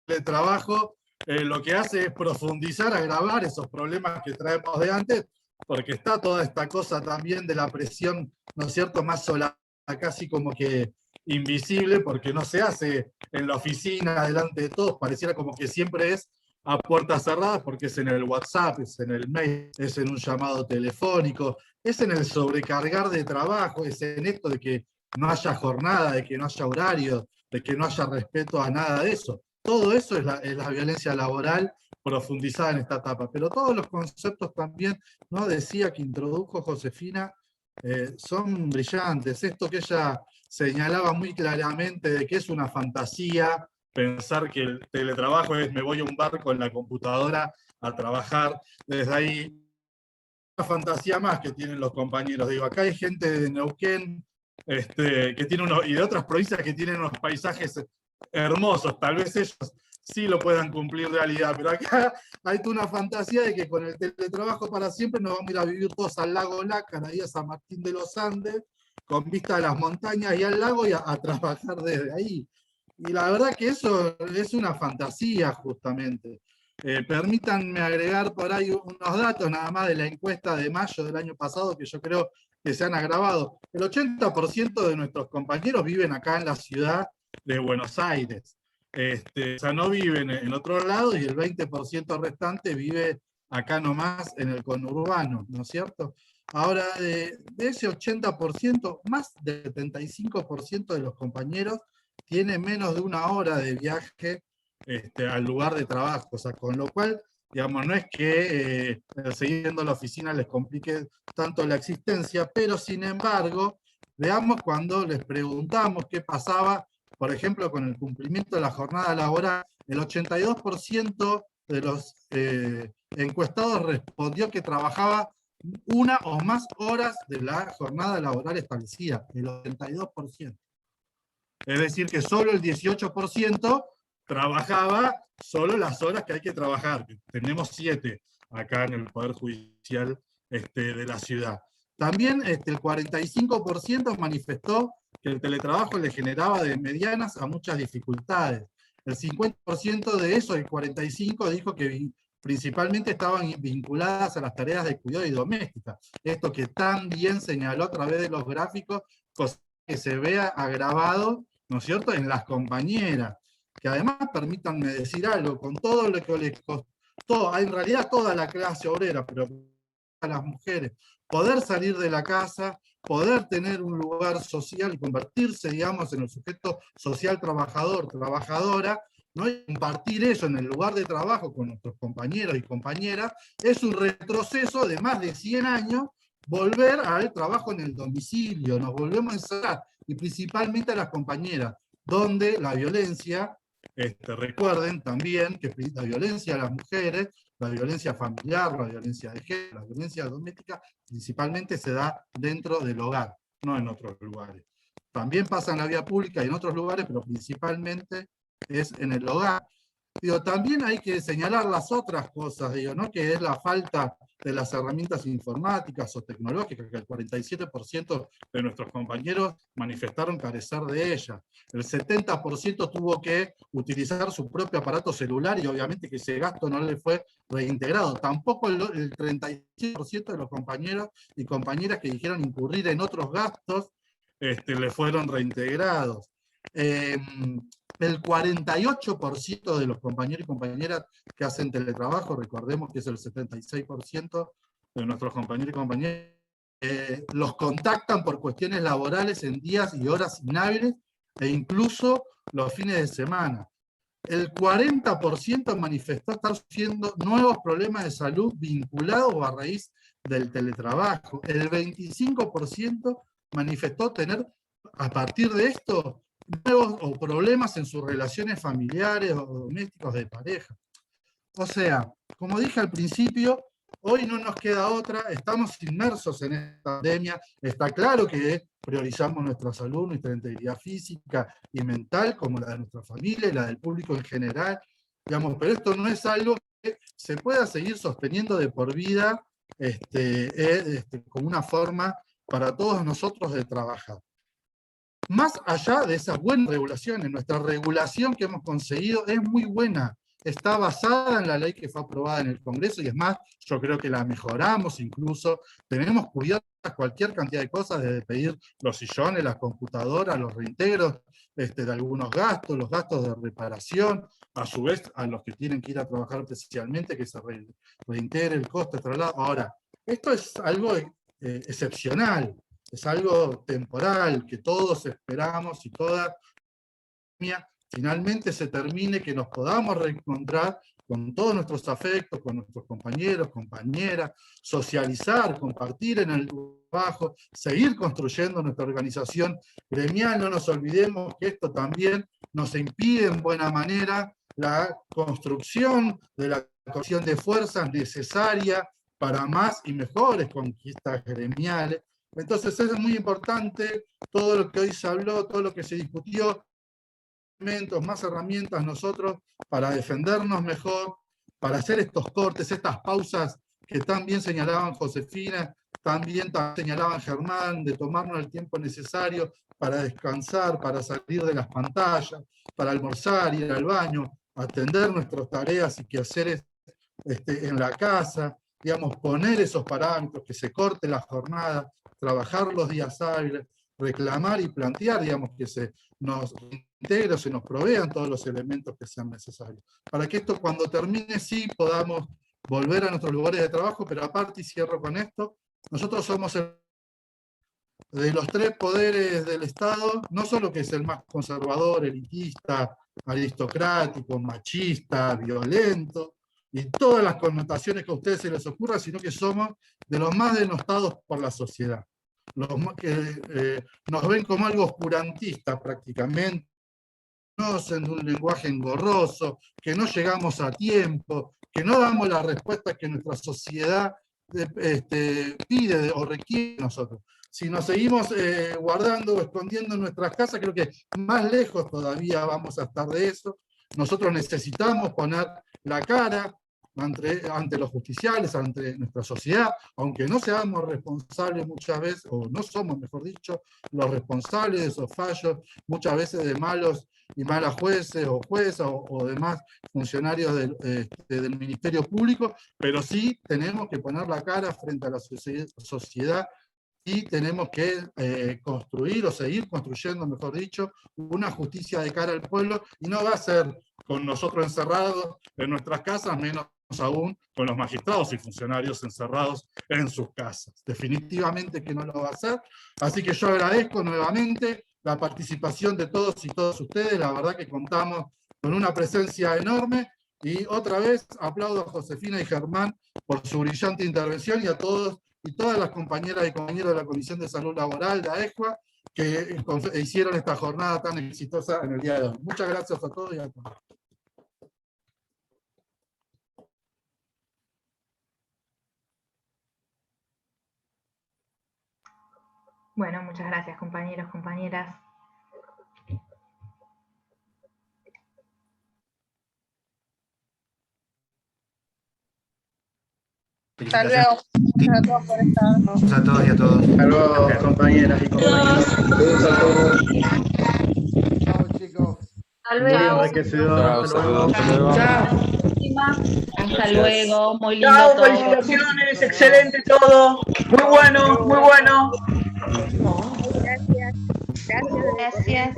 el trabajo, lo que hace es profundizar, agravar esos problemas que traemos de antes, porque está toda esta cosa también de la presión, ¿no es cierto?, más sola, casi como que invisible, porque no se hace en la oficina, delante de todos, pareciera como que siempre es a puertas cerradas, porque es en el WhatsApp, es en el mail, es en un llamado telefónico, es en el sobrecargar de trabajo, es en esto de que no haya jornada, de que no haya horario, de que no haya respeto a nada de eso. Todo eso es la violencia laboral profundizada en esta etapa, pero todos los conceptos también, ¿no?, decía que introdujo Josefina, son brillantes. Esto que ella señalaba muy claramente de que es una fantasía pensar que el teletrabajo es me voy a un bar con la computadora a trabajar desde ahí. Una fantasía más que tienen los compañeros. Digo, acá hay gente de Neuquén que tiene y de otras provincias que tienen unos paisajes hermosos. Tal vez ellos sí lo puedan cumplir realidad, pero acá hay una fantasía de que con el teletrabajo para siempre nos vamos a ir a vivir todos al lago Lácar, ahí a San Martín de los Andes, con vista a las montañas y al lago y a trabajar desde ahí. Y la verdad que eso es una fantasía justamente. Permítanme agregar por ahí unos datos nada más de la encuesta de mayo del año pasado que yo creo que se han agravado. El 80% de nuestros compañeros viven acá en la ciudad de Buenos Aires. O sea, no viven en otro lado y el 20% restante vive acá nomás en el conurbano, ¿no es cierto? Ahora, de ese 80%, más del 75% de los compañeros tiene menos de una hora de viaje al lugar de trabajo, o sea, con lo cual, digamos, no es que seguir yendo a la oficina les complique tanto la existencia, pero sin embargo, veamos cuando les preguntamos qué pasaba, por ejemplo, con el cumplimiento de la jornada laboral, el 82% de los encuestados respondió que trabajaba una o más horas de la jornada laboral establecida, el 82%. Es decir, que solo el 18% trabajaba solo las horas que hay que trabajar. Tenemos 7 acá en el Poder Judicial de la ciudad. También el 45% manifestó que el teletrabajo le generaba de medianas a muchas dificultades. El 50% de eso, el 45%, dijo que principalmente estaban vinculadas a las tareas de cuidado y doméstica. Esto que tan bien señaló a través de los gráficos, cosa que se vea agravado, ¿no es cierto?, en las compañeras, que además, permítanme decir algo, con todo lo que les costó, en realidad toda la clase obrera, pero a las mujeres, poder salir de la casa, poder tener un lugar social y convertirse, digamos, en el sujeto social trabajador, trabajadora, ¿no? Y compartir eso en el lugar de trabajo con nuestros compañeros y compañeras, es un retroceso de más de 100 años, volver al trabajo en el domicilio, nos volvemos a encerrar, y principalmente a las compañeras, donde la violencia, recuerden también que la violencia a las mujeres, la violencia familiar, la violencia de género, la violencia doméstica, principalmente se da dentro del hogar, no en otros lugares. También pasa en la vía pública y en otros lugares, pero principalmente es en el hogar. Digo, también hay que señalar las otras cosas, digo, ¿no?, que es la falta de las herramientas informáticas o tecnológicas, que el 47% de nuestros compañeros manifestaron carecer de ellas. El 70% tuvo que utilizar su propio aparato celular y obviamente que ese gasto no le fue reintegrado. Tampoco el 37% de los compañeros y compañeras que dijeron incurrir en otros gastos le fueron reintegrados. El 48% de los compañeros y compañeras que hacen teletrabajo, recordemos que es el 76% de nuestros compañeros y compañeras, los contactan por cuestiones laborales en días y horas inhábiles e incluso los fines de semana. El 40% manifestó estar sufriendo nuevos problemas de salud vinculados o a raíz del teletrabajo. El 25% manifestó tener, a partir de esto, nuevos o problemas en sus relaciones familiares o domésticos de pareja. O sea, como dije al principio, Hoy no nos queda otra, estamos inmersos en esta pandemia, está claro que priorizamos nuestra salud, nuestra integridad física y mental, como la de nuestra familia y la del público en general, digamos, pero esto no es algo que se pueda seguir sosteniendo de por vida como una forma para todos nosotros de trabajar. Más allá de esas buenas regulaciones, nuestra regulación que hemos conseguido es muy buena, está basada en la ley que fue aprobada en el Congreso, y es más, yo creo que la mejoramos incluso, tenemos cubiertas cualquier cantidad de cosas, desde pedir los sillones, las computadoras, los reintegros de algunos gastos, los gastos de reparación, a su vez a los que tienen que ir a trabajar especialmente, que se reintegre el costo de traslado. Ahora, esto es algo excepcional, es algo temporal, que todos esperamos y toda finalmente se termine, que nos podamos reencontrar con todos nuestros afectos, con nuestros compañeros, compañeras, socializar, compartir en el trabajo, seguir construyendo nuestra organización gremial. No nos olvidemos que esto también nos impide en buena manera la construcción de la cohesión de fuerzas necesaria para más y mejores conquistas gremiales. Entonces es muy importante todo lo que hoy se habló, todo lo que se discutió, más herramientas nosotros para defendernos mejor, para hacer estos cortes, estas pausas que tan bien señalaban Josefina, también señalaban Germán, de tomarnos el tiempo necesario para descansar, para salir de las pantallas, para almorzar, ir al baño, atender nuestras tareas y quehaceres en la casa, digamos, poner esos parámetros, que se corte la jornada, trabajar los días hábiles, reclamar y plantear, digamos, que se nos integre, se nos provean todos los elementos que sean necesarios. Para que esto cuando termine sí podamos volver a nuestros lugares de trabajo, pero aparte, y cierro con esto, nosotros somos de los tres poderes del Estado, no solo que es el más conservador, elitista, aristocrático, machista, violento, y todas las connotaciones que a ustedes se les ocurra, sino que somos de los más denostados por la sociedad. Los que nos ven como algo oscurantista prácticamente, en un lenguaje engorroso, que no llegamos a tiempo, que no damos las respuestas que nuestra sociedad pide o requiere de nosotros. Si nos seguimos guardando o escondiendo en nuestras casas, creo que más lejos todavía vamos a estar de eso. Nosotros necesitamos poner la cara ante los justiciales, ante nuestra sociedad, aunque no seamos responsables muchas veces, o no somos, mejor dicho, los responsables de esos fallos, muchas veces de malos y malas jueces o juezas o demás funcionarios del Ministerio Público, pero sí tenemos que poner la cara frente a la sociedad y tenemos que construir o seguir construyendo, mejor dicho, una justicia de cara al pueblo, y no va a ser con nosotros encerrados en nuestras casas, menos aún con los magistrados y funcionarios encerrados en sus casas. Definitivamente que no lo va a hacer, así que yo agradezco nuevamente la participación de todos y todas ustedes, la verdad que contamos con una presencia enorme, y otra vez aplaudo a Josefina y Germán por su brillante intervención, y a todos y todas las compañeras y compañeros de la Comisión de Salud Laboral de AEJUA que hicieron esta jornada tan exitosa en el día de hoy. Muchas gracias a todos y a todas. Bueno, muchas gracias, compañeros, compañeras. Hasta luego. Gracias a todos por estar. Saludos a todos y a todos. Hasta luego, compañeras y compañeros. Saludos a todos. Chao, chicos. Hasta Muy luego. enriquecedor. Hasta luego. Chao. Hasta luego. Muy lindo Chao, todo. felicitaciones, excelente todo. Muy bueno, muy bueno. Gracias.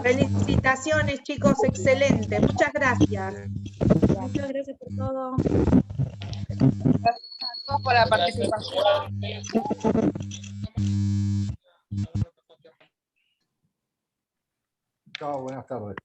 Felicitaciones, chicos, excelente. Muchas gracias. Muchas gracias por todo. Gracias a todos por la participación. Chao, buenas tardes.